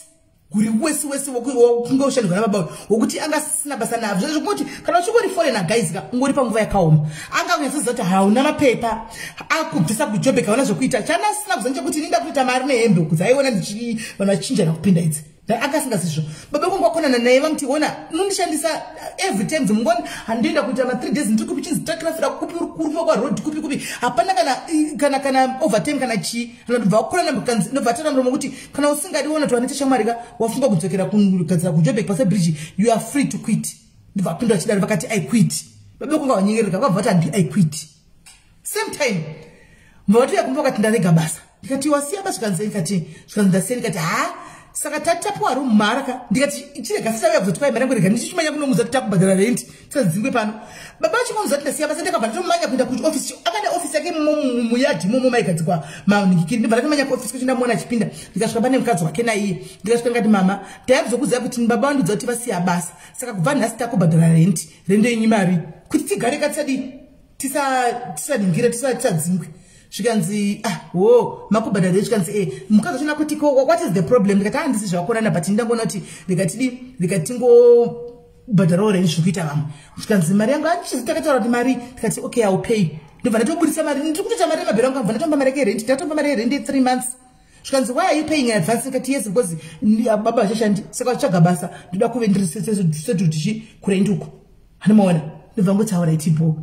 A: wokunge ushandikwa nababa wokuti anga sisina basa navyo zvekuti kana uchingori foreigner guys ungori panguva yakaoma anga kunyatsodza kuti hauna mapepa akubvisa kuJoburg hauna zvokuita chana sina kuziva nechekuti ninda kuita mari nehembe kudzaiona vanhu vachinjana kupinda idzi akasingazizvo baba kungu wakonana naye vamuti ona unondishandisa every time dzimungoni handienda kuita ma3 days ndiri kupi chinzitakirafira kupi kuruva kwaroad kupi hapana kana overtime kana chii anobva wakonana nobva atara muromo kuti kana usingadiona kuti wanete shamwari wafunga kudzokera kugadzira kuJoburg pasa bridge you are free to quit. Ndibva apinda achidaro vakati I quit. Baba kungu wanyengereka kwabva vati I quit. Same time mvatu yakumba wakati ndarega basa ndikati wasiya basa zvikanzi ndasiya ndikati saka tatapuwa ro maraka ndikati chirega sisauya kuzotipa mari yangu rega ndichimanya kunomuza kuti takubhadhara rent tadzingwe pano baba chimonza kuti ndasiya basa ndakabva ndatomanya kuenda ku office akada office yake muyadhi momo maigadzikwa manikiri ndibva ndatomanya ku office kuti ndamuona achipinda ndikasvika pane mukadzi wake naiye ndikasvika ndikati mama ndaizokuziva kuti baba vandu kuti vasiya basa saka kubva nhasi takubhadhara rent yenyu mari kuti tigare katisadi tisadingira tisadzingwe zvikanzi makubhadhara zvikanzi mukadzi china kuti what is the problem ndikati handisi zvavakonana but ndangona kuti ndikatingobhadharawo reni zvikuita vamwe zvikanzi mari yangu handichizitakataura kuti mari ndikati okay I'll pay ndobva ndatobudisa mari ndiri kutoita mari yemabhero angu abva ndatomba mari yake rent ndatomba mari yerent ye3 months zvikanzi why are you paying in advance ndikati yes because baba vachashandi saka vachatsvaga basa ndoda kuve ndiri setu tichikurenti uku hanimaona ndobva ngotaura itipo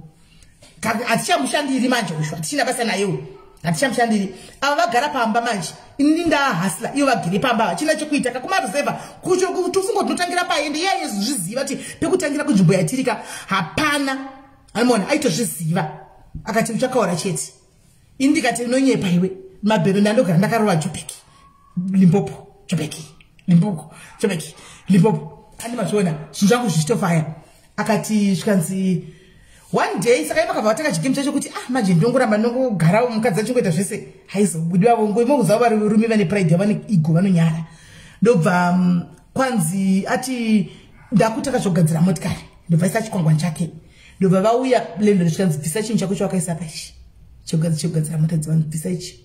A: hatichamushandiri manje usho hatichina basa nayewo hatichamushandiri ava vagara pamba manje ini ndahasla ivo vagere pamba hachina chekuita kakumaruzeva kuti ufunga kuti unotangira paende iye aizozviziva kuti pekutangira kunzvimbo yatirika hapana animona aitozviziva akati uchakaura chete ini ndikati unonyepa iwe mabhero ndandogara ndakarova Joburg Limpopo andimazviona zvinhu zvangu zvichitofaya akati zvikanzi one day saka vakabva vatanga chigemu chacho kuti manje ndongoramba ndongogara mukadzi achingoita zvese haizobudiwa vongoimokuziva vari rume vane pride yavane ego vanonyara ndobva kwanzi ati ndakutaka zvogadzira motikari ndobva isa chikwangwani chake ndobva vauya lendo chikanzi bvisa chinhu chako chawakaisa pachi chogadzira mota dzivanu bvisa ichi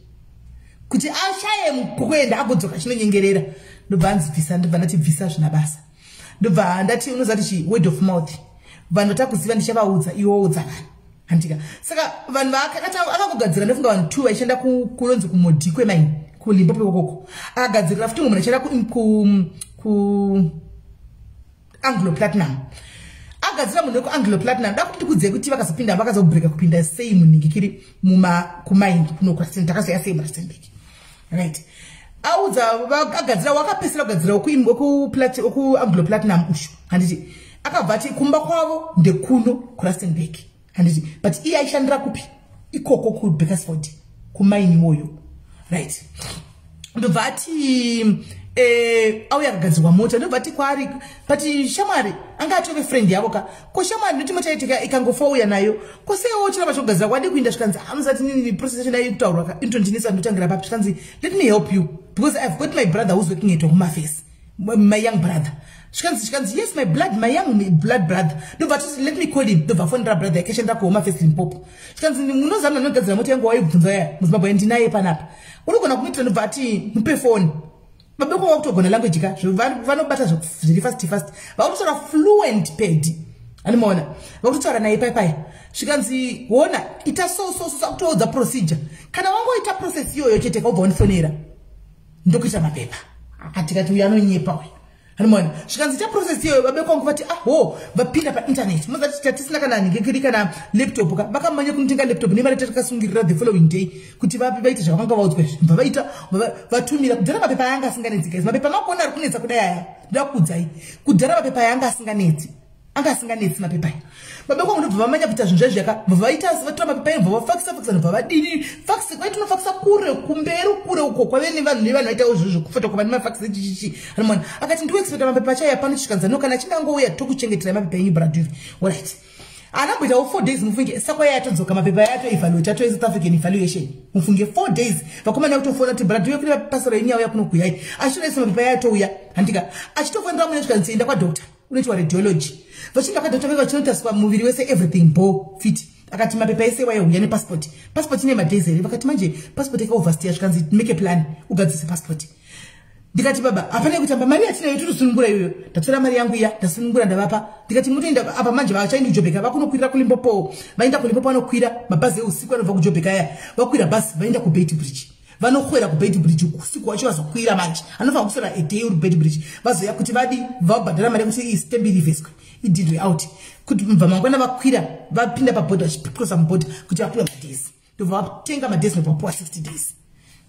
A: kuti ashaye kuenda agodzoka chinonyengerera ndobva anzi bvisa ndobva ndati bvisa zvina basa ndobva ndati unoziva tichi word of mouth vanhu takuziva ndichavaudza iwo udza vanhu handika saka vanhu akakugadzira ndofunga vanhu 2 vaishanda kunonzi kumodi kwemaini kuLimpopo kokoko akagadzirira futi munhu achaenda ku Anglo Platinum agadzira munhu ku Anglo Platinum dakuti kudzei kuti vakazopinda vakazobreaka kupinda sei muningikiri kumaini kuno takasiya sei Rustenburg right audza vakagadzira wakapesera kugadzira ku Anglo Platinum ushu handiti akabva ati kumba kwavo ndekuno kuRustenburg handiti but iye aishandira kupi ikoko ku Bakersford kumaini moyo right ndobva ati auya akagadzirwa mota ndobva ati kwari but shamwari anga atove friend yavo ko shamwari ndoti mota itika ikangofa uya nayo kosewo chirava chogadzira kwadi kuinda zvikanzi amusati nini process yachona kutaurwa intondinisa ndotangira papi zvikanzi let me help you because I've got my brother who's working at Home Affairs my young brother Shkanzi, yes, my young blood brother. No, but let me call him. No, phone brother. Keshenda ko Home Affairs Limpopo. Shkanzi, muno zamna no gadzira moto yangu waibvunza ya. Muzibabo endinaye panapa. Unogona kumitra no vati mupe phone. Babeko wakutogona language ka. Vanobata zviri fast. Vakutora fluent pedi. Animona. Vakutora naye pai. Shkanzi, wona ita so kutoza procedure. Kana wangu ita process yoyo chete ka ubva unifonera. Ndokuita mapepa. Atikati uyanonyepa we. Hanuman, shikanzi cha process hiyo babeko nguvati vapinda pa internet. Muzati tatisina kana ngekiri kana laptop ka. Baka manye kumtenga laptop ne mari takasungirira the following day kuti vaita zvakanga vaudzwa. Vaita vatumira kudhara mapepa yanga asinganetsi guys. Mapepa makona ari kunetsa kudaya. Ndakudzai. Kudhara mapepa yanga asinganetsi. Anga asinganetsi mapepa. Babeko munobva vamanya kuita zvinhu zvaka. Vaita vatora mapepa yavo vafaxa vadini. Fax kwaitu nofaxa kure kumberi kure uko kwavene vanhu vaita izvozvo kufoto kwa mafax chichi. Hanuman, akati ndiwe expect mapepa chaya pano chikanza no kana chinangouya tokuchengetera mapepa yenyu bradrive. Alright. Anakuita 4 days mufunge sakwa yatodzoka mapepa yato evaluate yato South African evaluation. Mufunge 4 days vakomana kutofona kuti bradrive kuri pasoro yenyu yakuno kuyai. Ashirese mapepa yato uya. Handika achitofonera munhu chikanzi enda kwa doctor. Unoitwa radiology. Vachinda kwa doctor vachinotaswa muviri wese everything bo fit. Akati mapepa ese waya passport. Passport ine madezi vakati manje passport ika overstay zvikanzi make a plan ugadzise passport. Ndikati baba hapana kutamba mari yatina yotutu sunungura iyoyo. Ndatora mari yangu iya ndasunungura ndavapa. Ndikati mutoenda apa manje vachaindi kujobheka vakunokwira kuLimpopo. Vaenda kuLimpopo vanokwira mabhazi eusiku anobva kujobheka aya. Vakwira basi vaenda kuBeit Bridge. Vanokwira kuBeit Bridge usiku wacho vazokwira manje. Anofanira kusora a day kuBeit Bridge. Vazoya kuti vadi vabhadhara mari kuti istembiri veswe. Ididwe out. Kuti mva mangwana vakwira vapinda paboda vachipikosa muboda kuti vapiwe madezi. Ndobva vatenga madezi nopapuwa 60 days.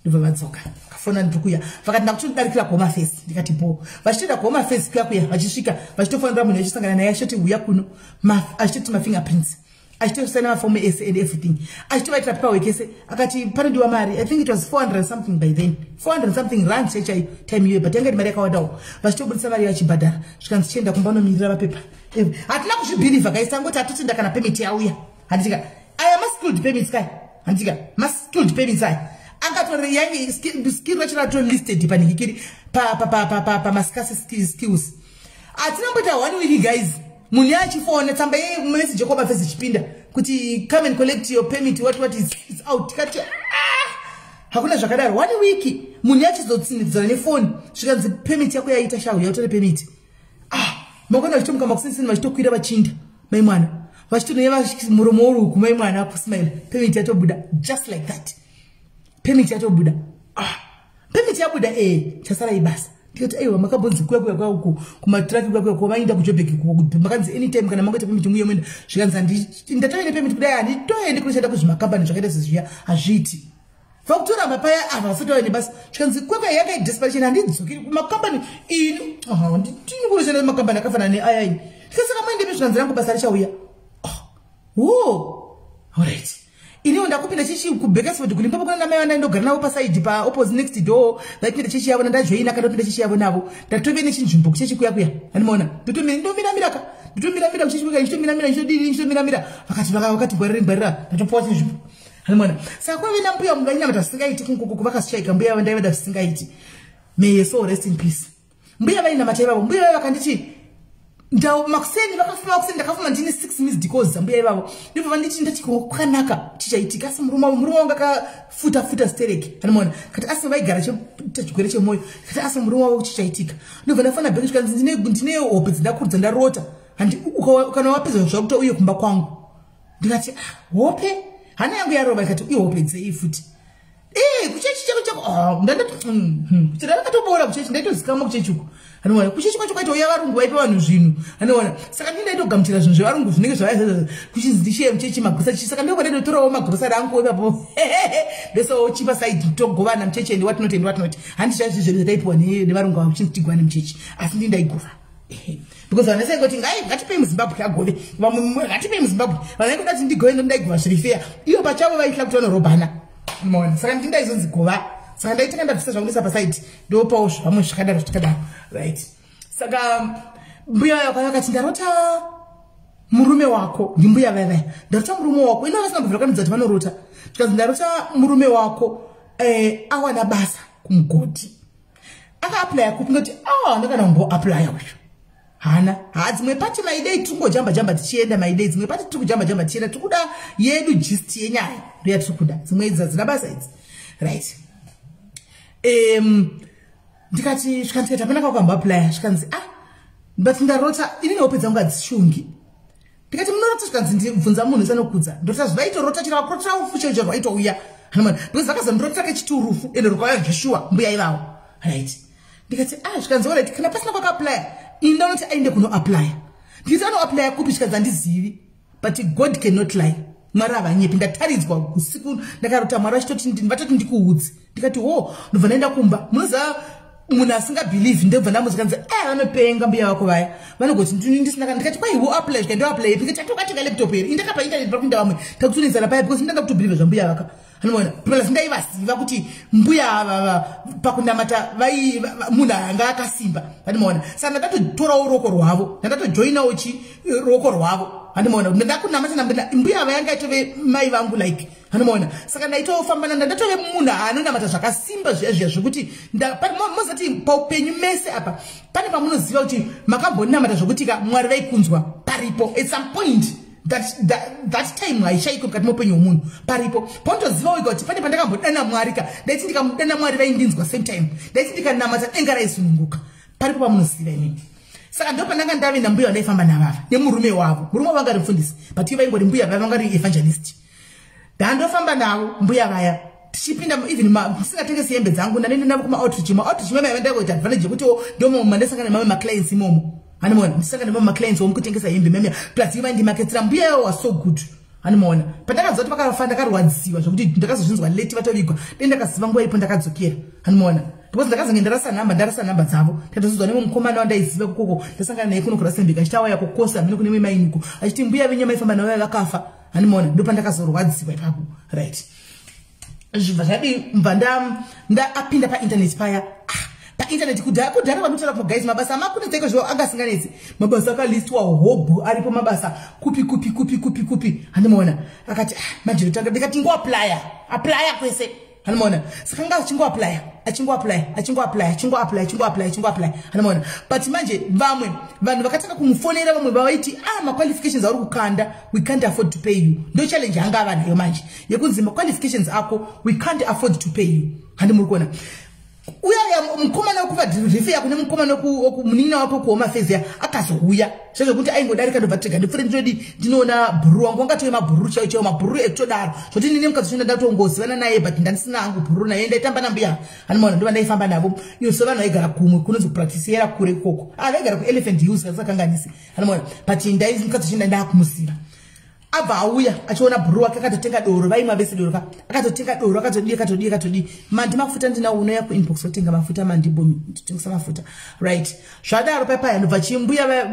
A: Ndobva vadzoka. Kafona ndikuya. Vakati ndakutodarikira kuHome Affairs. Ndikati po. Vachitoenda kuHome Affairs kuya vachisvika vachitofonera munhu achisangana naye achiti uya kuno. Achitoti mafingerprints. Achitosaina mafomu ese and everything. Achitovaitira paperwork ese. Akati panodiwa mari. I think it was 400 something by then. 400 something rand chai time hiyo. But yanga ni mari yakawandawo. Vachitobudisa mari yachibhadhara. Zvikanzi chienda kumba unomirira mapepa. Hatina kuzvibhilivha guys angoti atotenda kana permit yauya. Handika aya maskilled permits kai. Handika maskilled permits ai. Angatora yangi skill rachirato listed paningikiri pa maskasi skills. Atina mbota 1 week guys. Munhu yachifona tsamba message kwa mafesi chipinda kuti come and collect your permit what is out. Kati hakuna zvakadaro 1 week munhu yachizotsinidzana nefone zvikanzi permit yako yaita shawu yautore permit. Makona vachitomuka makusini vachitokwira vachinda mai mwana vachitonoyeva muromo uruku mai mwana kusmile permit yatobuda just like that. Permit yatobuda permit yabuda chasara ibasa. Ndikati aiwa makabonzi kuya uku kumatraffic kuya vainda kujobheki makanzi anytime kana mangoita permit muye mwenda zvikanzi ndatoine permit kudai handitoende kunoshanda kuzvimakambani zvakaita sezviya hazviti. Vakutora mapaya avafutoende basi zvikanzi kwekwe yanga idesperation handidzokiri kumakambani ini nditini kunoshanda kumakambani akafanana neayai. Ndikasaka maende zvikanzi rangu basa richauya. Alright. Ini ndakupinda chichi kuBakersford kuLimpopo kuna mai vana ndogara navo paside pa opposite next door vaipinda chichi yavo ndajoina akandopinda chichi yavo navo ndatove nechinzvimbo kuchechi kuya handimaona ndomira kuchechi kuya ndomira vakati bwarira ndatopuwa chinzvimbo handimaona saka kwave nambuya mungainamata zvisingaiti kunkuku vakashaika mbuya vavo ndaivada zvisingaiti. May your soul rest in peace. Mbuya vainamata ivavo mbuya vavo vakanditi makuseni ndakafuma ndine 6 missed calls zambuya ivavo ndibva vanditi ndati kwakanaka chichaitika asi murume wangu akafuta stereki handimaona kati asi vaigara chigwere chemwoyo kati asi murume wavo chichaitika ndibva ndafana bheki chikanzi ndine hope dzindakurudza ndarota kana wapedza zvakutouye kumba kwangu ndikati hope hana yangu yaroba ikati ihope dzei futi kuchechi chako ndandati ndakatobola kuchechi ndaitozikama kuchechi uko anoona kuchechi kwacho kwaito yavarungu vaipa vanhu zvinhu anoona saka ndaitogamuchira zvinhu zvevarungu zvinenge zvavai kuchinzi ndishiye muchechi magrosa saka ndiko ndaitotorawo magrosari angu ipapo ndosawo chipa saidi togovana muchechi ende watinoti handizvazvi zvinhu zvataipiwa nevarungu vavo kuchinzi tigwane muchechi asi ndaigova because vanhu vasaingoti ngatipei muzimbabwe agove vamwe ngatipei muzimbabwe vanenge ndati ndigove ndaigova zviri fair iyo pachavo vaitya kuti vanorobhana mona saka ndaizonzi gova saka ndaitanga ndabvisa zvangundisa pasaiti ndopawo zvamwe zvakadaro right saka mbuya yakati ndarota murume wako ndimbuya vaya ndarota murume wako ino vasina kubvira kuti vanorota tikazi ndarota murume wako awana basa kumugodi akaaplya kupi ngoti ndakana kumboaplya uyu hana dzimwe pati maidei tungojamba tichienda maidei dzimwe pati tikujamba tichienda tikuda yedu gist yenyaya ndo yatirikuda dzimwe idzi hadzina basa idzi right ndikati zvikanzi apana kwakamboaplya zvikanzi but ndarota inini hope dzangu hadzishungi ndikati munorota zvikanzi ndibvunza munhu sanokudza ndorota zvaitorota chiravakurotira ufuchecho rwaitouya because vakazondirotira kechiturufu ende rukauya joshua mbuya ivavo right ndikati zvikanzi alright kana pasina kwakaaplya indanoti aende kunoaplya ndikati anoaplya kupi zvikanzi handizivi but God cannot lie mwari havanyepi ndataridzwa usiku ndakarota mwari vatoti ndikuudzi ndikati ndobva ndaenda kumba munoziva munhu asingabhelieve ndobva ndamuzikanzi vanopenga mbuya vako vaya vanogoti ndisina ndikati kwaiwo apply zvikandoaplya ndikati atokatenga laptop here indakapa internet pakuinda vamwe takutunizana paya because ndanga kutobhelieve zvambuya vaka anoona plus ndaivaziva kuti mbuya ava pakunamata munhu anga akasimba anoona saka ndakatotorawo ruoko rwavo ndakatojoinawo ruoko rwavo anoona ndakunamata mbuya ava yanga itove mai vangu like anoona saka ndaitofamba ndatove munhu anonamata zvakasimba zviya zvekuti mozati paupenyu mese apa pane pamunoziva kuti makambonamata zvokuti mwari vaikunzwa paripo at some point that time haishaiko mukati moupenyu hwomunhu paripo paunotoziva wega kuti pane pandakambodana mwari ndaiti ndikamudana mwari vaindinzwa same time ndaiti ndikanamata denga raisununguka paripo pamunoziva inini saka ndo pandanga ndave nambuya wandaifamba navava nemurume wavo vanga ri mufundisi but ivo vaingori mbuya vaya vanga ri evangelist ndandofamba navo mbuya vaya tichipinda even musingatengesi hembe dzangu ndanende navo kumaoutreach maya ndaikoita advantage yekuti ndomandasangana nemamwe maclients imomo anoona ndisangana nemamwe maclients womukutengesa hembe meme plus iva ndimaketsera mbuya yavo was so good anoona pandakaziva kuti vakafa ndakarwadziwa zvokuti ndakazozvinzwa leti vatovigwa ndakaziva nguva ipo ndakadzokera anoona because ndakazenge ndarasa nhamba dzavo tatozozwa nemwe mukomana wandaiziva kukoko ndasangana naye kuno kuRustenburg achitauya kukosa mune kune mainiko achiti mbuya venyu maifamba navo vakafa anoona ndopandakazorwadziwa ipapo right zvibva zvadi mva ndaapinda painternet paya painternet kudhara vanotaura kuma guys mabasa amakunetsaiko zvo angasinganetsi mabasa akalistwa hobhu aripo mabasa kupi anoona akati manje ndikati ngoaplya kwese anoona saka nga achingoapply anoona but manje vanhu vakataka kumufonera vamwe vavaiti maqualifications auri kukanda we can't afford to pay you ndo challenge yanga ava nayo manje yekunzi maqualifications ako we can't afford to pay you handimuri kuona uya mukomana wekuva rifeya kune mukomana munina wako kuhoma affairs ya akazouya zvezvokuti aingodarika ndobva tega ndipfure ndinodi ndinoona bhuru wangu wangatove mabhuru chaiwo mabhuru ekutodaro zvoti nine mukadzi chonda ndatongozivana naye but ndandisina hangu bhuru naye ndaitamba nambuya anoona ndova ndaifamba navo iyo so vanhu vaigara kumwe kunonzi kupractisera kure ikoko vaigara kuelephant hills kasakanganisi anoona but mukadzi chonda ndakumusiva abva auya achiona bhuru wake akatotenga doro vaimwa vese doro akatotenga doro akatodii mandi mafuta ndinawo unoya kuinbox otenga mafuta manditengesa mafuta right zvadaro paya ndobva chimbuya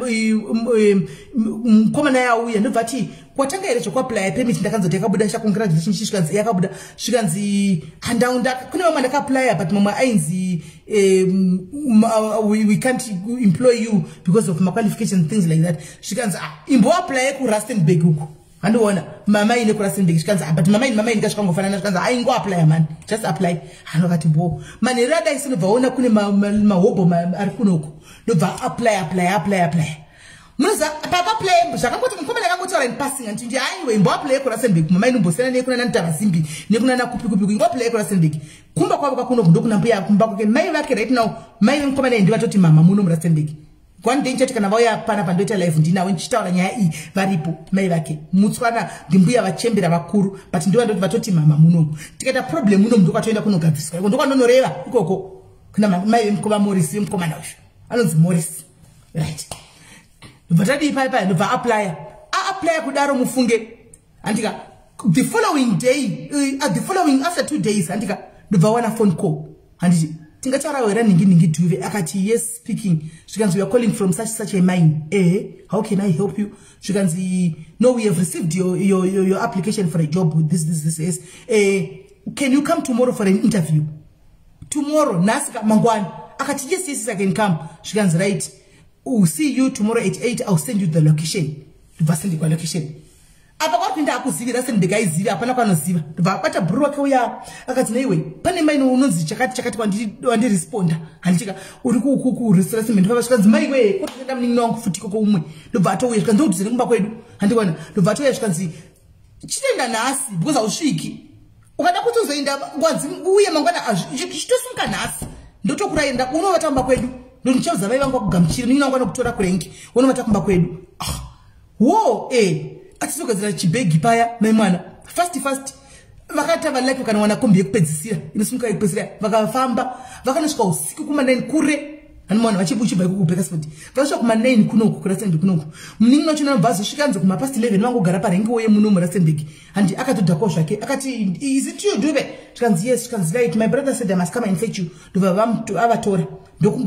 A: mukomana yauya ndobva ti kwatanga here zvokuaplya permit ndakanzoti yakabuda congratulation zvikanzi yakabuda zvikanzi handaunda kune vamwe ndakaaplya but mamwe ainzi we can't employ you because of my qualifications things like that zvikanzi imboaplya kuRustenburg uko handiona mama ine kuRustenburg zvikanzi but mama ine ndikasvikangofanana zvikanzi aingoaplya man just apply hanokati bo mani rada isinobvaona kune mahobho ari kunoko ndobva apply munoza papa play zvakangoti mukomana akangotaura in passing anti ndi aiwe imboaplay kuRustenburg mama ine mbosana nekuna nantavazimbi nekuna nakupi imboaplay kuRustenburg kumba kwavo kakuno ndokuna mbuya kumba kwake mai vake right now mai vemukomana indi vatoti mama muno muRustenburg one day chati kana vauya pana pandoita live ndinawo nchitaura nyaya iyi varipo mai vake mutswana ndimbuya vachembera vakuru but ndiwa ndoti vatoti mama munomu tikaita problem munomu ndokwatoenda kunogadziswa iko ndokwandonoreva ikoko kuna mai vemukoma Morris mukomana usho anonzi Morris right vatadi paipa ndobva apply kudaro mufunge andika the following day the following after 2 days andika ndobva wana phone call anditi tingataraura ningi duve akati yes speaking zvikanzi we are calling from such a mine how can I help you zvikanzi no we have received your application for a job with this can you come tomorrow for an interview tomorrow nasika mangwani akati yes I can come zvikanzi right we'll see you tomorrow at 8 I'll send you the location ndivasindi kwa location apa kwapinda akuzivira sendikaiziva apana kwanoziva ndibata bro wake uya akati naiwe pane mai unonzi chakati wandiresponda handichika uri ku restaurant pavasvikanzi mai we kutoenda muningi wangu futi koko umwe ndobva atouya zvikanzi ndodhuzire kumba kwedu handiwana ndobva atouya zvikanzi chitenda nhasi because hausviki ukada kuti uzoenda ngwanzi uye mangwana chitosunga nhasi ndotokuraenda unovata kumba kwedu ndonichauza vai vangu vakugamuchira ningi wangu kutora kurengi unovata kumba kwedu wo atizogadzira chibhegi paya mai mwana fast vakata valike kana wana kombi yekupedzisira inosumuka yekupedzisira vakafamba vakanosvika usiku kuma9 kure hanimwana vachibuchibva ikukubheka spoti vakasvika kuma9 kunoku kurasenbek kunoku muningi wachona nobva zosvikanze kumapast 11 vangogara parengi woye muno murasenbek handi akatodhakwa zvake akati is it you duve zvikanzi yes zvikanzi right my brother said I must come and fetch you ndobva avatora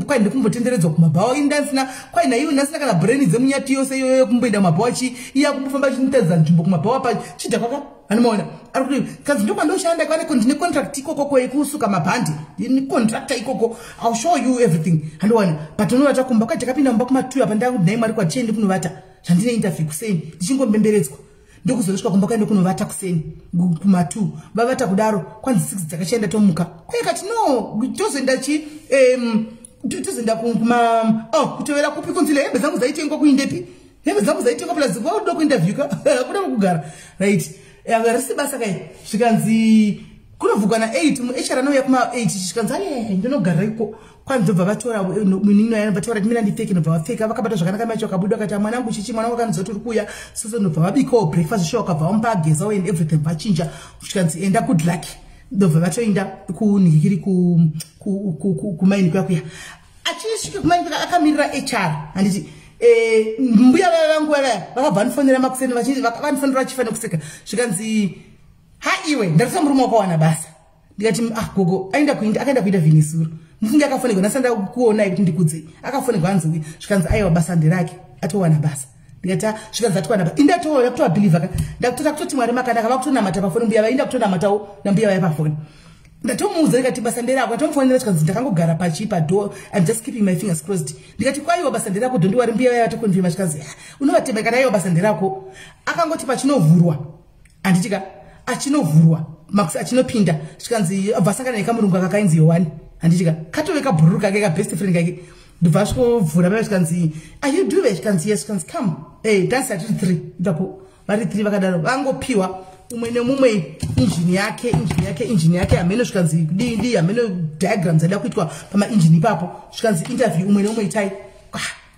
A: kwai ndokumbotenderedzwa kumabhawa indansina kwai naiwe ndasina kana brain dzemunyati yose iyoyo kumboenda kumabhawa iya kumbofamba chinotedza nzvimbo kumabhawa pachidha kwaka hanimaona ari kuti kanzi ndokwandoshanda kwane ndine contract ikoko yekusuka mabhandi ndine contractor ikoko I'll show you everything handiwana but unovata kumba kwai takapinda mumba kuma2 apa ndakuti mwari kwatiende kunovata zvandine interview kuseni ndichingomberedzwa ndokuzorosvika kumba kwaende kunovata kuseni kuma2 vavata kudaro kwanzi 6 dzakachaenda tomuka kwakati no tozoenda tozoenda kutovera kupi kunzile hembe dzangu dzaitengwa kuindepi hembe dzangu dzaitengwa plus voda kuinterview kuda kugara right risi basa kai zvikanzi kunovhugwa na8 muHR anouya kuma8 zvikanzi ndinogara iko kwanzi ndobva vatora muningi waya vatora ndimira ndipfeke ndobva vapfeka vakabata zvakanaka macho akabuda akati mwana wangu chichi mwana wangu kanzoti uri kuuya soso ndobva vabikawo breakfast show akabva vamupa ageza and everything vachinja zvikanzi enda good luck ndobva vatoenda kunhikiri kumaini kwakuya achisvika kumaini kwaka akamirira HR handiti mbuya vangu vaya vakabva ndifonera makuseni vandifonera vachifanira kuseka zvikanzi haiwe ndarisa murume wakawana basa ndikati gogo akaenda kuita vhinisuro ndifunge akafonegwa ndasanda kuona kuti ndikudzei akafonegwa anzi zvikanzi aiwa basa ndirake atowana basa ndikati zvikanzi atowana basa indatoya kutobhilivha ndakutora kutoti mwari makanaka vakutonamata pafoni mbuya vainda kutonamatawo nambuya vaya pafoni ndatomuudza ndikati basa nderako ndatomufonera zvikanzi ndakangogara pachipador I'm just keeping my fingers crossed ndikati kwaiwa basa nderako ndondiwari mbuya vaya vatokonfirma zvikanzi unovatema kana aiwa basa nderako akangoti pachinovhurwa handitika achinovhurwa makusi achinopinda zvikanzi vasangana nekamurungu akakainzi Yohani handitika katoveka bhururu kake kabest friend kake ndobva asvikovhura vaya zvikanzi are you do zvikanzi yes zvikanzi come dansi atiri 3 ipapo vari 3 vakadaro vangopiwa umwe nemumwe injini yake ameno zvikanzi dii ameno diagrams ada kuitwa pamainjini ipapo zvikanzi interview umwe nemumwe itai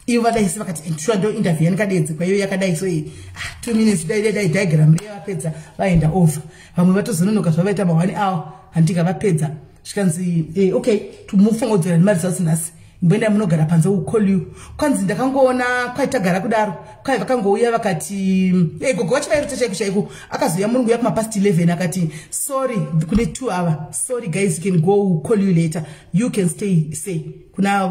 A: ivo vadaisi vakati sure ndo interview yanikadedzi kwaiyo yakadai so 2 minutes dai diagram vapedza vaenda over vamwe vatozononoka zvavaita ma1 hour handika vapedza zvikanzi okay tumufongodzera nemari zasinasi mboenda munogara panze call you kwanzi ndakangoona kwaitagara kudaro kwai vakangouya vakati gogo wachivairota chaiko chaiko akazoya murungu yakuma past 11 akati sorry kune 2 hour sorry guys you can go call you later you can stay kuna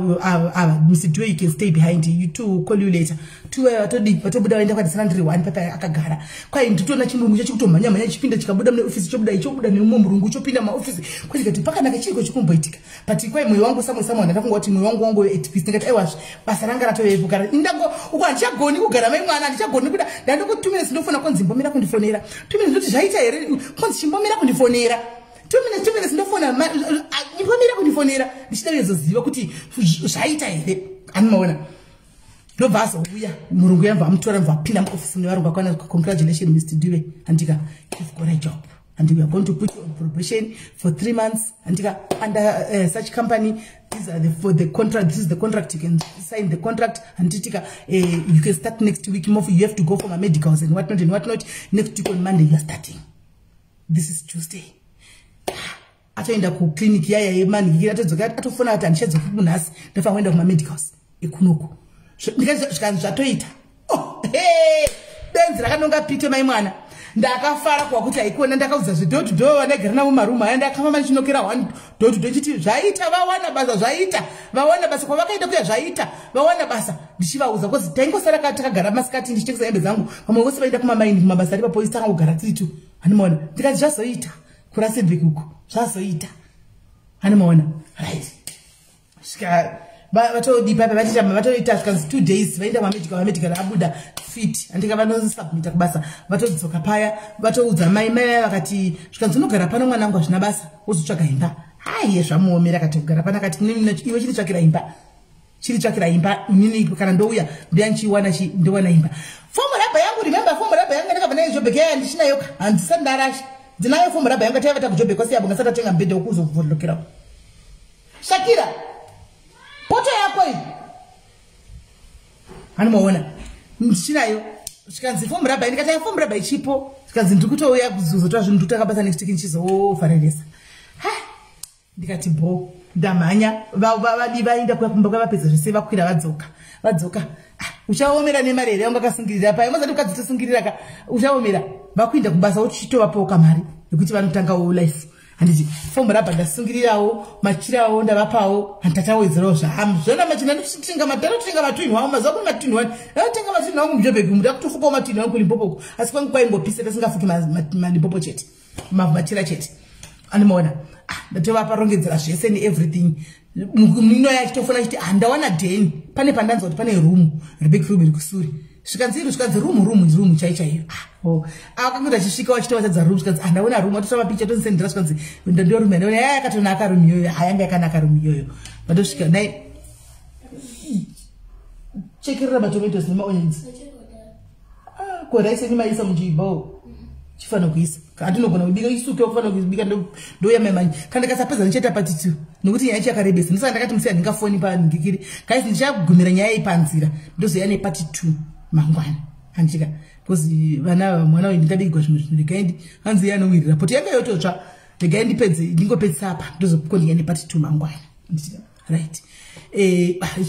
A: Mr. Dwe you can stay behind you to call you later 2 hour vatobuda vaenda kwadisana ndiri 1 papa akagara kwai nditona chimurungu chachitomhanya chipinda chikabuda mune office chobuda neumwe murungu chopinda maoffice kwazikati pakanaka chiriko chikumboitika but kwai moyo wangu samwe ndakafunga kuti moyo wangu at peace ndikati aiwa basa ranga ratoyevukara indango ukandichagoni kugara mai mwana ndichagoni kuda ndandikutumira sindofona konzi mbomira kundifonera 2 minutes ndoti zvaita here konzi chimbomira kundifonera 2 minutes ndofona imbomira kundifonera ndichida kuzoziva kuti zvaita here animaona ndobva azouya murungu yamva amutora mva apinda muofisi nevarungu akwana congratulations Mr. Dwe andika you've got a job and we are going to put you on probation for 3 months. And under such company, these are for the contract. This is the contract. You can sign the contract, and you can start next week. You have to go for my medicals and whatnot and whatnot. Next week on Monday, you are starting. This is Tuesday. Atoenda ku clinic yaya yemani yatadzoka atofuna ati andichedza kumunhasi ndafa kuenda kuma medicals ekunuko ndikazi zvatoita hey benzi rakanonga pite mai mwana ndakafara kwa kuti aikona ndakaudza zvidoo to door vanegara navo mumaruma aya ndakafamba ndichinokera 1 door to door chiti zvaita vawana basa zvaita vawana basa kwavakaenda kuya zvaita vawana basa ndichivauza because taingosara takagara masikati ndichitengesa hembe dzangu vamwe vose vaenda kumamaini kumabasa ari papolisi takangogara tiri tu hanimaona ndikazi zvazoita kurasendveki uko zvazoita hanimaona right svika vatodipa vatoita zvikanzi 2 days vaenda kumamedical abuda fit andika vanosubmita kubasa vatodzoka paya vatoudza mai vakati zvikanzi unogara pano mwana wangu hazvina basa uzotsvaga imba haiye zvamuomera akati kugara pano akati iwe chiritsvakira imba inini kana ndouya ndiyanchiwana ndowana imba fomu raba yangu remember fomu raba yangu ndakabva nayo Joburg yaya ndichinayo handisati ndarasha ndinayo fomu raba yangu tayavata kuJoburg kwasi yabo ngasati tatenga mbedha wokuzovhurukira Shakira poto yako iyi hanimaona ndichinayo zvikanzi fomu raba ndikati fomu raba ichipo zvikanzi ndiri kutouya kuzotora zvinhu ndikutaka basa next week ndichizofarelesa ndikati bo ndamhanya vadi vaenda kuyakumba kwavapedza zvese vakwira vadzoka uchaomera nemari here ungakasungirira paya mazati ukadzitosungirira uchaomera vakuenda kubasa uchitovapawo kamari yekuti vanotangawo life handiti fomu raba ndasungirirawo machirawo ndavapawo handatawedzerawo zvahamu zvona machina ndikutenga matwini wavo mazuva kuri matwini wani ndatenga matwini wangu muJoburg muda kutofukawo matwini wangu kuLimpopo asi kwangu kwaingopisa tasingafuki maLimpopo chete machira chete animaona ndatovapa rongedzera zvese neeverything mino yachitofuna chiti handawana dheni pane pandanzwa kuti pane rumu rebig film iri kusuri zvikanzi rumu chaichaiyo akangoda achisvika wachitovatadza rumu zvikanzi handaona rumu atotama picha tozisendera zvikanzi ndio rumu yandaona yaya yakatonaka rumu iyoyo hayanga yakanaka rumu iyoyo vatosvika nai chekerera matomatos nemaonions koraise nimaisa muchiibao chifana kuisa andinogona kubika isuke ufana kubika ndoya memanyi kana kasapedza ndicheta patitu nokuti nyaya yakarebesa ndisaka ndakati musiya ndingafoni pandikiri kaisi ndichagumira nyaya ipanzira ndozoya nepati 2 mangwana handika because mwana wedu ndingabigwa zvimwe ndikaendi hanzi yanowirira poti yanga yototsva ndikaendi pedze ndingopedzisa apa ndozokondinga nepati 2 mangwana right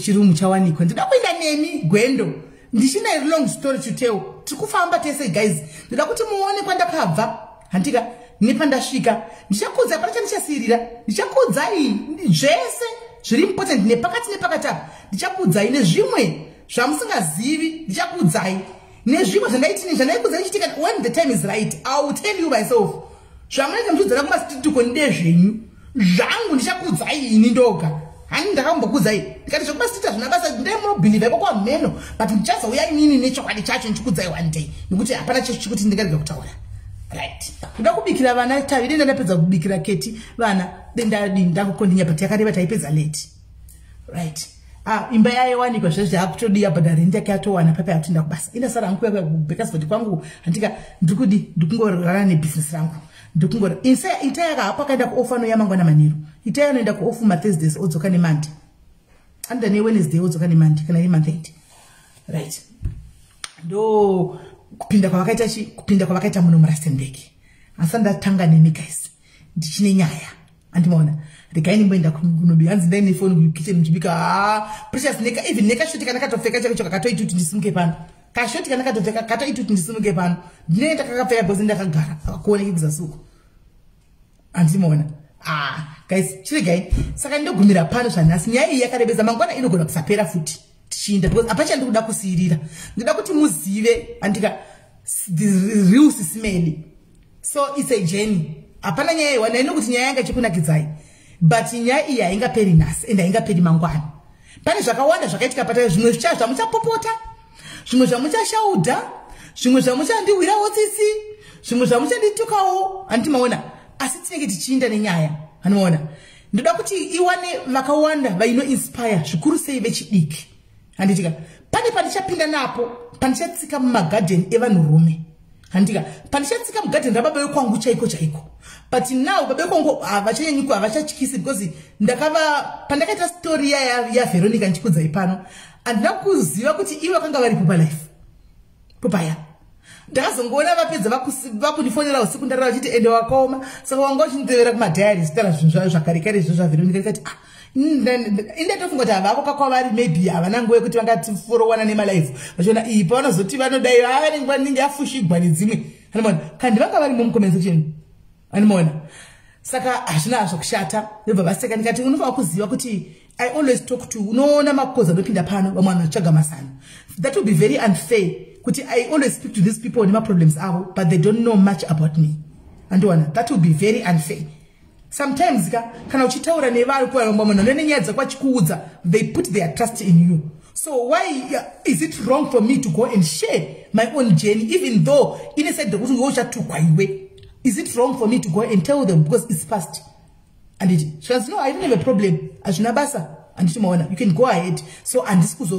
A: chirumu chawanikwa ndida kuenda nemi gwendo ndichina long story to tell tikufamba tese guys ndida kuti muone kwandakabva handika nepandasvika ndichakudza pana chandichasirira ndichakudzai zvese zviri important nepakati apa ndichakudzai nezvimwe zvamusingazivi ndichakudzai nezvimwe zvandaikudzai chitika when the time is right I will tell you myself zvamunenge muchiudzana kumastituko ndezvenyu zvangu ndichakudzai ini ndoga hani ndakambokudzai ndikati zvokubastita zvina basa ndemunobhiliva kwa meno but ndichazouya inini nechokwadi chacho ndichikudzai one day nekuti hapana chekuti ndingarega kutaura right kuda kubikira vana tavi denda ndapedza kubikira Keti vana denda ndakukondinya but yakareba taipedza late right imba yayewanikwa zvese hakutodiya bhadhari ndiyake atowana papa yatinda kubasa inasara hangu kubhekasivhoti kwangu handika ndikungorara nebusiness rangu ndikungora ita yakahapa kaenda kuofano yamangwana manheru ita yanoenda kuofu maThursdays odzoka neMonday anda neWednesday odzoka neMonday kana neMonday right ndo kupinda kwavakaita muno muRustenburg asi ndatanga nemi guys ndichine nyaya andimaona regai nimboenda kunobi hanzi ndaine phone kukitchen mchibika precious neka even neka shoti kana katopfeka chako kakatoita kuti ndisimuke pano kashoti kana katopfeka katoita kuti ndisimuke pano ndinoenda kakapfeka bhozi ndakagara akuoneki kuzasuko andimaona guys chiregai saka ndogumira pano zvanhasi nyaya iyi yakarebesa mangwana inogona kusapera futi tichiinda because apacha ndikuda kusirira ndida kuti muzive andika the real SIS MELLY so it's a journey apana nyaya iwana inokuti nyaya yanga chikunakidzai but nyaya iyi haingaperi nhasi ende haingaperi mangwana pane zvakawanda zvakaitika pata zvimwe zvamuchapopota zvimwe zvamuchashaudha zvimwe zvamuchandiwirawo tsitsi zvimwe zvamuchanditukawo handimaona asi tinenge tichiinda nenyaya hanoona ndoda kuti iwane vakawanda vainoinspire zvikuru sei vechidiki handitika pane pandichapinda napo pandichatsika mumagarden evanhurume handika pandishatsika mugadheni rababa kwangu chaiko but now baba kwangu avachanyanyiko avachachikisi because pandakaita story ya Veronica nchikudzai pano andina kuziva kuti ivo vakanga vari pupa life pupaya ndakazongoona vapedza vakunifonera usiku ndarara vachiti ende wakaoma saka wanga uchindevera kumadhayari zitara zvinhu zvavo zvakarekare izvo zvaVeronica ikati indatofunga kuti havako kakwavari maybe havana nguva yekuti vangatiforowana nemalife vachiona iyi pavanozoti vanodai vanenge vanenge afushigwa nedzimwe anomaona kandi vanga vari mucomment section anomaona saka hazvina hazvo kushata ndobva vaseka ndikati unofanira kuziva kuti I always talk to unoona makoza anopinda pano vamwe vanhu vatsvaga masana. That would be very unfair kuti I always speak to these people on my problems avo but they don't know much about me. Andwana, that would be very unfair. Sometimes kana uchitaura nevanhu kwa munhu nenyaya dzakachikuudza they put their trust in you. So why is it wrong for me to go and share my own journey even though inside the kuti uchatukwa iwe? Is it wrong for me to go and tell them because it's past? And it says, no, I don't have a problem. Ajunabasa. And you can go ahead. So, and this because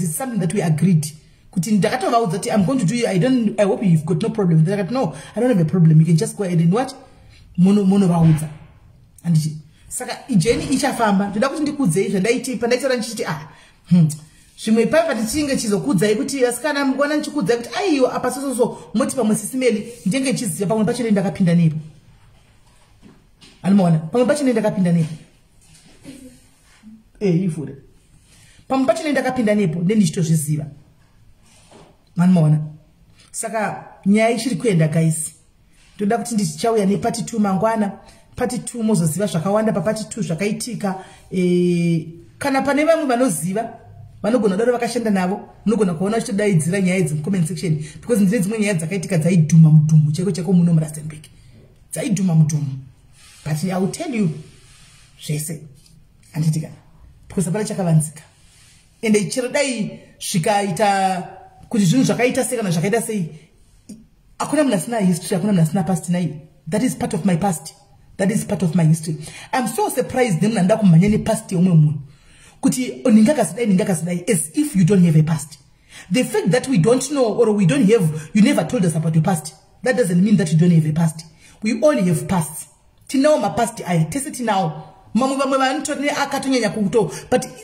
A: it's something that we agreed. I'm going to do you. I hope you've got no problem. They're like, no, I don't have a problem. You can just go ahead and what? Mono bauza. And saka ijeni icha famba. Tuda kuti ndikudze izvo ndaiti pandaita nchiti zvimwe papa tichinge chizokudza kuti asikana mugona nchikudza kuti aiyo apa soso moti pamwe SIS MELLY ndenge chiziya pamwe pacho ndakapinda nepo. Almona, pamwe pacho ndakapinda nepo. Ifure. Pamwe pacho ndakapinda nepo ndichitozviziva. Almona. Saka nyaya ichiri kuenda guys. Ndoda kuti ndichauya ne part 2 mangwana. Part 2 mozoziva zvakawanda pa part 2 zvakaitika. Kana pane vamwe vanoziva vanogona daro vakashanda navo munogona kuona uchidaidzira nyaya idzi comment section because ndine dzimwe nyaya dzakaitika dzaidhuma mudhumu cheko muno muRustenburg. Dzaidhuma mudhumu. But I will tell you, zvese anditika because apana chakavanzika ende ichirodai zvikaita kuti zvinhu zvakaita sei kana zvakaita sei akuna munhu asina history akuna munhu asina past nai. That is part of my past. That is part of my history. I'm so surprised nemuna ndakumhanya nepast yomwe munhu kuti ningakasidai as if you don't have a past. The fact that we don't know or we don't have, you never told us about your past, that doesn't mean that you don't have a past. We all have pasts. Tinao my past I test it now. But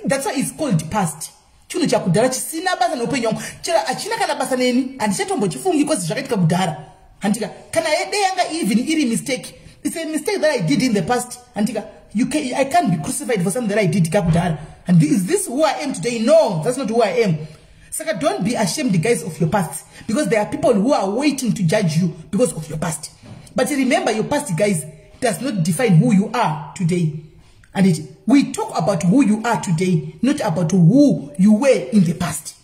A: that's why it's called past. Chunu cha kudara chisina basa no penyo. Chira achina kana basa neni and chetombo chifungi because zvakatika kudara. Antika kana yanga even iri mistake. It's a mistake that I did in the past. Antika I can't be crucified for something that I did kudara. And is this who I am today? No, that's not who I am. Saka, don't be ashamed guys of your past because there are people who are waiting to judge you because of your past. But remember your past guys does not define who you are today. And we talk about who you are today, not about who you were in the past.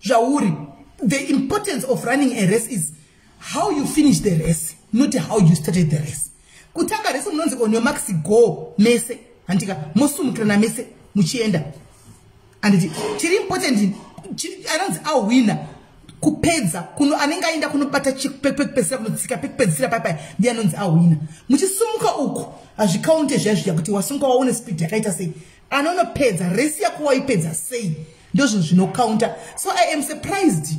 A: Jauri, the importance of running a race is how you finish the race, not how you started the race. Kutanga race mnonzi on your maxi go mese, antika mosu mkrana mese muchienda. And chiri important anonzi a winner. Kupedza kuno anenga inda kunobata chipepepesira kunotsika pepepesira papa ndianonzi awina muchisumuka uko azvikaunte zvazvo kuti wasumuka waone speed yakaita sei anonopedza race yako waipedza sei ndozvo zvinocounter. So I am surprised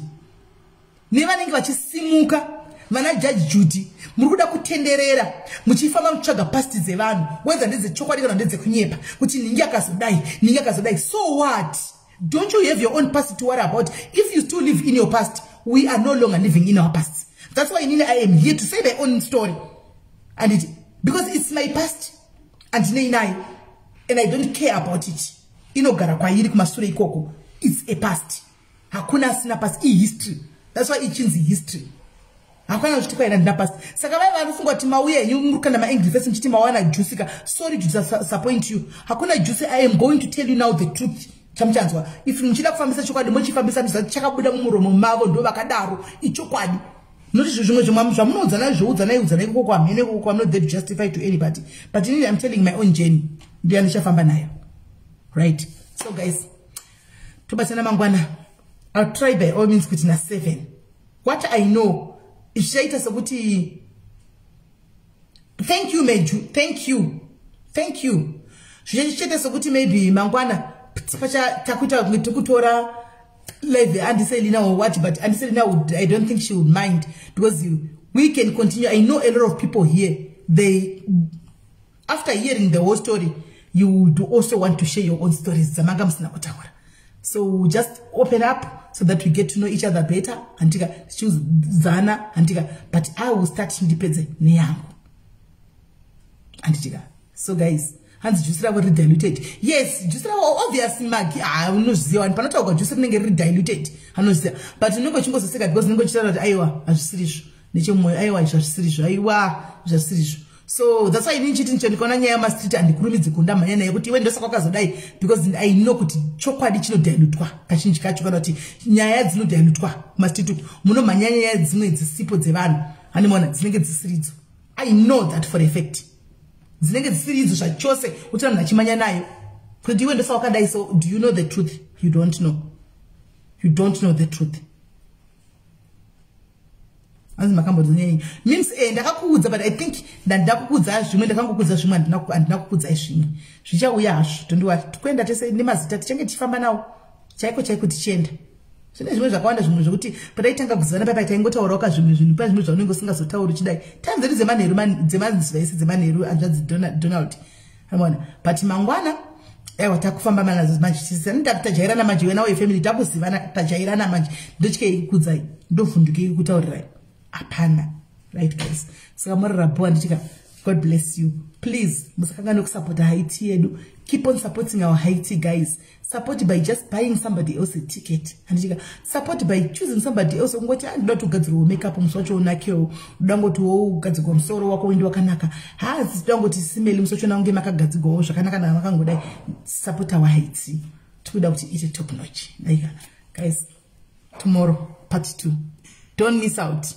A: nevanenge vachisimuka vana Judge Judy muri kuda kutenderera muchifamba mutsvaga past dzevanhu whether ndedzechokwadi kana ndedzekunyepa kuti ningi akazodai so what? Don't you have your own past to worry about? If you still live in your past, we are no longer living in our past. That's why I am here to say my own story. And because it's my past. And I don't care about it. It's a past. Hakuna sina past. History. That's why it is history. Hakuna uchituka ina past. Sakabaya wanufunga timawia yunguka na ma-angry face mchiti mawana jusika. Sorry to disappoint you. Hakuna jusi. I am going to tell you now the truth. Chamchanzwa if mchida kufambisa chokwadi mochifambisa chakabuda mumuromo mavo ndo vakadaro ichokwadi not zvimwe zvamunodza naizvo ikoko kwamene koko I'm not there to justify to anybody but I'm telling my own journey ndiye ndichafamba nayo right. So guys tobatana mangwana I'll try by all means kuti na 7 what I know ishaita sokuti thank you Meju thank you zvichita sokuti maybe mangwana pacha takuita kutora live Auntie Selina or what, but Auntie Selina would, I don't think she would mind, because we can continue. I know a lot of people here, they, after hearing the whole story, you would also want to share your own stories. So just open up so that we get to know each other better. Antika, choose Zana, Antika, but I will start independent. Antika. So guys, hands just were diluted. Yes, just obviously Maggie. I will not see one Pano just diluted. I know, but you know what you go to say because you go to Iowa as serious. Nature Iowa is serious. Iowa is serious. So that's why I need cheating to Nyaya Street and the Kurumi Zikunda Mayana, but when the Sokas die, because I know kuti chokwa dichino dilutwa, Kachinchi Kachukanoti, Nyaya Zino dilutwa, Mastitu, Muno Manyanya Zino, it's a sipo zevan, Animona, Zinegate series. I know that for effect. Zinegate series shall chose, Utan Nachimanyanayo. Could you when the Soka die, so do you know the truth? You don't know. You don't know the truth. Means ndakakudza, but I think that ndakukudza zvimwe ndakangokudza zvimwe ndinakukudza zvimwe zvichauya tondiwa kwenda tese nemazita tichenge tifamba nawo chaiko tichenda zvine zvimwe zvakawanda zvimwe zvokuti pataitanga kuzana papa taingotaurawo kazvimwe pa zvimwe zvaunenge usingazotauri chidai time dzedu dzemanheru anzvadzi Donald amona but mangwana ewa takufamba manazo manje tajairana manje wena wefamily takuzivana tajairana manje ndochike kudzai ndovhunduke kutaurirai apana, right guys? So God bless you. Please, musakanga support Haiti yedu. Keep on supporting our Haiti guys. Support by just buying somebody else a ticket. And support by choosing somebody else. Ungoti ando to gadziro makeup msocho unakyo. Udango to gadziko msoro wako windu wakanaka. Has udango to simeli msocho na unge maka gadziko shakanaka na makangodai. Support our Haiti. To eat a top notch. Guys, tomorrow part 2. Don't miss out.